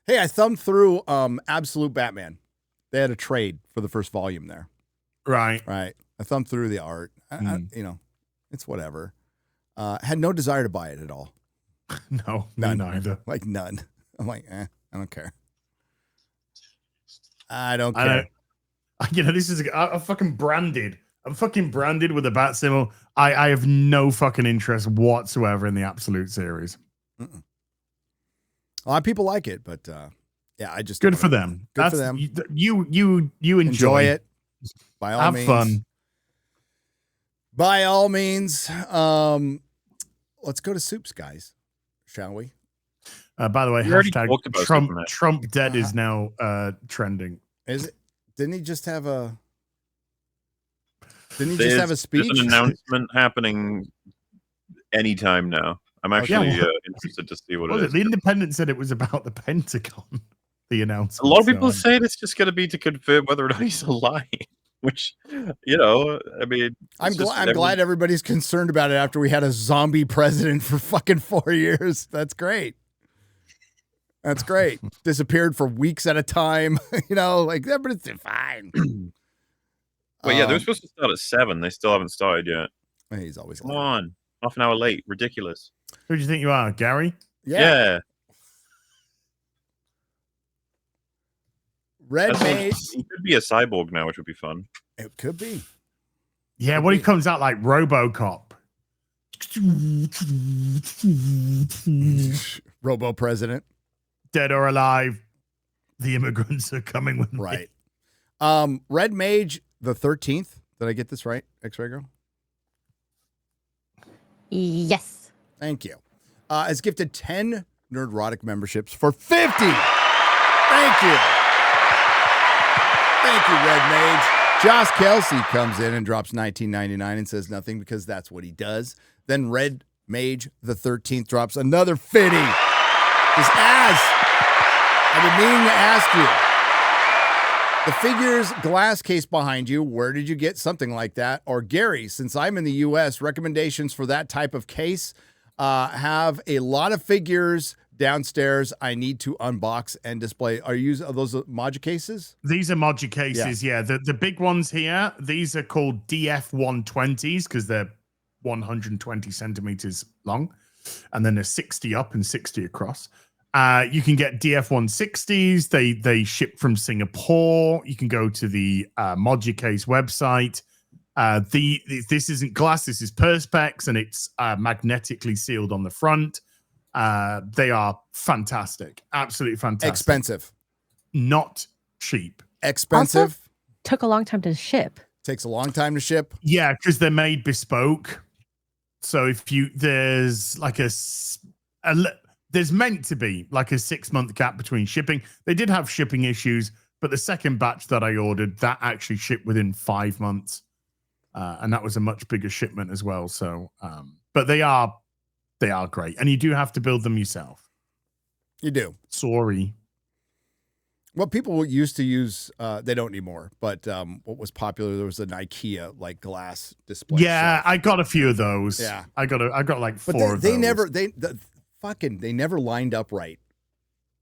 Hey, I thumbed through Absolute Batman. They had a trade for the first volume there. Right. I thumbed through the art. You know, it's whatever. Had no desire to buy it at all. No, None. neither. Like none. I'm like, I don't care. I don't care. You know, this is I'm fucking branded. I'm fucking branded with a bat symbol. I have no fucking interest whatsoever in the Absolute series. Mm-mm. A lot of people like it, but yeah, I just good for them. Good for them. You enjoy it by all Have means. fun. By all means. Let's go to soups, guys. Shall we? By the way, We already hashtag talked about Trump Superman. Trump dead is now trending. Is it? Didn't he just have a? Didn't he just have a speech? There's an announcement happening anytime now. I'm actually interested to see what it is. The Independent said it was about the Pentagon. The announcement. A lot of people say it's just going to be to confirm whether or not he's alive. Which, you know, I mean, I'm glad everybody's concerned about it after we had a zombie president for fucking 4 years. That's great. That's great. Disappeared for weeks at a time. You know, like that, but it's fine. But yeah, they're supposed to start at 7. They still haven't started yet. He's always come on, half an hour late. Ridiculous. Who do you think you are, Gary? Yeah. Red Mage. He could be a cyborg now, which would be fun. It could be. Yeah, what he comes out like RoboCop. Robo president. Dead or alive, the immigrants are coming with me. Right. Red Mage the 13th. Did I get this right, X-Ray Girl? Yes. Thank you. Has gifted 10 Nerdrotic memberships for 50. Thank you. Thank you, Red Mage. Josh Kelsey comes in and drops $19.99 and says nothing because that's what he does. Then Red Mage the 13th drops another 50. Just I've been meaning to ask you. The figures glass case behind you, where did you get something like that? Or Gary, since I'm in the U.S., recommendations for that type of case. Have a lot of figures downstairs I need to unbox and display. Are those Moja cases? These are Moja cases, yeah. The big ones here, these are called DF120s because they're 120 centimeters long. And then they're 60 up and 60 across. You can get DF160s. They ship from Singapore. You can go to the Moja Case website. This isn't glass. This is Perspex, and it's magnetically sealed on the front. They are fantastic. Absolutely fantastic. Expensive. Not cheap. Expensive. Also, took a long time to ship. Takes a long time to ship. Yeah, because they're made bespoke. So if there's like there's meant to be like a 6-month gap between shipping. They did have shipping issues, but the second batch that I ordered, that actually shipped within 5 months. And that was a much bigger shipment as well. So, but they are great. And you do have to build them yourself. You do. Sorry. What people used to use, they don't anymore. But what was popular, there was an IKEA like glass display. Yeah, shelf. I got a few of those. Yeah, I got like 4 but of they those. they never lined up right.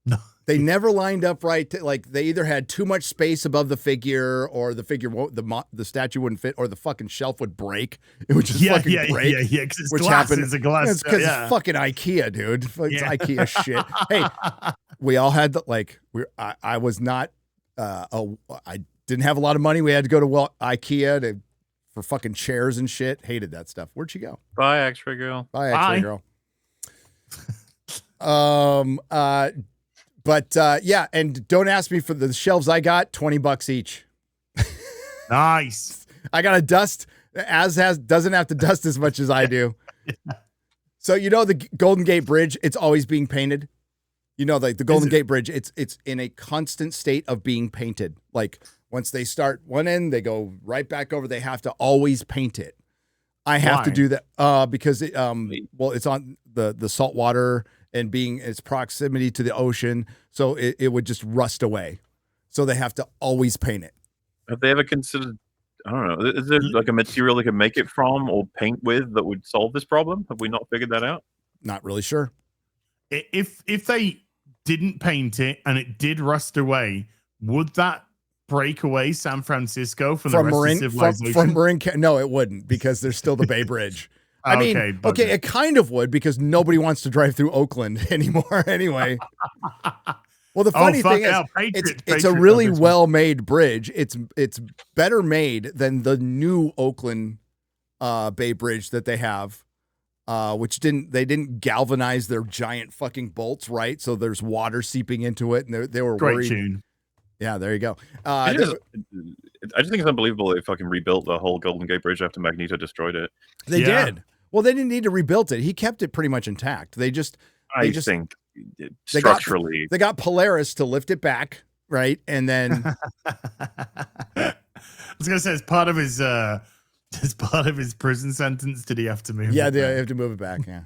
No. They never lined up right. Like they either had too much space above the figure, or the figure the statue wouldn't fit, or the fucking shelf would break. It would just fucking break. Yeah. Because it's which glass. happened. It's a glass. It's because it's fucking IKEA, dude. It's IKEA shit. Hey, we all had I was not. I didn't have a lot of money. We had to go to IKEA for fucking chairs and shit. Hated that stuff. Where'd she go? Bye, X-Ray Girl. Bye, X-Ray Girl. But yeah, and don't ask me for the shelves I got, $20 each. Nice. I got to dust. Doesn't have to dust as much as I do. Yeah. So you know the Golden Gate Bridge, it's always being painted. You know, like the Golden Gate Bridge, it's in a constant state of being painted. Like once they start one end, they go right back over. They have to always paint it. I have to do that because it's on the salt water and being its proximity to the ocean, so it would just rust away. So they have to always paint it. Have they ever considered I don't know. Is there like a material they could make it from or paint with that would solve this problem? Have we not figured that out? Not really sure. If they didn't paint it and it did rust away, would that break away San Francisco from the rest of civilization? From Marin, no, it wouldn't, because there's still the Bay Bridge. I mean, okay, it kind of would, because nobody wants to drive through Oakland anymore anyway. Well, the funny thing is, it's a really well-made bridge. It's better made than the new Oakland Bay Bridge that they have, which they didn't galvanize their giant fucking bolts, right? So there's water seeping into it, and they were worried. Tune. Yeah, there you go. I just think it's unbelievable they fucking rebuilt the whole Golden Gate Bridge after Magneto destroyed it. They did. Well, they didn't need to rebuild it. He kept it pretty much intact. I think structurally they got Polaris to lift it back, right? And then I was gonna say as part of his prison sentence, did he have to move? Yeah, they have to move it back. Yeah.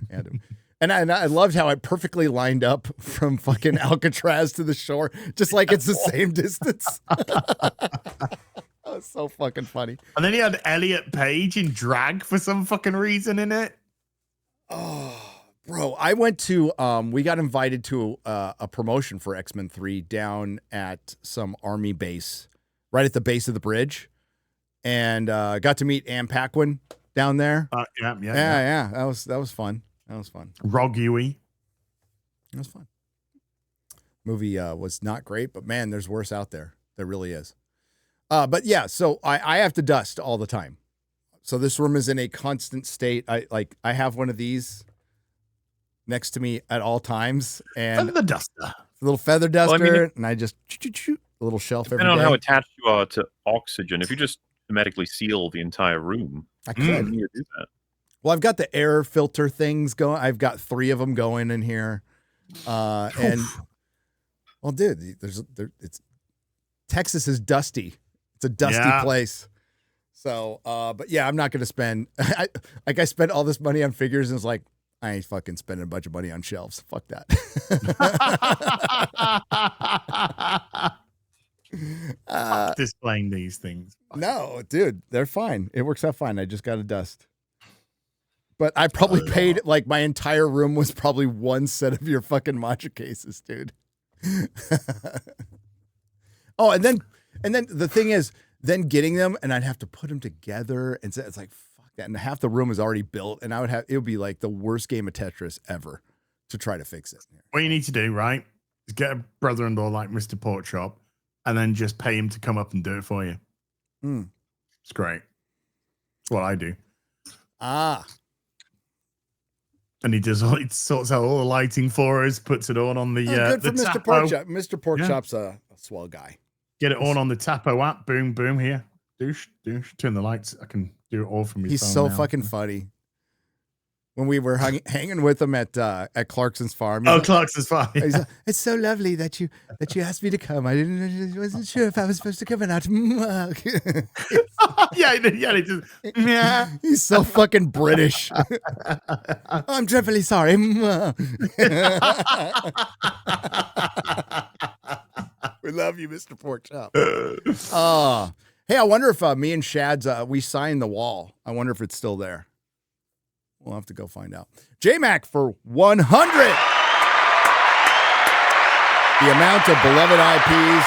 And I loved how it perfectly lined up from fucking Alcatraz to the shore, just like it's the same distance. That was so fucking funny. And then he had Elliot Page in drag for some fucking reason in it. Oh, bro, I went to we got invited to a promotion for X-Men 3 down at some army base, right at the base of the bridge, and got to meet Ann Paquin down there. Yeah. That was fun. That was fun. Rog Yui. That was fun. Movie was not great, but man, there's worse out there. There really is. But yeah, so I have to dust all the time. So this room is in a constant state. I have one of these next to me at all times, and feather duster, a little feather duster, and I just a little shelf every day. Depending on how attached you are to oxygen, if you just hermetically seal the entire room, I could do that. Well, I've got the air filter things going. I've got 3 of them going in here, and well, dude, Texas is dusty. It's a dusty place. So, but yeah, I'm not going to spend. I spent all this money on figures, and it's like I ain't fucking spending a bunch of money on shelves. Fuck that. Displaying these things. No, dude, they're fine. It works out fine. I just got to dust. But I probably paid, like, my entire room was probably one set of your fucking matcha cases, dude. Oh, and then the thing is, then getting them, and I'd have to put them together, and so it's like, fuck that. And half the room is already built, and it would be like the worst game of Tetris ever to try to fix it. What you need to do, right, is get a brother-in-law like Mr. Porkchop, and then just pay him to come up and do it for you. It's great. That's what I do. And he sorts out all the lighting for us, puts it all on the good for the Mr. Porkchop. Mr. Porkchop's a swell guy. Get it all on the Tapo app. Boom, boom. Here, douche. Turn the lights. I can do it all from your phone. He's so now. fucking funny. When we were hanging with him at Clarkson's farm. Clarkson's farm. Yeah. Like, it's so lovely that you asked me to come. I wasn't sure if I was supposed to come or not. Yeah. He's so fucking British. I'm dreadfully sorry. We love you, Mr. Porkchop. Hey, I wonder if me and Shad's we signed the wall. I wonder if it's still there. We'll have to go find out. J-Mac for 100. The amount of beloved IPs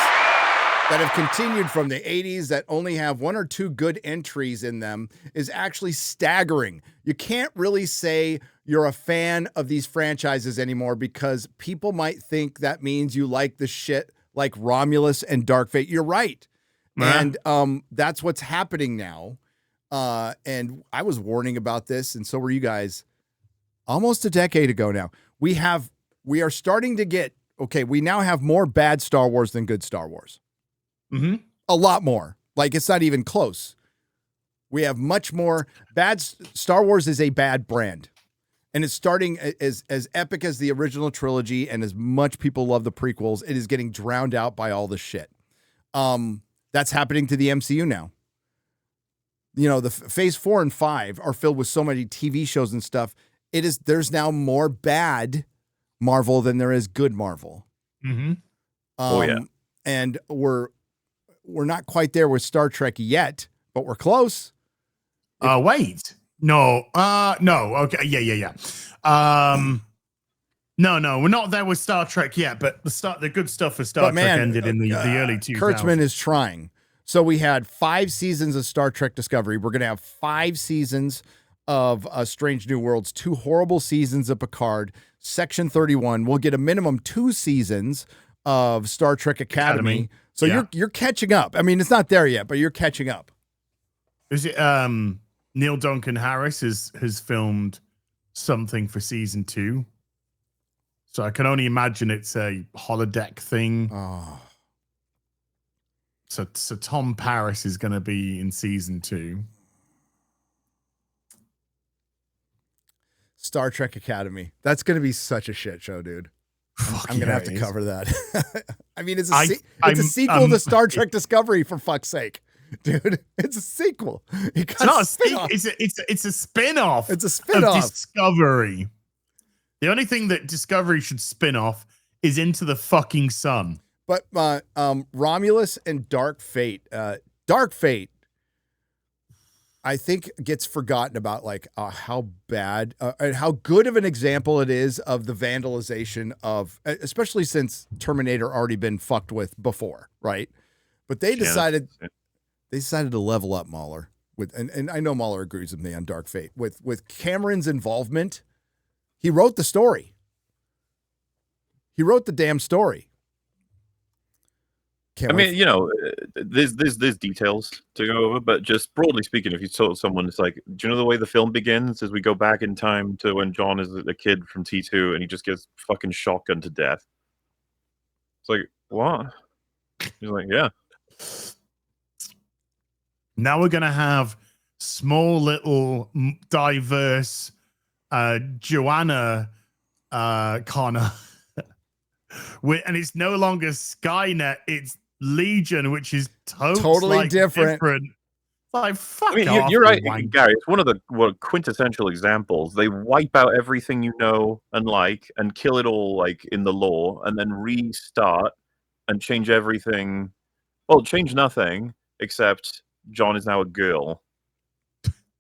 that have continued from the 80s that only have 1 or 2 good entries in them is actually staggering. You can't really say you're a fan of these franchises anymore because people might think that means you like the shit like Romulus and Dark Fate. You're right. And that's what's happening now. And I was warning about this, and so were you guys almost a decade ago now. We are starting to get, we now have more bad Star Wars than good Star Wars. Mm-hmm. A lot more. Like, it's not even close. We have much more bad. Star Wars is a bad brand. And it's starting as epic as the original trilogy, and as much people love the prequels, it is getting drowned out by all the shit. That's happening to the MCU now. You know, the phase 4 and 5 are filled with so many TV shows and stuff. There's now more bad Marvel than there is good Marvel. Mm-hmm. And we're not quite there with Star Trek yet, but we're close. Wait. No. No. Okay. Yeah. No, we're not there with Star Trek yet, but the good stuff for Star Trek ended in the early 2000s. Kurtzman is trying. So we had 5 seasons of Star Trek Discovery. We're going to have 5 seasons of Strange New Worlds, 2 horrible seasons of Picard, Section 31. We'll get a minimum 2 seasons of Star Trek Academy. So you're catching up. I mean, it's not there yet, but you're catching up. Is it Neil Duncan Harris has filmed something for season 2? So I can only imagine it's a holodeck thing. Oh. So Tom Paris is going to be in season 2. Star Trek Academy. That's going to be such a shit show, dude. I'm going to have to cover that. I mean, it's a sequel to Star Trek Discovery, for fuck's sake. Dude, it's a sequel. It's not a spin-off. It's a spin-off. It's a spin-off of Discovery. The only thing that Discovery should spin off is Into the Fucking Sun. But Romulus and Dark Fate, I think gets forgotten about, like how bad and how good of an example it is of the vandalization of, especially since Terminator already been fucked with before, right? But they decided to level up MauLer with, and I know MauLer agrees with me on Dark Fate with Cameron's involvement. He wrote the story. He wrote the damn story. I mean, you know, there's details to go over, but just broadly speaking, if you told someone, it's like, do you know the way the film begins? As we go back in time to when John is a kid from T2 and he just gets fucking shotgunned to death. It's like, what? He's like, yeah. Now we're gonna have small, little, diverse Joanna Connor, and it's no longer Skynet; it's Legion, which is totally different. Like, fuck I mean, off, you're right, wank. Gary. It's one of the quintessential examples. They wipe out everything you know and like, and kill it all, like in the lore, and then restart and change everything. Well, change nothing except John is now a girl.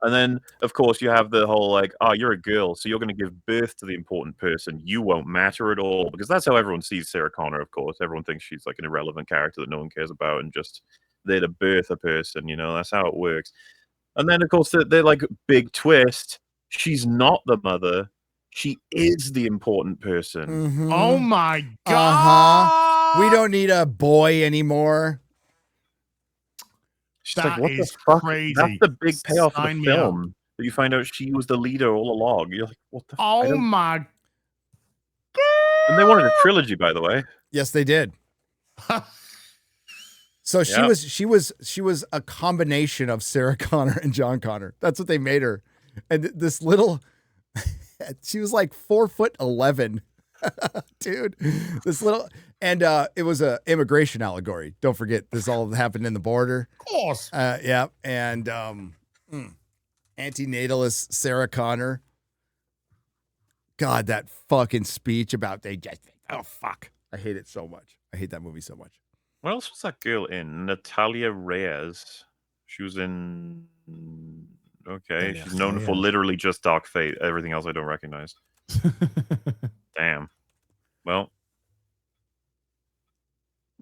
And then, of course, you have the whole, like, oh, you're a girl, so you're going to give birth to the important person. You won't matter at all. Because that's how everyone sees Sarah Connor, of course. Everyone thinks she's, like, an irrelevant character that no one cares about and just there to birth a person, you know? That's how it works. And then, of course, they're like, big twist. She's not the mother. She is the important person. Mm-hmm. Oh, my God. We don't need a boy anymore. She's That like, what the is fuck? crazy. That's the big payoff of Sign the me up. film. That you find out she was the leader all along. You're like, what the Oh, fuck? my And they wanted a trilogy, by the way. Yes, they did. So she was a combination of Sarah Connor and John Connor. That's what they made her. And this little, she was like 4'11", dude. This little, and it was a immigration allegory. Don't forget, this all happened in the border. Of course. Yeah, and antinatalist Sarah Connor. God, that fucking speech about oh fuck, I hate it so much. I hate that movie so much. What else was that girl in? Natalia Reyes. She was in. Okay, she's known for literally just Dark Fate. Everything else I don't recognize. Damn. Well.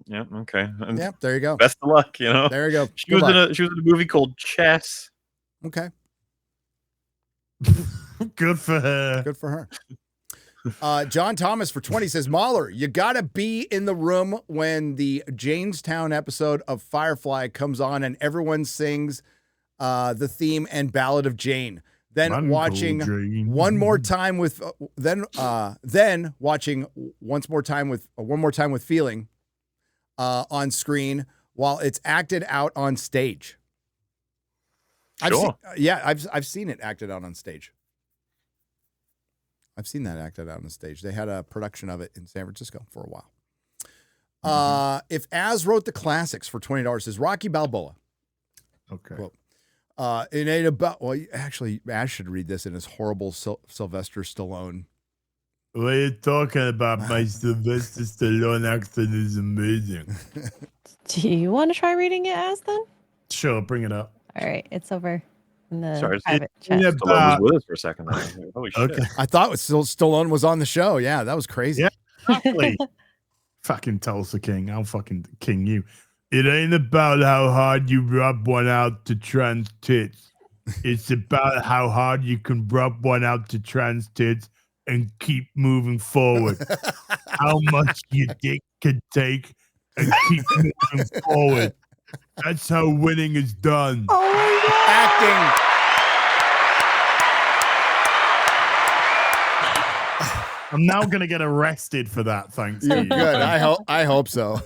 Yeah. Okay. And Yeah, there you go. best of luck. You know. There you go. She was in a movie called Chess. Okay. Good for her. Good for her. John Thomas for 20 says, MauLer, you gotta be in the room when the Janestown episode of Firefly comes on and everyone sings the theme and Ballad of Jane. Then watching one more time with then watching one more time with Feeling on screen while it's acted out on stage. Sure. I've seen it acted out on stage. I've seen that acted out on stage. They had a production of it in San Francisco for a while. If Az wrote the classics for $20, says Rocky Balboa. Okay. Well, it ain't about. Well, actually, Az should read this in his horrible Sylvester Stallone. What are you talking about? My Sylvester Stallone accent is amazing. Do you want to try reading it as then? Sure, bring it up. All right, it's over in the Sorry, private it's chat. in a- Stallone was with us for a second. There. Holy shit. Okay. I thought Stallone was on the show. Yeah, that was crazy. Yeah. Exactly. Fucking Tulsa King. I'll fucking king you. It ain't about how hard you rub one out to trans tits. It's about how hard you can rub one out to trans tits and keep moving forward. How much your dick can take and keep moving forward. That's how winning is done. Oh my god! Acting. I'm now gonna get arrested for that. Thanks. You're to you. good. I hope so.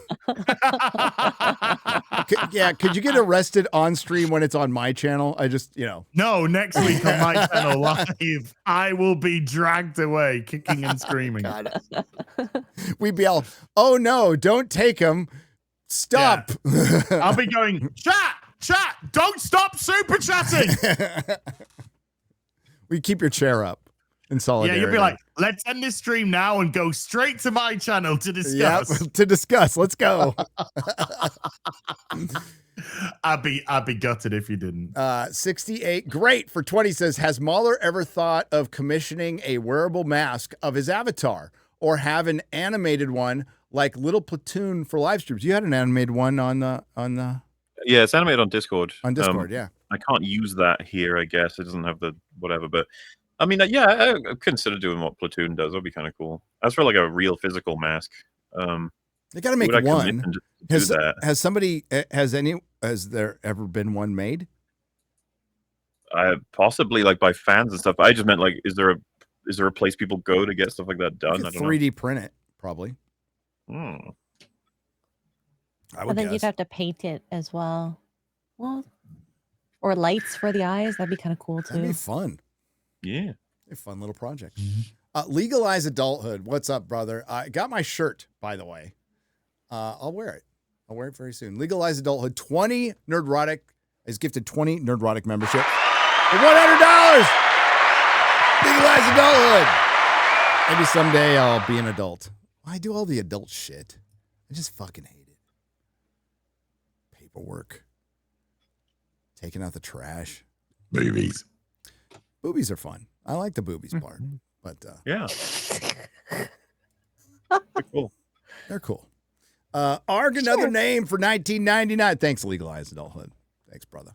Could you get arrested on stream when it's on my channel? I just, No, next week on my channel live, I will be dragged away, kicking and screaming. God. We'd be all, oh no, don't take him. Stop. I'll be going, chat, don't stop super chatting. We keep your chair up in solidarity. Yeah, you'll be like, let's end this stream now and go straight to my channel to discuss. Yep, to discuss. Let's go. I'd be gutted if you didn't. 68. Great for 20 says, has MauLer ever thought of commissioning a wearable mask of his avatar or have an animated one like Little Platoon for live streams? You had an animated one on the Yeah, it's animated on Discord. Yeah. I can't use that here, I guess. It doesn't have the whatever, but I mean, yeah, I consider doing what Platoon does. That'd be kind of cool. As for like a real physical mask, They got to make would I commit one. and just do that? Has there ever been one made? Possibly like by fans and stuff. I just meant like, is there a place people go to get stuff like that done? I don't 3D print it, probably. know. I I would think guess. you'd have to paint it as well. Well, or lights for the eyes. That'd be kind of cool That'd be too. fun. Yeah. A fun little project. Legalize adulthood. What's up, brother? I got my shirt, by the way. I'll wear it. I'll wear it very soon. Legalize adulthood. 20 Nerdrotic is gifted 20 Nerdrotic membership for $100. Legalize adulthood. Maybe someday I'll be an adult. I do all the adult shit. I just fucking hate it. Paperwork. Taking out the trash. Movies. Boobies are fun. I like the boobies part, but Yeah. They're cool. they're cool. ARG, another name for 1999. Thanks, Legalize Adulthood. Thanks, brother.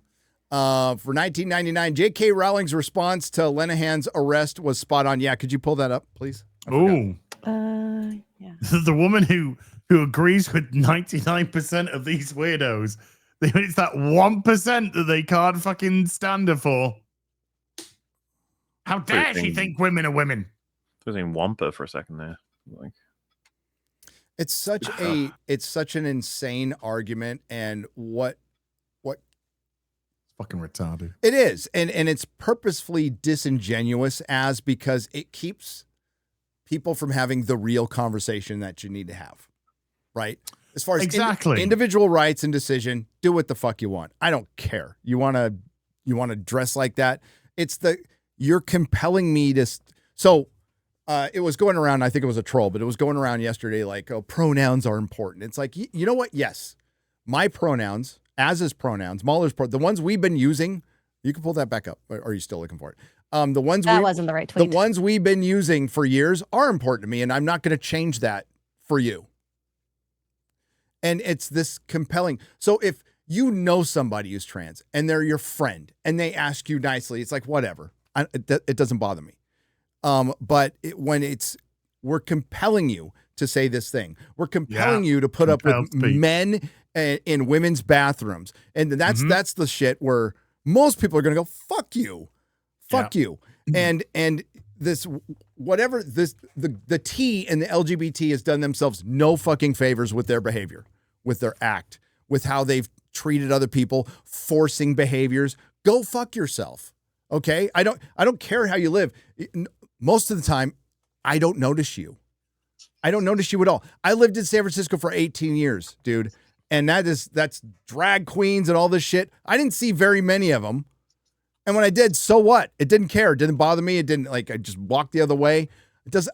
For 1999, J.K. Rowling's response to Linehan's arrest was spot on. Yeah, could you pull that up, please? Oh, Yeah. the woman who agrees with 99% of these weirdos. It's that 1% that they can't fucking stand her for. How dare she think women are women? I was saying Wampa for a second there. Like, It's such an insane argument, and what Fucking retarded. it is, and it's purposefully disingenuous because it keeps people from having the real conversation that you need to have, right? As far as Exactly. individual rights and decision, do what the fuck you want. I don't care. You want to dress like that. You're compelling me to. So it was going around. I think it was a troll, but it was going around yesterday. Like, oh, pronouns are important. It's like, you know what? Yes, my pronouns, Az's pronouns, MauLer's the ones we've been using. You can pull that back up. Or are you still looking for it? The ones That wasn't the right tweet. The ones we've been using for years are important to me, and I'm not going to change that for you. And it's this compelling. So if you know somebody who's trans and they're your friend and they ask you nicely, it's like, whatever. It doesn't bother me. But when we're compelling you to say this thing, we're compelling you to put up with men in women's bathrooms. And that's the shit where most people are going to go, fuck you. Fuck you. And this, whatever this, the T and the LGBT has done themselves no fucking favors with their behavior, with their act, with how they've treated other people, forcing behaviors. Go fuck yourself. Okay. I don't care how you live. Most of the time, I don't notice you. I don't notice you at all. I lived in San Francisco for 18 years, dude. And that's drag queens and all this shit. I didn't see very many of them. And when I did, so what? It didn't care. It didn't bother me. It didn't, I just walked the other way.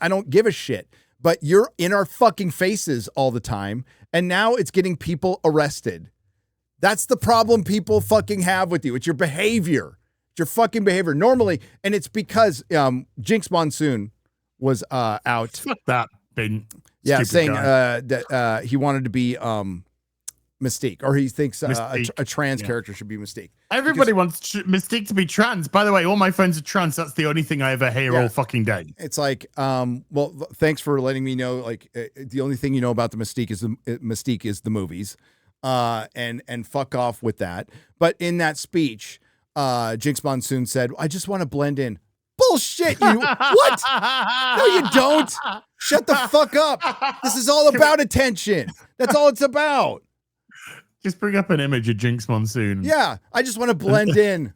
I don't give a shit. But you're in our fucking faces all the time. And now it's getting people arrested. That's the problem people fucking have with you. It's your behavior. It's your fucking behavior. Normally, and it's because Jinx Monsoon was out. Fuck that, Ben. Yeah, saying guy. that he wanted to be Mystique, or he thinks Mystique. a trans character should be Mystique. Everybody wants Mystique to be trans. By the way, all my friends are trans. That's the only thing I ever hear all fucking day. It's like, well, thanks for letting me know. Like, the only thing you know about the Mystique is the movies, and fuck off with that. But in that speech, Jinx Monsoon said, "I just want to blend in." Bullshit! You what? No, you don't. Shut the fuck up. This is all about attention. That's all it's about. Just bring up an image of Jinx Monsoon. Yeah, I just want to blend in.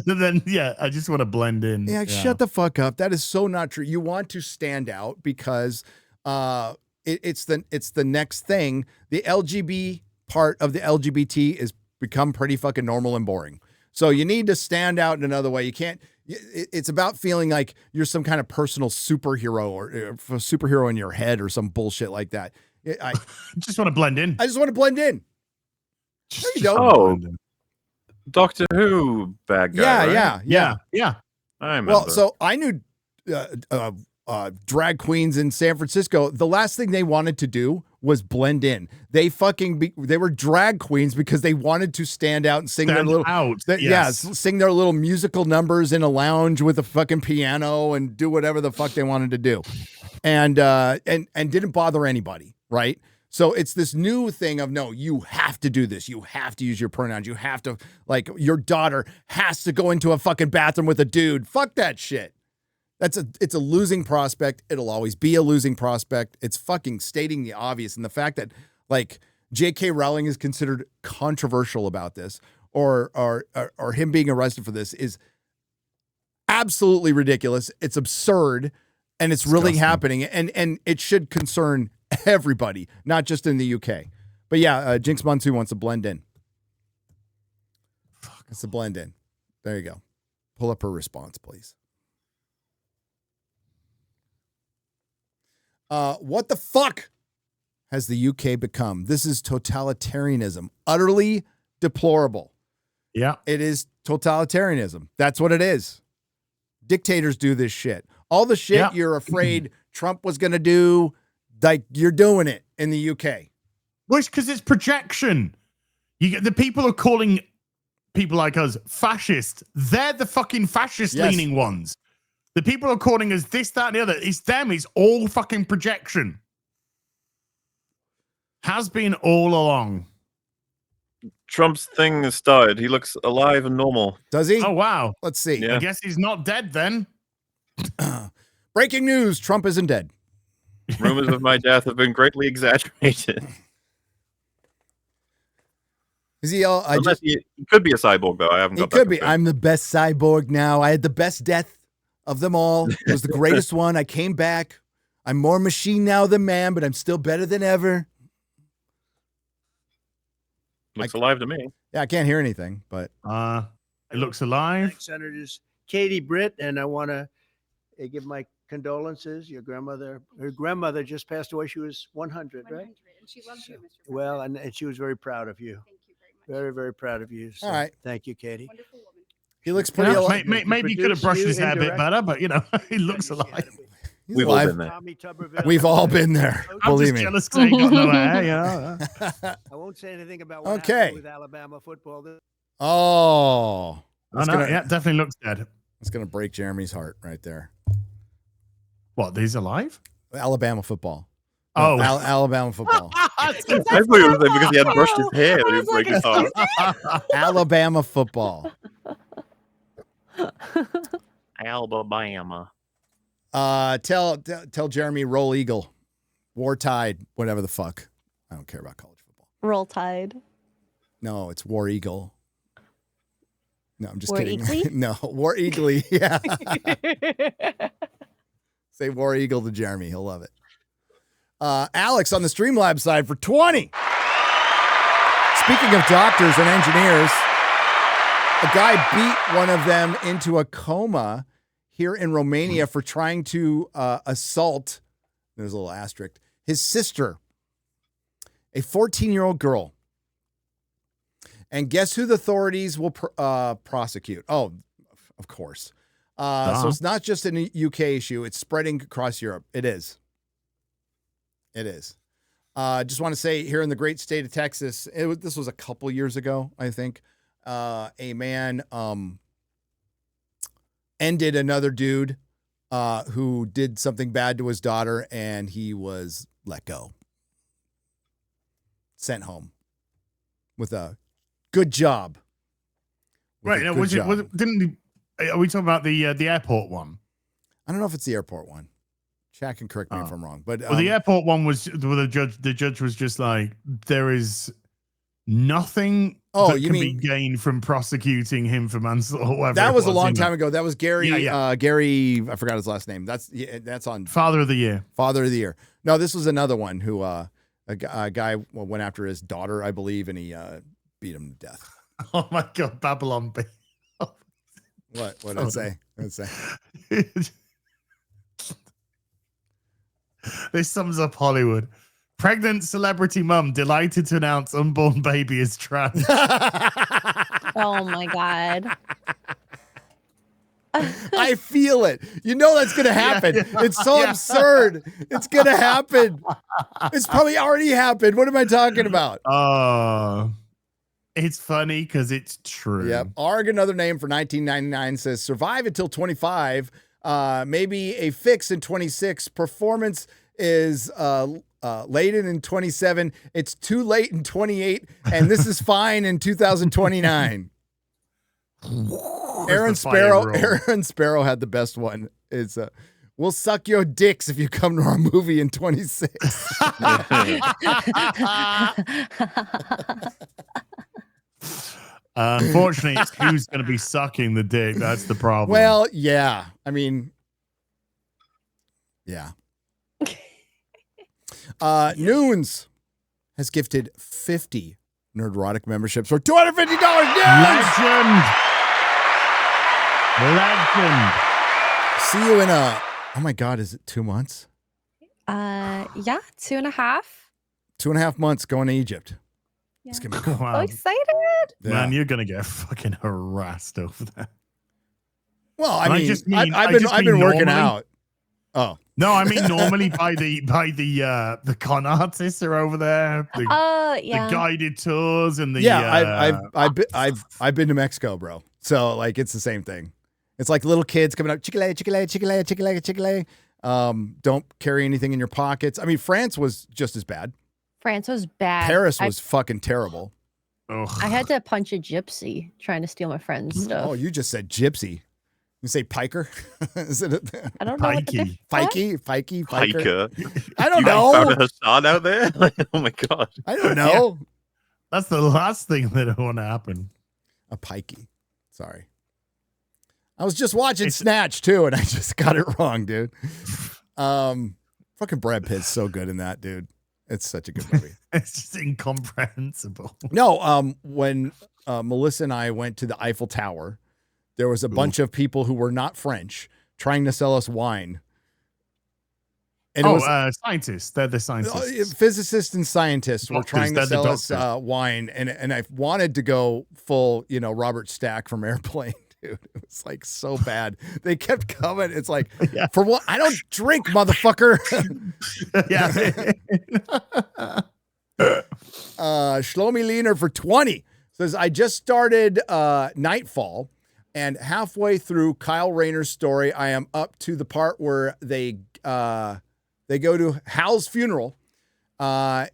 Then I just want to blend in. Yeah, shut the fuck up. That is so not true. You want to stand out because it's the next thing. The LGB part of the LGBT is become pretty fucking normal and boring. So you need to stand out in another way. You can't. It's about feeling like you're some kind of personal superhero or a superhero in your head or some bullshit like that. I just want to blend in. I just want to blend in. No, you don't. Oh, Doctor Who bad guy. Yeah. I remember. Well, so I knew drag queens in San Francisco. The last thing they wanted to do was blend in. They were drag queens because they wanted to stand out and sing their little sing their little musical numbers in a lounge with a fucking piano and do whatever the fuck they wanted to do, and didn't bother anybody, right? So it's this new thing of, no, you have to do this. You have to use your pronouns. You have to, like, your daughter has to go into a fucking bathroom with a dude. Fuck that shit. It's a losing prospect. It'll always be a losing prospect. It's fucking stating the obvious. And the fact that, like, J.K. Rowling is considered controversial about this or him being arrested for this is absolutely ridiculous. It's absurd. And it's really happening. And it should concern everybody, not just in the UK. But yeah, Jinx Monsoon wants to blend in. It's a blend in. There you go. Pull up her response, please. What the fuck has the UK become? This is totalitarianism. Utterly deplorable. Yeah. It is totalitarianism. That's what it is. Dictators do this shit. All the shit you're afraid Trump was going to do, like, you're doing it in the UK. Well, it's because it's projection. You get the people are calling people like us fascist. They're the fucking fascist-leaning ones. The people are calling us this, that, and the other. It's them. It's all fucking projection. Has been all along. Trump's thing has started. He looks alive and normal. Does he? Oh, wow. Let's see. Yeah. I guess he's not dead then. Breaking news. Trump isn't dead. Rumors of my death have been greatly exaggerated. Is he all? He could be a cyborg, though. I haven't got that. He could be. confirmed. I'm the best cyborg now. I had the best death of them all. It was the greatest one. I came back. I'm more machine now than man, but I'm still better than ever. Looks alive to me. Yeah, I can't hear anything, but it looks alive. Thanks, Senators Katie Britt, and I want to give my condolences. Your grandmother, her grandmother just passed away. She was 100, right? 100, and she loves you, Mr. Well, and she was very proud of you. Thank you very much. Very, very proud of you. So all right. Thank you, Katie. Wonderful woman. he looks pretty alive. Maybe he could have brushed his hair a bit better, but, you know, he looks alive. He's We've all alive. been there. Tommy Tuberville. We've all been there. I'm Believe just me. jealous because he got no hair. Yeah. I won't say anything about what Okay. happened with Alabama football. Oh, Oh, no, yeah, definitely looks dead. it's gonna break Jeremy's heart right there. What, he's alive? Alabama football. Oh. Alabama football. I thought it was because he hadn't brushed his hair that he was breaking his heart. Alabama football. Alabama. Tell Jeremy roll eagle, war tide, whatever the fuck. I don't care about college football. Roll Tide. No, it's war eagle. No, I'm just War kidding. Eagly? No, war eagly. Yeah. Say war eagle to Jeremy. He'll love it. Alex on the Streamlabs side for 20. Speaking of doctors and engineers, a guy beat one of them into a coma here in Romania for trying to assault, there's a little asterisk, his sister, a 14-year-old girl. And guess who the authorities will prosecute? Oh, of course. So it's not just an UK issue. It's spreading across Europe. It is. It is. Just want to say here in the great state of Texas, this was a couple years ago, I think. A man ended another dude who did something bad to his daughter, and he was let go. Sent home with a good job. Right. Now, are we talking about the airport one? I don't know if it's the airport one. Chat can correct me if I'm wrong. But the airport one was where the judge was just like, there is nothing that can be gained from prosecuting him for manslaughter or whatever. That was a long time ago. That was Gary. Yeah. Gary, I forgot his last name. That's on Father of the Year. Father of the Year. No, this was another one who a guy went after his daughter, I believe, and he beat him to death. Oh my God, Babylon B. What did I say? What did I say? This sums up Hollywood. Pregnant celebrity mum delighted to announce unborn baby is trans. Oh my God. I feel it. You know that's going to happen. Yeah. It's so absurd. It's going to happen. It's probably already happened. What am I talking about? It's funny because it's true. Yep. ARG, another name for 1999, says survive until 25. Maybe a fix in 26. Performance is late in 27. It's too late in 28. And this is fine in 2029. Aaron Sparrow had the best one. It's we'll suck your dicks if you come to our movie in 26. Unfortunately, it's who's going to be sucking the dick. That's the problem. Well, yeah. I mean, yeah. Noons has gifted 50 Nerdrotic memberships for $250. Legend. See you in oh my God, is it 2 months? Yeah, 2.5. 2.5 months going to Egypt. Yeah. It's gonna be cool. Wow. So excited. Yeah. Man, you're going to get fucking harassed over there. Well, I've been working out. Oh. No, I mean normally by the con artists are over there. The guided tours and the I've been to Mexico, bro. So like it's the same thing. It's like little kids coming up, Chick-fil-A. Don't carry anything in your pockets. I mean, France was just as bad. France was bad. Paris was fucking terrible. Ugh. I had to punch a gypsy trying to steal my friend's stuff. Oh, you just said gypsy. You say piker? Is it I don't know. Pikey? Piker. I don't know. Found a Hassan out there? Oh my God. I don't know. Yeah. That's the last thing that I want to happen. A pikey. Sorry. I was just watching Snatch too, and I just got it wrong, dude. Fucking Brad Pitt's so good in that, dude. It's such a good movie. It's just incomprehensible. No, when Melissa and I went to the Eiffel Tower, there was a bunch of people who were not French trying to sell us wine. And it was, scientists. They're the scientists. Physicists and scientists were trying to sell us wine, and I wanted to go full, Robert Stack from Airplane. Dude, it was like so bad. They kept coming. It's like, for what? I don't drink, motherfucker. Shlomi Leaner for 20 says, I just started Nightfall, and halfway through Kyle Rayner's story, I am up to the part where they go to Hal's funeral.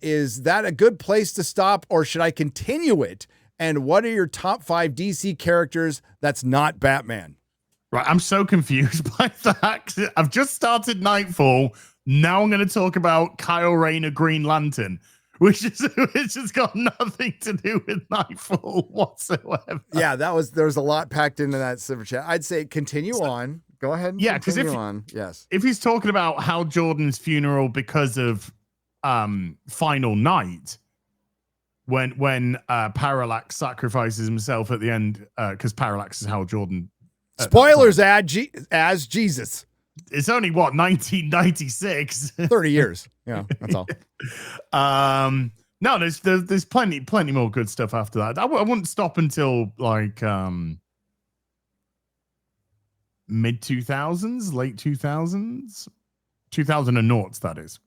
Is that a good place to stop, or should I continue it? And what are your top 5 DC characters that's not Batman? Right, I'm so confused by that. I've just started Nightfall. Now I'm going to talk about Kyle Rayner Green Lantern, which has got nothing to do with Nightfall whatsoever. Yeah, there's a lot packed into that super chat. I'd say continue on. Go ahead and continue on. Yes. If he's talking about Hal Jordan's funeral because of Final Night, when Parallax sacrifices himself at the end, because Parallax is Hal Jordan. Spoilers as Jesus. It's only 1996. 30 years. Yeah, that's all. No, there's plenty more good stuff after that. I wouldn't stop until like mid 2000s, late 2000s, 2000 and noughts, that is.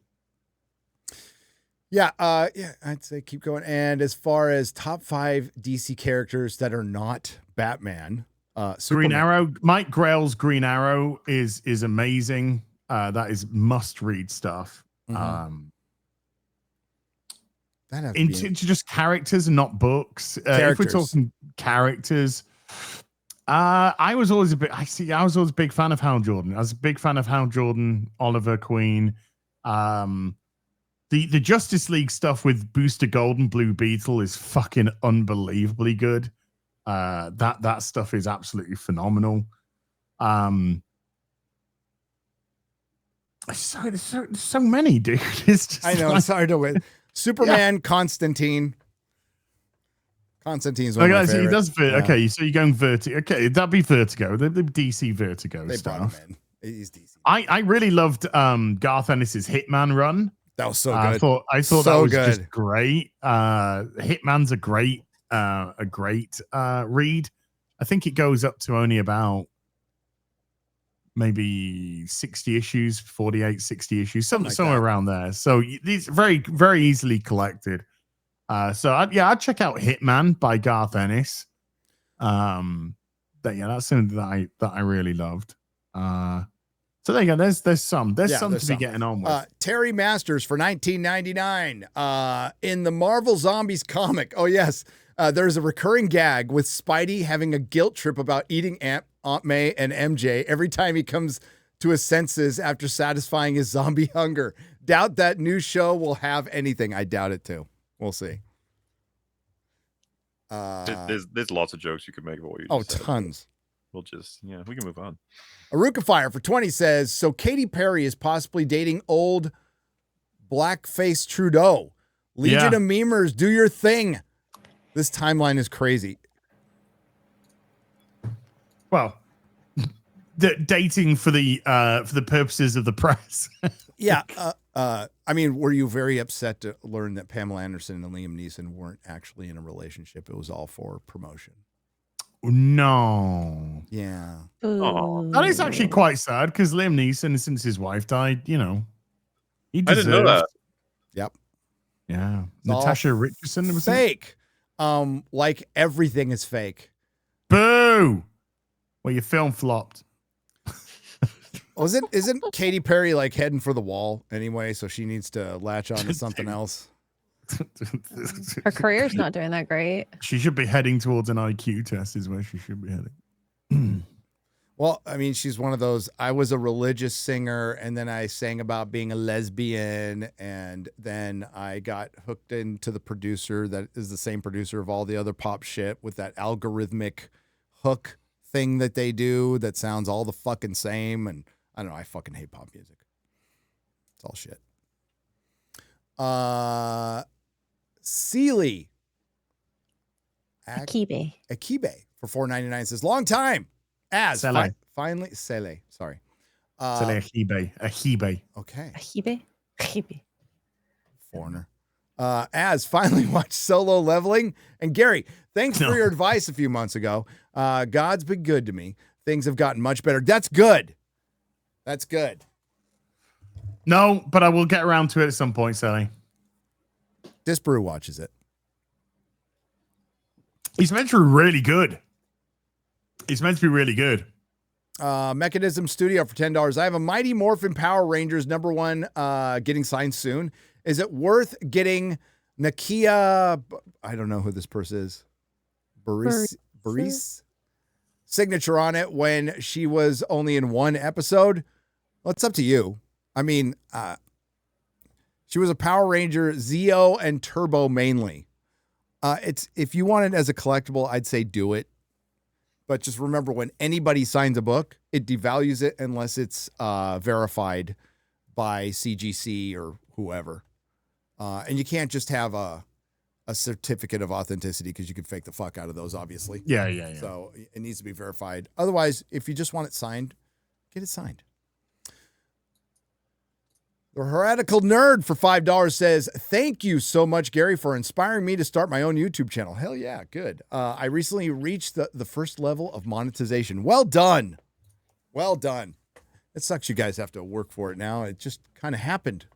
Yeah, I'd say keep going. And as far as top 5 DC characters that are not Batman, Green Arrow, Mike Grail's Green Arrow is amazing. That is must read stuff. That has into just characters and not books. If we're talking characters, I was always a big fan of Hal Jordan. I was a big fan of Hal Jordan, Oliver Queen. The Justice League stuff with Booster Gold and Blue Beetle is fucking unbelievably good. That stuff is absolutely phenomenal. So many, dude. It's just I know, it's hard to win. Superman, Constantine. Constantine's one of my favorite. He does okay, so you're going Vertigo. Okay, that'd be Vertigo. The DC Vertigo they stuff. brought him in. He's DC. I really loved Garth Ennis's Hitman run. That was so good. I thought so that was good. just great. Hitman's a great read. I think it goes up to only about maybe 60 issues, 48, 60 issues, somewhere around there. So these very, very easily collected. So I'd check out Hitman by Garth Ennis. That's something that I really loved. So there you go. There's some to be getting on with. Terry Masters for $19.99. In the Marvel Zombies comic, oh yes, there's a recurring gag with Spidey having a guilt trip about eating Aunt May and MJ every time he comes to his senses after satisfying his zombie hunger. Doubt that new show will have anything. I doubt it too. We'll see. There's lots of jokes you could make about what you just said. Tons. We'll just, we can move on. Aruka Fire for 20 says, so Katy Perry is possibly dating old blackface Trudeau. Legion of Memers, do your thing. This timeline is crazy. Well, dating for the purposes of the press. Yeah. I mean, were you very upset to learn that Pamela Anderson and Liam Neeson weren't actually in a relationship? It was all for promotion. No. Yeah. That is actually quite sad because Liam Neeson, since his wife died, he deserves. I didn't know that. Yep. Yeah. Natasha Richardson was fake. Like everything is fake. Boo. Well, your film flopped. Isn't Katy Perry like heading for the wall anyway? So she needs to latch on to something else. Her career's not doing that great. She should be heading towards an IQ test is where she should be heading. Well, I mean, she's one of those, I was a religious singer and then I sang about being a lesbian and then I got hooked into the producer that is the same producer of all the other pop shit with that algorithmic hook thing that they do that sounds all the fucking same. And I don't know, I fucking hate pop music. It's all shit. Sealy Akibe for $4.99 says long time as finally Sele. Sorry. Ahibe. Okay. Ahibe. Foreigner. As finally watched Solo Leveling. And Gary, thanks for your advice a few months ago. God's been good to me. Things have gotten much better. That's good. That's good. No, but I will get around to it at some point, Sally. Disbrew watches it. He's meant to be really good. Mechanism Studio for $10. I have a Mighty Morphin Power Rangers #1 getting signed soon. Is it worth getting Nakia? I don't know who this person is. Baris signature on it when she was only in one episode. Well, it's up to you. I mean, she was a Power Ranger, Zeo and Turbo mainly. It's if you want it as a collectible, I'd say do it. But just remember, when anybody signs a book, it devalues it unless it's verified by CGC or whoever. And you can't just have a certificate of authenticity because you can fake the fuck out of those, obviously. Yeah. So it needs to be verified. Otherwise, if you just want it signed, get it signed. The Heretical Nerd for $5 says, thank you so much, Gary, for inspiring me to start my own YouTube channel. Hell yeah, good. I recently reached the first level of monetization. Well done. Well done. It sucks you guys have to work for it now. It just kind of happened.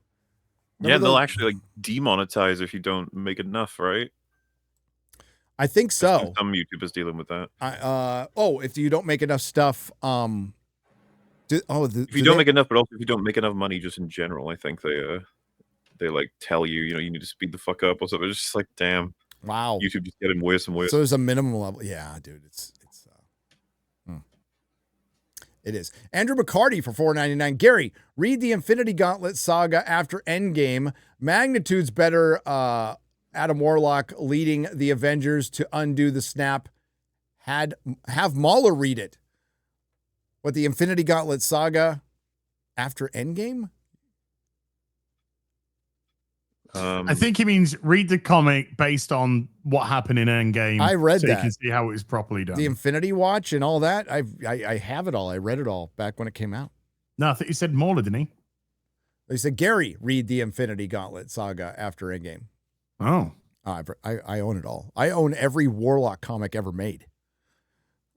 Yeah, they'll actually like demonetize if you don't make enough, right? I think so. Some YouTubers dealing with that. If you don't make enough stuff, if you don't make enough, but also if you don't make enough money just in general, I think they like tell you, you need to speed the fuck up or something. It's just like, damn. Wow. YouTube just getting worse and worse. So there's a minimum level. Yeah, dude, it is. Andrew McCarty for $4.99. Gary, read the Infinity Gauntlet saga after Endgame. Magnitude's better. Adam Warlock leading the Avengers to undo the snap. Have MauLer read it. What, the Infinity Gauntlet saga after Endgame? I think he means read the comic based on what happened in Endgame. I read so that. you can see how it was properly done. The Infinity Watch and all that. I have it all. I read it all back when it came out. No, I think he said MauLer, didn't he? He said, Gary, read the Infinity Gauntlet saga after Endgame. Oh. I own it all. I own every Warlock comic ever made.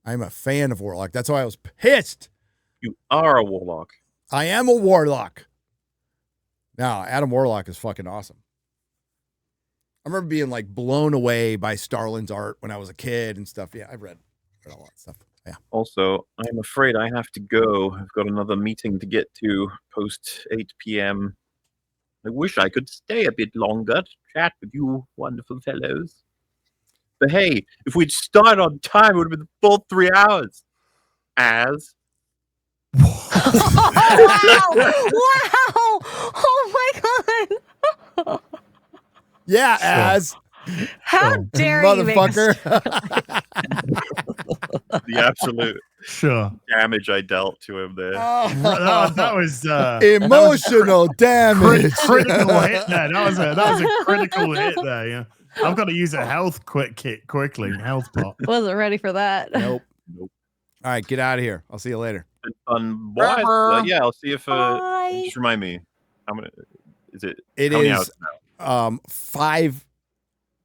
I'm a fan of Warlock. That's why I was pissed. You are a Warlock. I am a Warlock. Now, Adam Warlock is fucking awesome. I remember being like blown away by Starlin's art when I was a kid and stuff. Yeah, I've read all that stuff. Yeah. Also, I'm afraid I have to go. I've got another meeting to get to post 8 p.m. I wish I could stay a bit longer to chat with you wonderful fellows. But hey, if we'd started on time, it would have been the full 3 hours. As. Wow! Wow! Oh my god! Yeah, Sure. as. How dare you, motherfucker! The absolute damage I dealt to him there. That was emotional damage. Critical hit there. That was a critical hit there. Yeah, I've got to use a health kit quickly. Health pot. Wasn't ready for that. Nope. All right, get out of here. I'll see you later. Yeah, I'll see if just remind me. How many? Is it? It how many is hours now? 5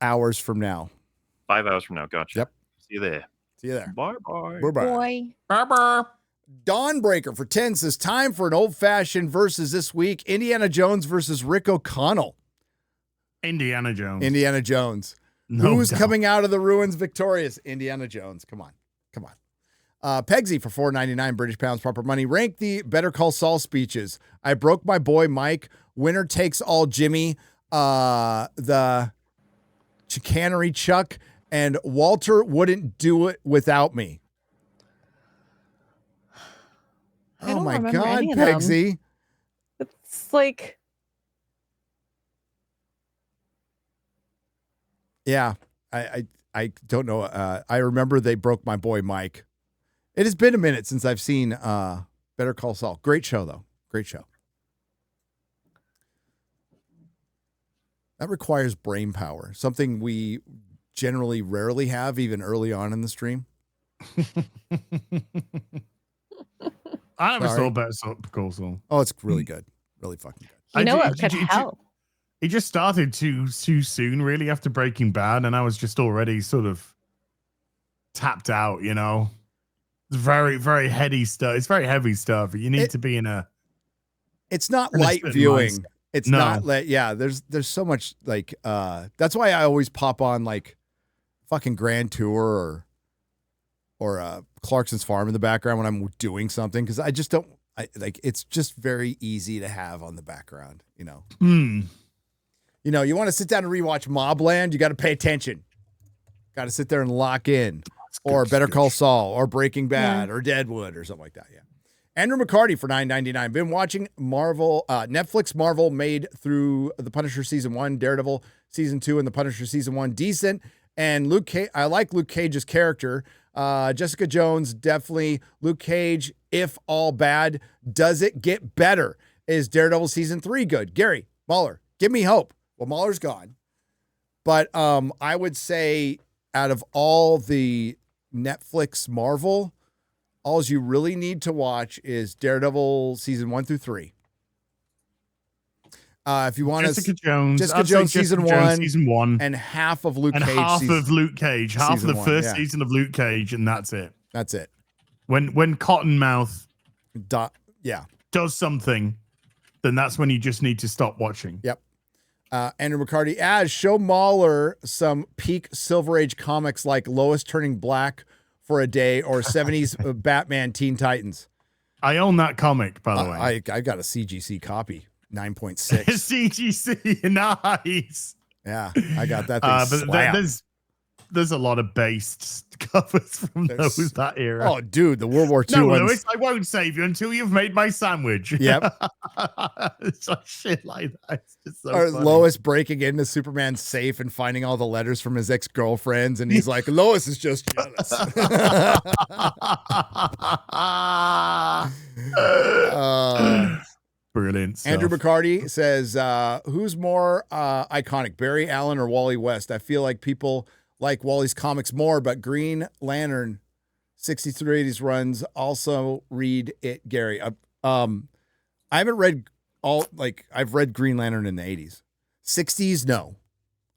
hours from now. 5 hours from now. Gotcha. Yep. See you there. See you there. Bye bye. Bye bye. Boy. Dawnbreaker for 10 says time for an old-fashioned versus this week. Indiana Jones versus Rick O'Connell. Indiana Jones. Indiana Jones. No Who's doubt. coming out of the ruins victorious? Indiana Jones. Come on. Pegsy for $4.99 British pounds proper money. Rank the Better Call Saul speeches. I broke my boy Mike. Winner takes all Jimmy. The chicanery Chuck. And Walter wouldn't do it without me. I Oh don't my remember God, any of them. Pegsy. It's like, Yeah, I don't know. I remember they broke my boy Mike. It has been a minute since I've seen Better Call Saul. Great show, though. Great show. That requires brain power, something we generally rarely have, even early on in the stream. I never Sorry. saw Better Call Saul. Oh, it's really good. Really fucking good. you know I what could help? He just started too soon, really, after Breaking Bad, and I was just already sort of tapped out, you know? It's very, very heady stuff. It's very heavy stuff. You need to be in a... It's not in a light certain viewing. mindset. It's No. not like, yeah, there's so much like, that's why I always pop on like fucking Grand Tour or Clarkson's Farm in the background when I'm doing something. Cause I just don't, it's just very easy to have on the background, you know? You know, you want to sit down and rewatch Mobland, you got to pay attention. Got to sit there and lock in. Or Better Call Saul, or Breaking Bad, or Deadwood, or something like that. Yeah. Andrew McCarty for $9.99. Been watching Netflix Marvel made through The Punisher Season 1, Daredevil Season 2, and The Punisher Season 1. Decent. And Luke Cage, I like Luke Cage's character. Jessica Jones, definitely. Luke Cage, if all bad. Does it get better? Is Daredevil Season 3 good? Gary, MauLer, give me hope. Well, MauLer's gone. But I would say out of all the Netflix Marvel, all you really need to watch is Daredevil Season 1 through 3. If you want Jessica Jones, Jessica I'd say Jones season one, season 1, and half of Luke and Cage, half of Luke Cage, half of season the one, first yeah. season of Luke Cage, and that's it. That's it. When Cottonmouth Yeah. does something, then that's when you just need to stop watching. Yep. Andrew McCarty, show MauLer some peak Silver Age comics like Lois turning black for a day or 70s Batman Teen Titans. I own that comic, by the way. I got a CGC copy, 9.6. CGC, nice. Yeah, I got that thing. But there's a lot of based covers from that era. Oh, dude, the World War II no, ones. Lewis, I won't save you until you've made my sandwich. Yep. It's like shit like that. It's just so Or funny. Lois breaking into Superman's safe and finding all the letters from his ex-girlfriends, and he's like, Lois is just jealous. Brilliant stuff. Andrew McCarty says, who's more iconic, Barry Allen or Wally West? I feel like people like Wally's comics more, but Green Lantern 60s through 80s runs also read it, Gary. I haven't read I've read Green Lantern in the 80s. 60s, no,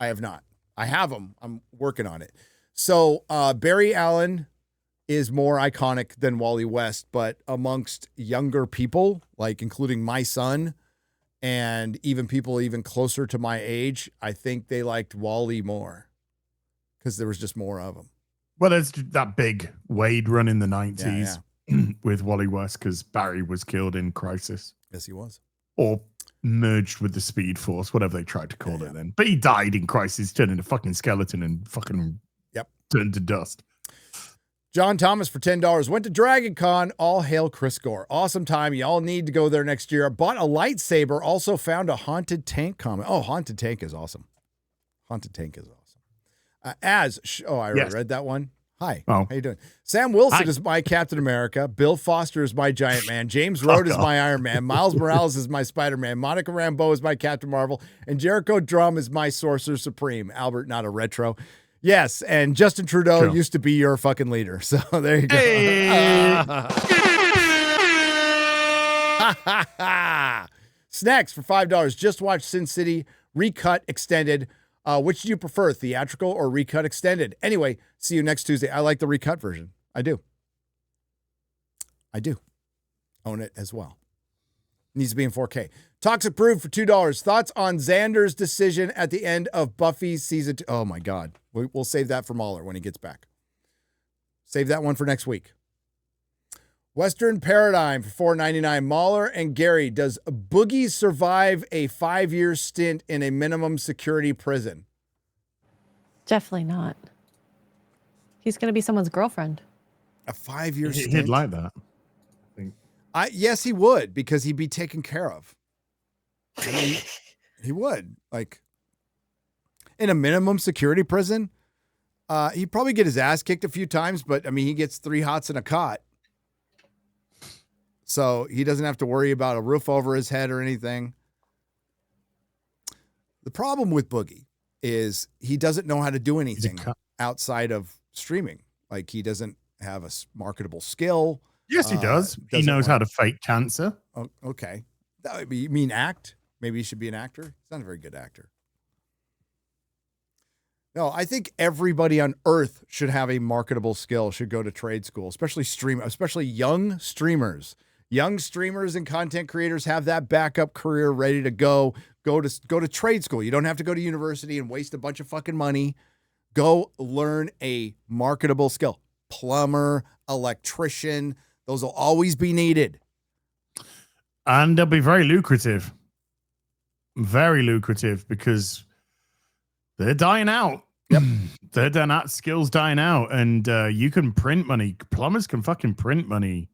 I have not. I have them. I'm working on it. So Barry Allen is more iconic than Wally West, but amongst younger people, like including my son and even people even closer to my age, I think they liked Wally more because there was just more of them. Well, there's that big Wade run in the 90s with Wally West because Barry was killed in Crisis. Yes, he was. Or merged with the Speed Force, whatever they tried to call it then. But he died in Crisis, turned into a fucking skeleton and fucking turned to dust. John Thomas for $10 went to Dragon Con. All hail Chris Gore. Awesome time. Y'all need to go there next year. Bought a lightsaber. Also found a Haunted Tank comic. Oh, Haunted Tank is awesome. Haunted Tank is awesome. I already read that one. Hi. Oh. How you doing? Sam Wilson Hi. is my Captain America. Bill Foster is my Giant Man. James Rhodes is my Iron Man. Miles Morales is my Spider-Man. Monica Rambeau is my Captain Marvel. And Jericho Drum is my Sorcerer Supreme. Albert, not a retro. Yes, and Justin Trudeau used to be your fucking leader. So there you go. Hey. Snacks for $5. Just watched Sin City Recut Extended. Which do you prefer, theatrical or Recut Extended? Anyway, see you next Tuesday. I like the Recut version. I do. Own it as well. Needs to be in 4K. Toxic Brew for $2. Thoughts on Xander's decision at the end of Buffy season 2? Oh my God. We'll save that for MauLer when he gets back. Save that one for next week. Western Paradigm for $4.99. MauLer and Gary, does Boogie survive a 5-year stint in a minimum security prison? Definitely not. He's going to be someone's girlfriend. A 5-year stint? He'd like that. Yes, he would, because he'd be taken care of. I mean, he would. Like, in a minimum security prison, he'd probably get his ass kicked a few times, but, I mean, he gets 3 hots in a cot. So he doesn't have to worry about a roof over his head or anything. The problem with Boogie is he doesn't know how to do anything outside of streaming. Like, he doesn't have a marketable skill. Yes, he does. He knows how to fake cancer. Oh, okay. That would be, you mean act? Maybe he should be an actor? He's not a very good actor. No, I think everybody on earth should have a marketable skill, should go to trade school, especially young streamers. Young streamers and content creators have that backup career ready to go. Go to trade school. You don't have to go to university and waste a bunch of fucking money. Go learn a marketable skill. Plumber, electrician, those will always be needed. And they'll be very lucrative. Very lucrative because they're dying out. Yep. That skill's dying out. And you can print money. Plumbers can fucking print money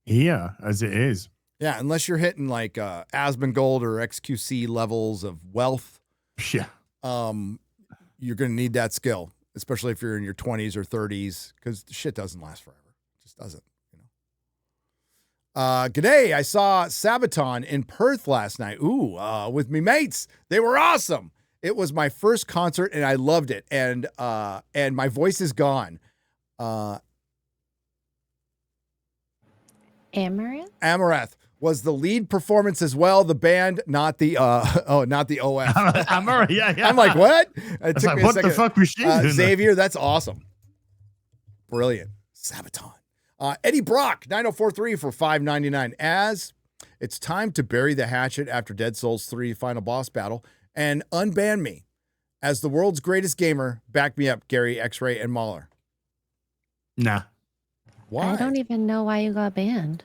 here as it is. Yeah, unless you're hitting like Asmongold or XQC levels of wealth. Yeah. You're going to need that skill, especially if you're in your 20s or 30s, because shit doesn't last forever. It just doesn't. G'day, I saw Sabaton in Perth last night. With me mates. They were awesome. It was my first concert and I loved it. And my voice is gone. Amaranth? Amaranth. Was the lead performance as well the band, not the not the OF? Yeah. I'm like, what? It It's like, what the fuck was she doing? Xavier, that's awesome. Brilliant. Sabaton. Eddie Brock, 9043 for $5.99. As it's time to bury the hatchet after Dead Souls 3 final boss battle and unban me. As the world's greatest gamer, back me up, Gary, X-Ray, and MauLer. Nah. Why? I don't even know why you got banned.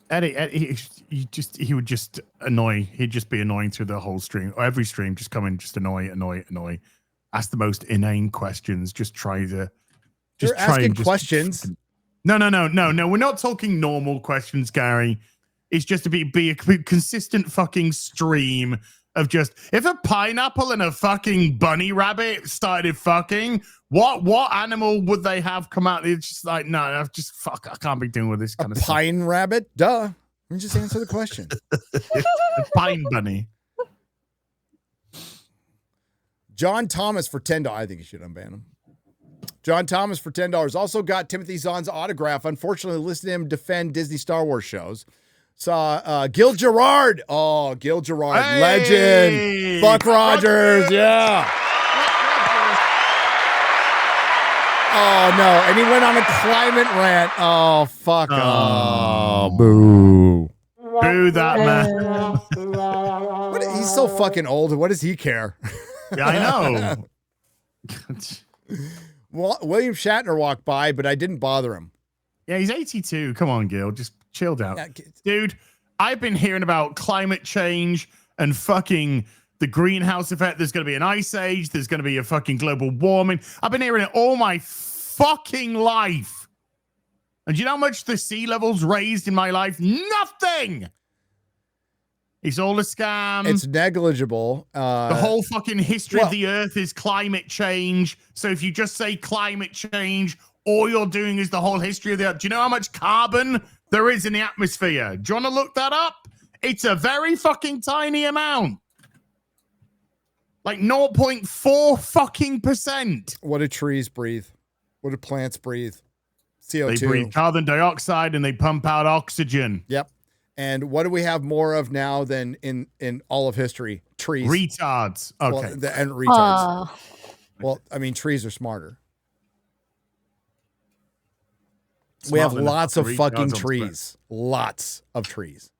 Eddie, he would just annoy. He'd just be annoying through the whole stream or every stream. Just come in, just annoy. Ask the most inane questions. Just try to. You're asking questions. No. We're not talking normal questions, Gary. It's just to be a consistent fucking stream of just if a pineapple and a fucking bunny rabbit started fucking, what animal would they have come out? It's just like, no, just fuck. I can't be dealing with this kind of pine stuff. Rabbit. Duh. Let me just answer the question. A pine bunny. John Thomas for $10. I think you should unban him. John Thomas for $10. Also got Timothy Zahn's autograph. Unfortunately, listened to him defend Disney Star Wars shows. Saw Gil Gerard. Oh, Gil Gerard. Hey! Legend. Buck Rogers. Yeah. Oh, no. And he went on a climate rant. Oh, fuck. Oh, boo. Boo that man. He's so fucking old. What does he care? Yeah, I know. Well, William Shatner walked by, but I didn't bother him. Yeah, he's 82. Come on, Gil. Just chilled out. Yeah, dude, I've been hearing about climate change and fucking the greenhouse effect. There's going to be an ice age. There's going to be a fucking global warming. I've been hearing it all my fucking life. And do you know how much the sea level's raised in my life? Nothing. It's all a scam. It's negligible. The whole fucking history of the earth is climate change. So if you just say climate change, all you're doing is the whole history of the earth. Do you know how much carbon there is in the atmosphere? Do you want to look that up? It's a very fucking tiny amount. Like 0.4 fucking %. What do trees breathe? What do plants breathe? CO2. They breathe carbon dioxide and they pump out oxygen. Yep. And what do we have more of now than in all of history? Trees. Retards. Okay. Well, and retards. Well, I mean, trees are smarter. We have lots of fucking trees. Lots of trees.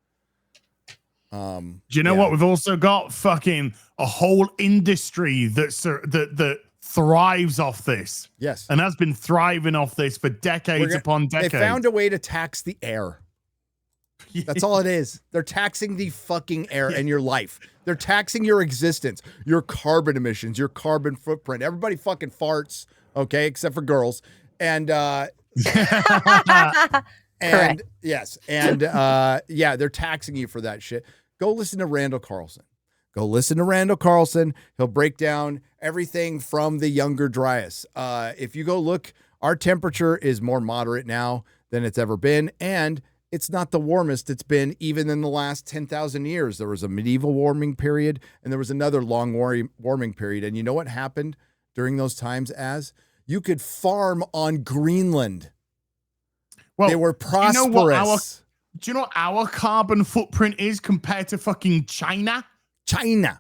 Do you know what? We've also got fucking a whole industry that thrives off this. Yes. And has been thriving off this for decades upon decades. They found a way to tax the air. That's all it is. They're taxing the fucking air and your life. They're taxing your existence, your carbon emissions, your carbon footprint. Everybody fucking farts, okay, except for girls. And and yes, and yeah, they're taxing you for that shit. Go listen to Randall Carlson. Go listen to Randall Carlson. He'll break down everything from the Younger Dryas. If you go look, our temperature is more moderate now than it's ever been, and it's not the warmest it's been even in the last 10,000 years. There was a medieval warming period, and there was another long warming period. And you know what happened during those times? As you could farm on Greenland. Well, they were prosperous. Do you know what our carbon footprint is compared to fucking China? China.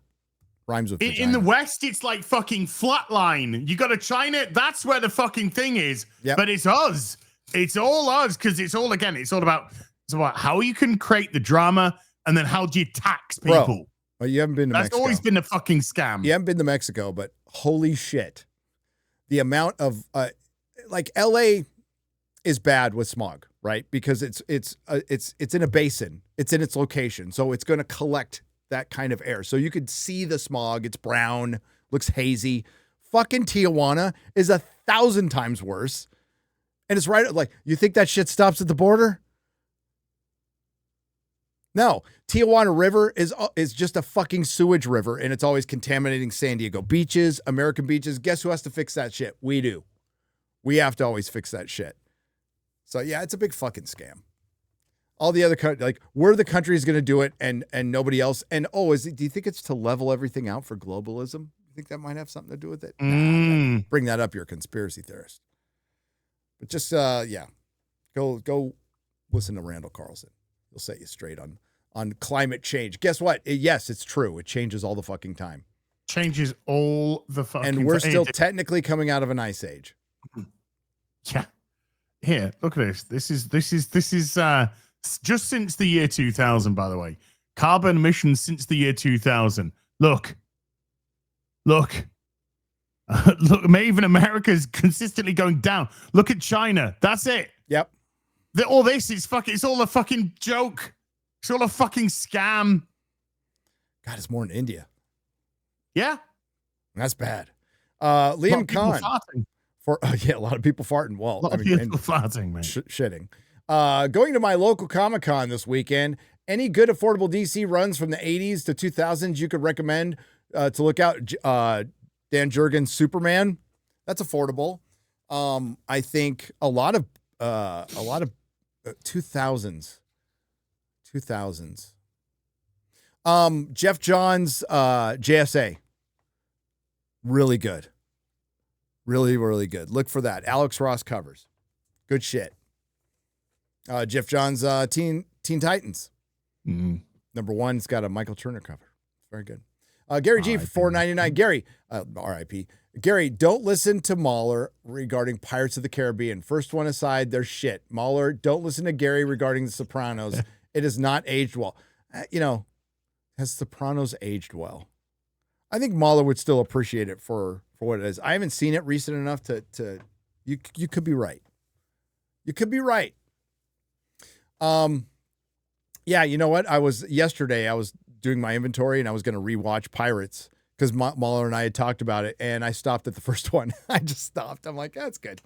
Rhymes with in the West, it's like fucking flatline. You go to China, that's where the fucking thing is. Yep. But it's us. It's all us because it's all about how you can create the drama and then how do you tax people. Bro, well, you haven't been to Mexico. That's always been a fucking scam. You haven't been to Mexico, but holy shit. The amount of like LA is bad with smog, right? Because it's in a basin. It's in its location. So it's going to collect that kind of air. So you could see the smog. It's brown, looks hazy. Fucking Tijuana is 1,000 times worse. And it's right, like, you think that shit stops at the border? No. Tijuana River is just a fucking sewage river, and it's always contaminating San Diego beaches, American beaches. Guess who has to fix that shit? We do. We have to always fix that shit. So, yeah, it's a big fucking scam. All the other countries, like, we're the country is going to do it, and nobody else. And, do you think it's to level everything out for globalism? You think that might have something to do with it? Nah, bring that up, you're a conspiracy theorist. But just, yeah, go listen to Randall Carlson. He'll set you straight on climate change. Guess what? Yes, it's true. It changes all the fucking time. Changes all the fucking And we're still technically coming out of an ice age. Yeah. Here, look at this. This is just since the year 2000, by the way. Carbon emissions since the year 2000. Look. Look, even America's consistently going down. Look at China. That's it. Yep. All this is fucking, it's all a fucking joke. It's all a fucking scam. God, it's more in India. Yeah. That's bad. Liam Khan. A lot of people farting. Well, a lot of people farting, man. Shitting. Going to my local Comic-Con this weekend. Any good affordable DC runs from the 80s to 2000s you could recommend to look out? Dan Jurgens' Superman. That's affordable. I think a lot of 2000s. Jeff Johns' JSA. Really good. Really, really good. Look for that. Alex Ross covers. Good shit. Jeff Johns' Teen Titans. Number 1, it's got a Michael Turner cover. Very good. Gary G for $4.99. Gary, RIP. Gary, don't listen to MauLer regarding Pirates of the Caribbean. First one aside, they're shit. MauLer, don't listen to Gary regarding The Sopranos. It has not aged well. Has Sopranos aged well? I think MauLer would still appreciate it for what it is. I haven't seen it recent enough to you could be right. You could be right. Yeah, you know what? Yesterday I was doing my inventory and I was going to rewatch Pirates because MauLer and I had talked about it, and I stopped at the first one. I just stopped. I'm like, that's good.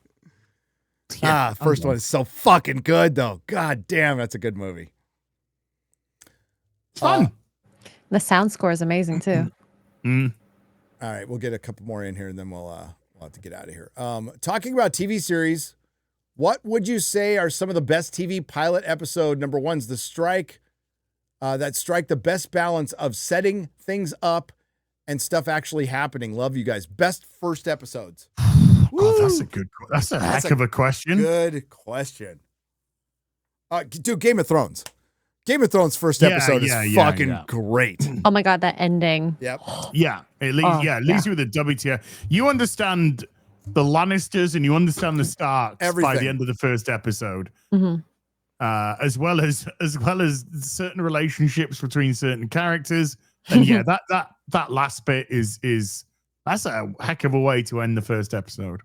Yeah, first one is so fucking good though. God damn, that's a good movie. Fun. The sound score is amazing too. All right, we'll get a couple more in here, and then we'll have to get out of here. Talking about TV series, what would you say are some of the best TV pilot episode number ones? The strike that strike the best balance of setting things up and stuff actually happening. Love you guys. Best first episodes. Oh, that's a heck of a question. Good question. Dude, Game of Thrones. Game of Thrones first episode is fucking great. Oh my God, that ending. Yep. Yeah. It leaves you with a WTF. You understand the Lannisters and you understand the Starks by the end of the first episode. Mm-hmm. As well as certain relationships between certain characters. And yeah, that last bit is that's a heck of a way to end the first episode.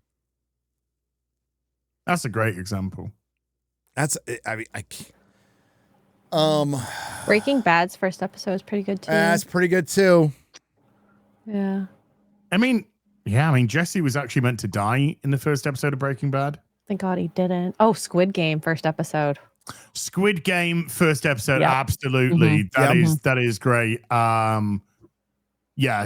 That's a great example. Breaking Bad's first episode is pretty good too. That's pretty good too. Yeah. I mean, Jesse was actually meant to die in the first episode of Breaking Bad. Thank God he didn't. Oh, Squid Game first episode. Squid Game first episode, Yep. Absolutely. Mm-hmm. That is great.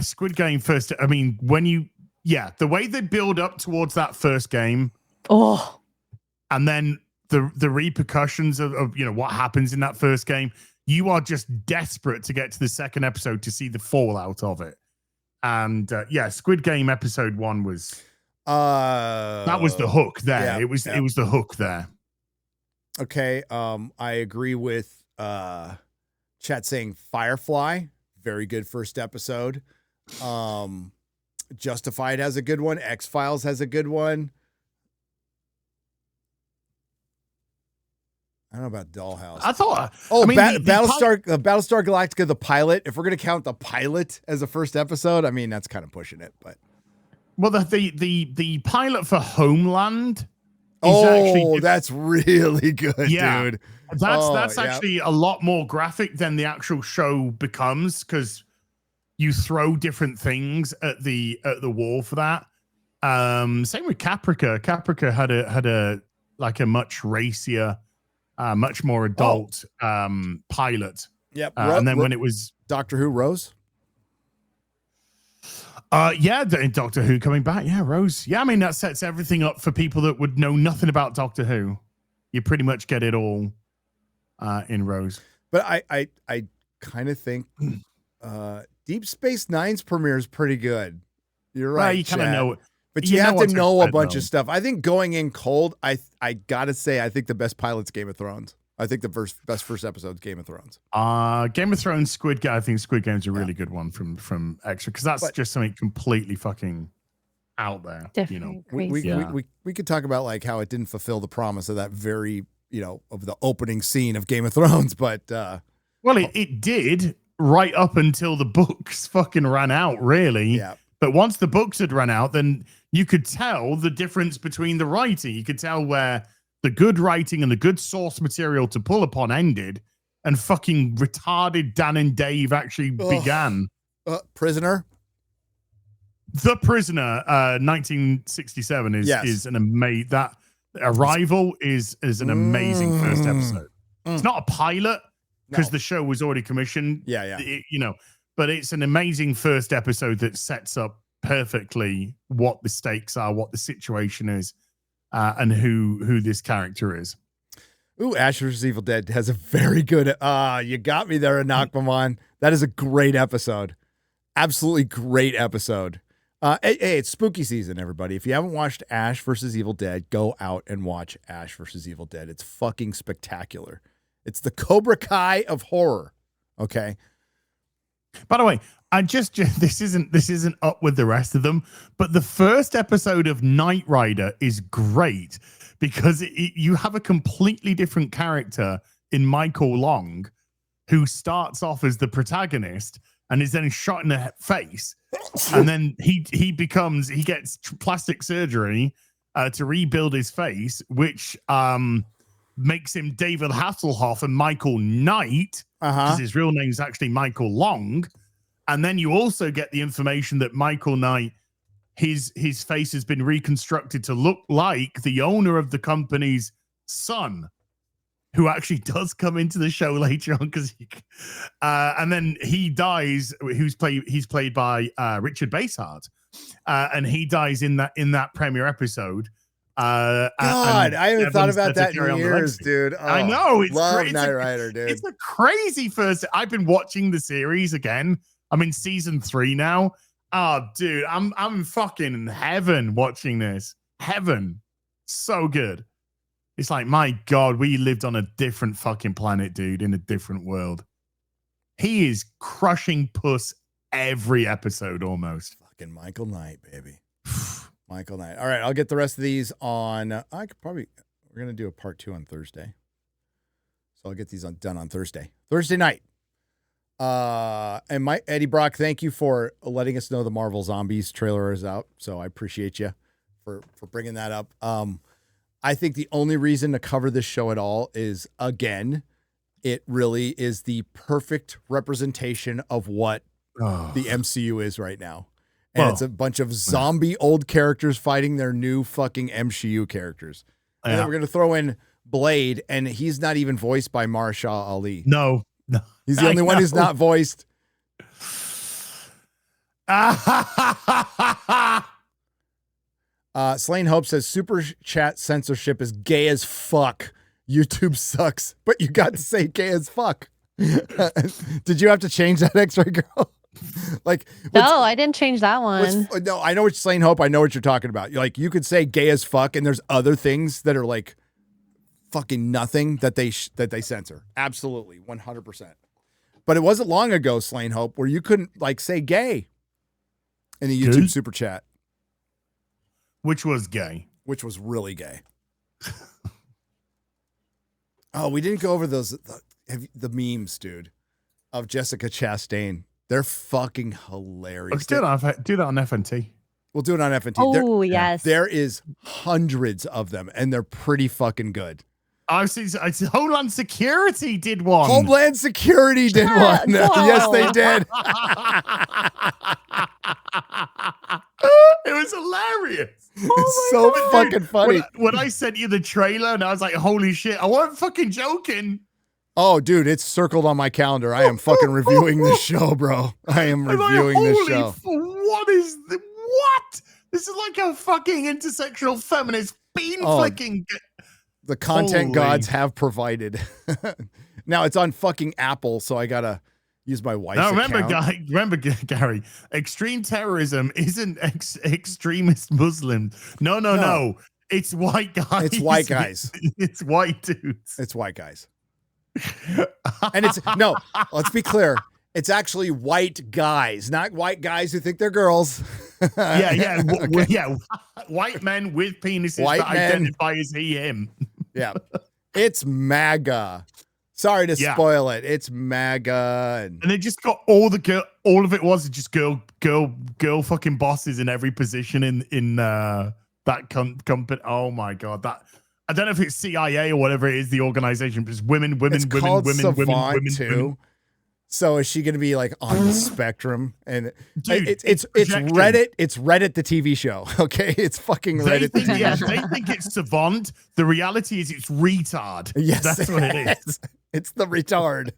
Squid Game first. I mean, the way they build up towards that first game. Oh. And then the repercussions of what happens in that first game, you are just desperate to get to the second episode to see the fallout of it. And Squid Game episode 1 was that was the hook there. Yeah, it was the hook there. Okay, I agree with chat saying Firefly, very good first episode. Justified has a good one. X-Files has a good one. I don't know about Dollhouse. Battlestar Galactica, the pilot. If we're gonna count the pilot as a first episode, I mean that's kind of pushing it. But the pilot for Homeland. That's really good, dude. That's actually a lot more graphic than the actual show becomes because you throw different things at the wall for that. Same with Caprica. Caprica had a much racier. Much more adult pilot. Yep. And then when it was Doctor Who, Rose. Doctor Who coming back. Yeah, Rose. Yeah, I mean that sets everything up for people that would know nothing about Doctor Who. You pretty much get it all in Rose. But I kind of think Deep Space Nine's premiere is pretty good. You're right. You kind of know it. But you have to know a bunch of stuff. I think going in cold, I gotta say, I think the best pilot's Game of Thrones. I think the best first episode is Game of Thrones. Game of Thrones, Squid Game. I think Squid Game's a really good one from Extra because that's just something completely fucking out there. Different, we could talk about like how it didn't fulfill the promise of that very of the opening scene of Game of Thrones, but well, it did right up until the books fucking ran out, really. Yeah. But once the books had run out, then you could tell the difference between the writing. You could tell where the good writing and the good source material to pull upon ended, and fucking retarded Dan and Dave actually began. Prisoner. The Prisoner, 1967 is an amazing. That Arrival is an amazing first episode. It's not a pilot because the show was already commissioned. Yeah. But it's an amazing first episode that sets up perfectly what the stakes are, what the situation is, and who this character is. Ooh, Ash vs. Evil Dead has a very good. You got me there, Anakmaman. That is a great episode. Absolutely great episode. Hey, it's spooky season, everybody. If you haven't watched Ash vs. Evil Dead, go out and watch Ash vs. Evil Dead. It's fucking spectacular. It's the Cobra Kai of horror. Okay. By the way, this isn't up with the rest of them, but the first episode of Knight Rider is great because you have a completely different character in Michael Long, who starts off as the protagonist and is then shot in the face, and then he gets plastic surgery to rebuild his face, which makes him David Hasselhoff and Michael Knight, because his real name is actually Michael Long. And then you also get the information that Michael Knight, his face has been reconstructed to look like the owner of the company's son, who actually does come into the show later on, and then he dies. He's played by Richard Basehart, and he dies in that premiere episode. God, I haven't thought about that in years, dude. I know, it's love Knight Rider, dude. It's a crazy first. I've been watching the series again. I'm in season 3 now. Oh, dude, I'm fucking in heaven watching this. Heaven, so good. It's like, my God, we lived on a different fucking planet, dude, in a different world. He is crushing puss every episode almost. Fucking Michael Knight, baby. Michael Knight. All right, I'll get the rest of these on. We're going to do a part 2 on Thursday. So I'll get these done on Thursday night. And Eddie Brock, thank you for letting us know the Marvel Zombies trailer is out. So I appreciate you for bringing that up. I think the only reason to cover this show at all is, again, it really is the perfect representation of what the MCU is right now. And it's a bunch of zombie old characters fighting their new fucking MCU characters. And then we're going to throw in Blade, and he's not even voiced by Mahershala Ali. No. He's the only one who's not voiced. Slain Hope says super chat censorship is gay as fuck. YouTube sucks, but you got to say gay as fuck. Did you have to change that, X-Ray Girl? No, I didn't change that one. No, I know what Slain Hope. I know what you're talking about. You could say gay as fuck, and there's other things that are like fucking nothing that they censor. Absolutely, 100%. But it wasn't long ago, Slain Hope, where you couldn't say gay in a YouTube super chat. Which was gay. Which was really gay. Oh, we didn't go over the memes, dude, of Jessica Chastain. They're fucking hilarious. Let's do that on FNT. We'll do it on FNT. Oh, yes. There is hundreds of them, and they're pretty fucking good. I've seen Homeland Security did one. Homeland Security did one. Yes, they did. It was hilarious. It's so fucking funny. When I sent you the trailer and I was like, holy shit, I wasn't fucking joking. Oh, dude, it's circled on my calendar. I am fucking reviewing this show, bro. I am reviewing this show. What? This is like a fucking intersectional feminist bean flicking. The content gods have provided. Now it's on fucking Apple, so I gotta use my wife's account. Remember, Gary, extreme terrorism isn't extremist Muslim. No. It's white guys. It's white guys. It's white dudes. It's white guys. And it's no, let's be clear. It's actually white guys, not white guys who think they're girls. Yeah. Okay. Yeah. White men with penises White that men. identify as he, him. Yeah. It's MAGA. Sorry to Yeah. spoil it. It's MAGA. And they just got all of it was just girl fucking bosses in every position in that company. Oh my God. That I don't know if it's CIA or whatever it is, the organization, but it's women. It's called Savant women. too. So is she going to be like on the spectrum? And Dude, it's projection. Reddit. It's Reddit, the TV show. Okay, it's fucking Reddit. The TV show. They think it's savant. The reality is it's retard. Yes, That's what it is. It's the retard.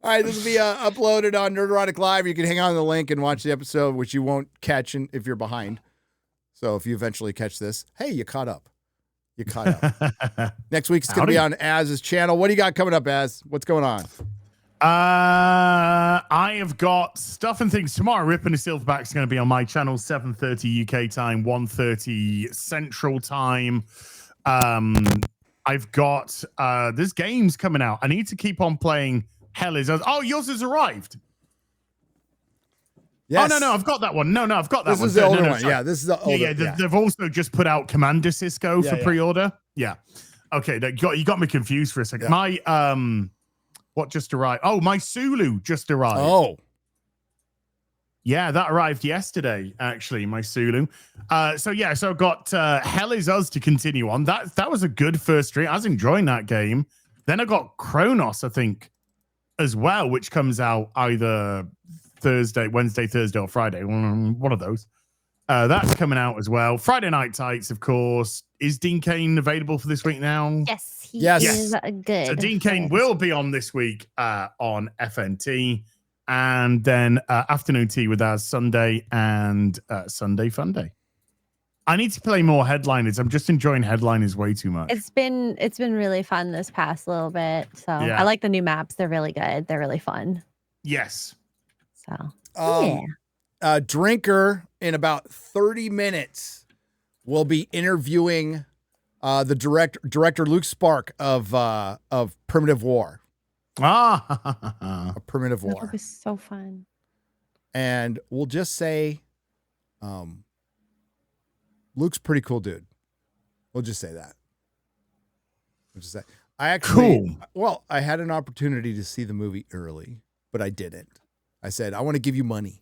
All right, this will be uploaded on Nerdrotic Live. You can hang on to the link and watch the episode, which you won't catch if you're behind. So if you eventually catch this, hey, you caught up. You caught up. Next week it's going to be on Az's channel. What do you got coming up, Az? What's going on? I have got stuff and things tomorrow. Ripping a Silverback is going to be on my channel, 7:30 UK time, 1:30 Central time. I've got there's games coming out. I need to keep on playing. Hell is oh, yours has arrived. Yes. Oh no, I've got that one. No, I've got that This one. is the older one. Sorry. Yeah, this is the older. Yeah. They've also just put out Commander Cisco for yeah. pre-order. Yeah. Okay, you got me confused for a second. Yeah. My what just arrived? Oh, my Sulu just arrived. Oh. Yeah, that arrived yesterday, actually, my Sulu. So I've got Hell Is Us to continue on. That was a good first stream. I was enjoying that game. Then I got Kronos, I think, as well, which comes out either Wednesday, Thursday, or Friday. One of those. That's coming out as well. Friday Night Tights, of course. Is Dean Cain available for this week now? Yes, he Yes. is good. So Dean Cain will be on this week on FNT. And then afternoon tea with us Sunday and Sunday Fun Day. I need to play more headliners. I'm just enjoying headliners way too much. It's been really fun this past little bit. So Yeah. I like the new maps. They're really good. They're really fun. Yes. So Drinker in about 30 minutes will be interviewing the director Luke Spark of Primitive War. A Primitive that'll War. be so fun. And we'll just say Luke's a pretty cool dude. We'll just say that. I actually I had an opportunity to see the movie early, but I didn't. I said, I want to give you money.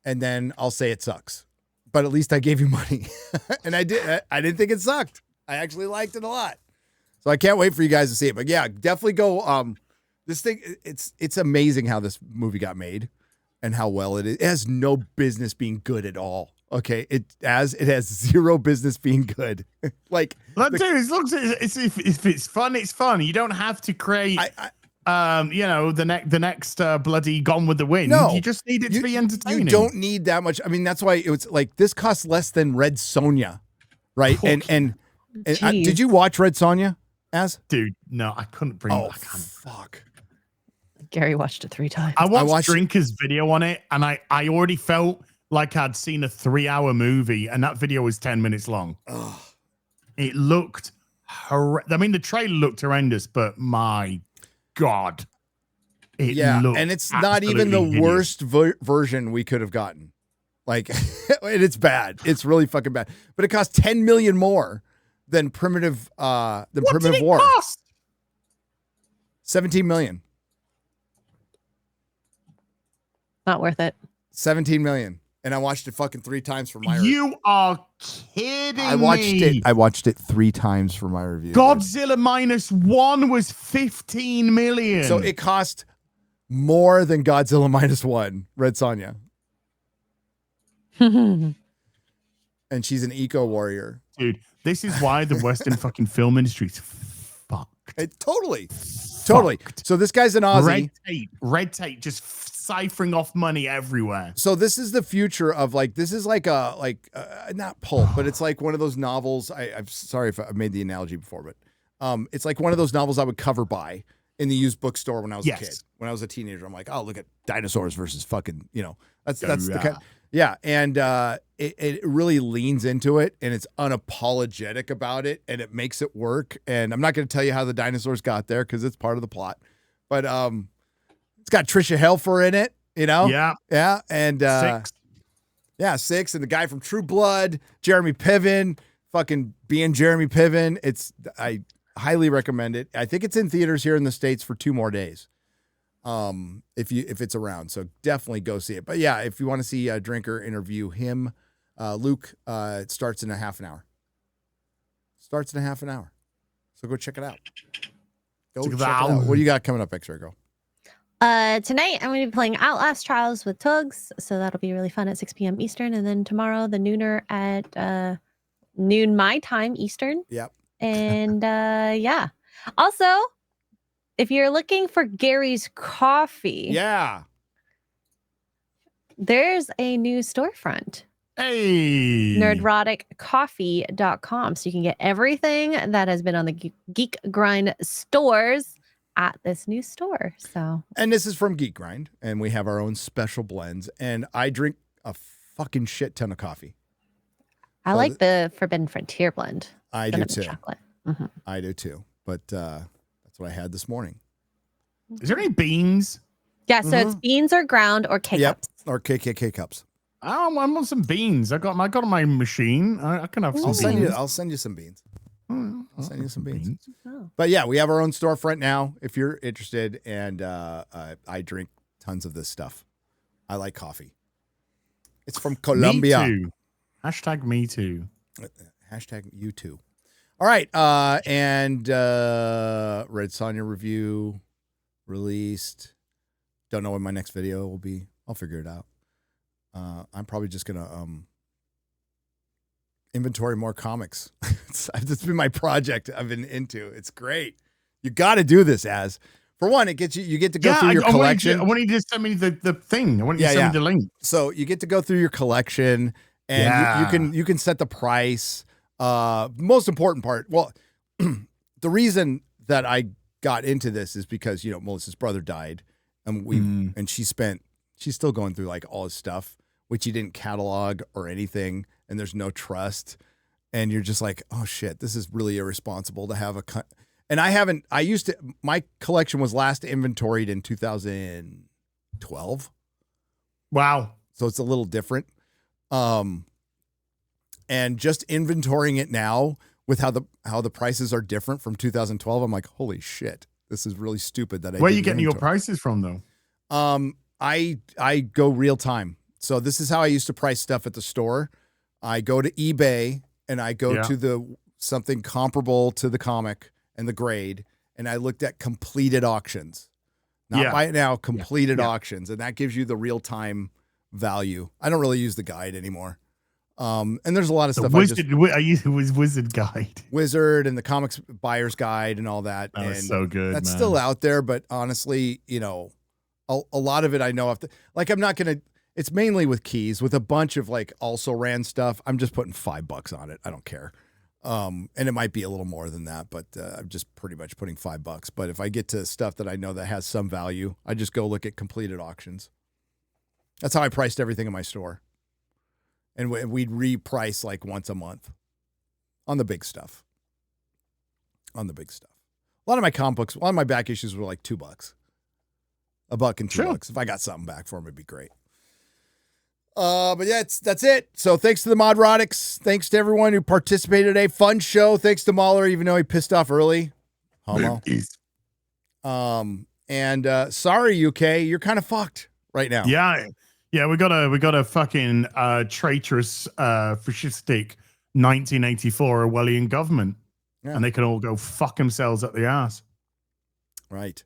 And then I'll say it sucks. But at least I gave you money. And I did. I didn't think it sucked. I actually liked it a lot. So I can't wait for you guys to see it. But yeah, definitely go. This thing, it's amazing how this movie got made and how well it is. It has no business being good at all. Okay, it has zero business being good. Like, dude, as long as if it's fun, it's fun. You don't have to create, the next bloody Gone with the Wind. No, you just need it to be entertaining. You don't need that much. I mean, that's why it was like this costs less than Red Sonja, right? And did you watch Red Sonja? Dude, no, I couldn't bring. Oh, fuck. Gary watched it 3 times. I watched Drinker's video on it, and I already felt like I'd seen a 3-hour movie, and that video was 10 minutes long. Ugh. It looked horrendous. I mean, the trailer looked horrendous, but my God. And it's not even the worst version we could have gotten. Like, and it's bad. It's really fucking bad. But it cost $10 million more than Primitive War. Cost? $17 million. Not worth it. $17 million. And I watched it fucking 3 times for my You are kidding I watched me. I watched it 3 times for my review. Godzilla -1 was 15 million. So it cost more than Godzilla -1, Red Sonja. And she's an eco warrior. Dude, this is why the Western fucking film industry is fucked. Totally. So this guy's an Aussie. Red tape, just ciphering off money everywhere. So this is the future of this is like not pulp, but it's like one of those novels. I'm sorry if I made the analogy before, but it's like one of those novels I would cover by in the used bookstore when I was a kid. When I was a teenager, I'm like, oh, look at dinosaurs versus fucking, that's the kind. Yeah, and it really leans into it, and it's unapologetic about it, and it makes it work. And I'm not going to tell you how the dinosaurs got there because it's part of the plot. But it's got Trisha Helfer in it, you know? Yeah, and 6. Yeah, 6, and the guy from True Blood, Jeremy Piven, fucking being Jeremy Piven. I highly recommend it. I think it's in theaters here in the States for 2 more days. If it's around, so definitely go see it. But yeah, if you want to see Drinker interview him, Luke, it starts in a half an hour. So go check it out. Check it out. What do you got coming up, X-Ray Girl? Tonight I'm going to be playing Outlast Trials with Tugs, so that'll be really fun at 6 p.m. Eastern, and then tomorrow the nooner at noon my time Eastern. Yep. And yeah. Also, if you're looking for Gary's Coffee, there's a new storefront. Hey, Nerdroticcoffee.com. So you can get everything that has been on the Geek Grind stores at this new store. So, and this is from Geek Grind, and we have our own special blends, and I drink a fucking shit ton of coffee. I like the Forbidden Frontier blend. I do too. Chocolate. I do too. But that's what I had this morning. Is there any beans? Yeah, so it's beans or ground or K-cups. Or KKK cups. I want some beans. I got on my machine. I can have some beans. I'll send you some beans. I'll send you some beans. Oh. But yeah, we have our own storefront now if you're interested. And I drink tons of this stuff. I like coffee. It's from Colombia. Me too. Hashtag me too. Hashtag you too. All right. And Red Sonja review released. Don't know when my next video will be. I'll figure it out. I'm probably just going to inventory more comics. It's been my project I've been into. It's great. You got to do this, Az. For one, it gets you get to go through your collection. I want you to send me the thing. I want you to send me the link. So you get to go through your collection, and you can set the price. Most important part, well, the reason that I got into this is because, you know, Melissa's brother died, and and she's still going through like all his stuff, which he didn't catalog or anything, and there's no trust, and you're just like, oh shit, this is really irresponsible to have and my collection was last inventoried in 2012. Wow. So it's a little different. And just inventorying it now with how the prices are different from 2012, I'm like, holy shit, this is really stupid that I Where are you getting your prices from though? I go real time. So this is how I used to price stuff at the store. I go to eBay and I go to something comparable to the comic and the grade, and I looked at completed auctions. Not buy it now, completed auctions, and that gives you the real time value. I don't really use the guide anymore. And there's a lot of stuff. I use Wizard Guide. Wizard and the Comics Buyer's Guide and all that. Oh, and so good. That's man. still out there, but honestly, you know, a lot of it I know I'm not gonna. It's mainly with keys, with a bunch of like also ran stuff. I'm just putting $5 on it. I don't care. And it might be a little more than that, but I'm just pretty much putting $5. But if I get to stuff that I know that has some value, I just go look at completed auctions. That's how I priced everything in my store. And we'd reprice like once a month on the big stuff. A lot of my comic books, a lot of my back issues were like $2. $1 and $2. If I got something back for them, it'd be great. But yeah, that's it. So thanks to the Modrotics. Thanks to everyone who participated today. Fun show. Thanks to MauLer, even though he pissed off early. Homo. And sorry, UK, you're kind of fucked right now. Yeah, we got a fucking traitorous fascistic 1984 Orwellian government. Yeah. And they can all go fuck themselves up the ass. Right.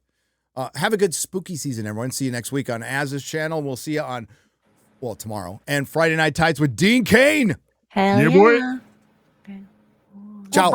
Have a good spooky season, everyone. See you next week on Az's channel. We'll see you on tomorrow. And Friday Night Tights with Dean Cain. Hell yeah. Boy. Ciao.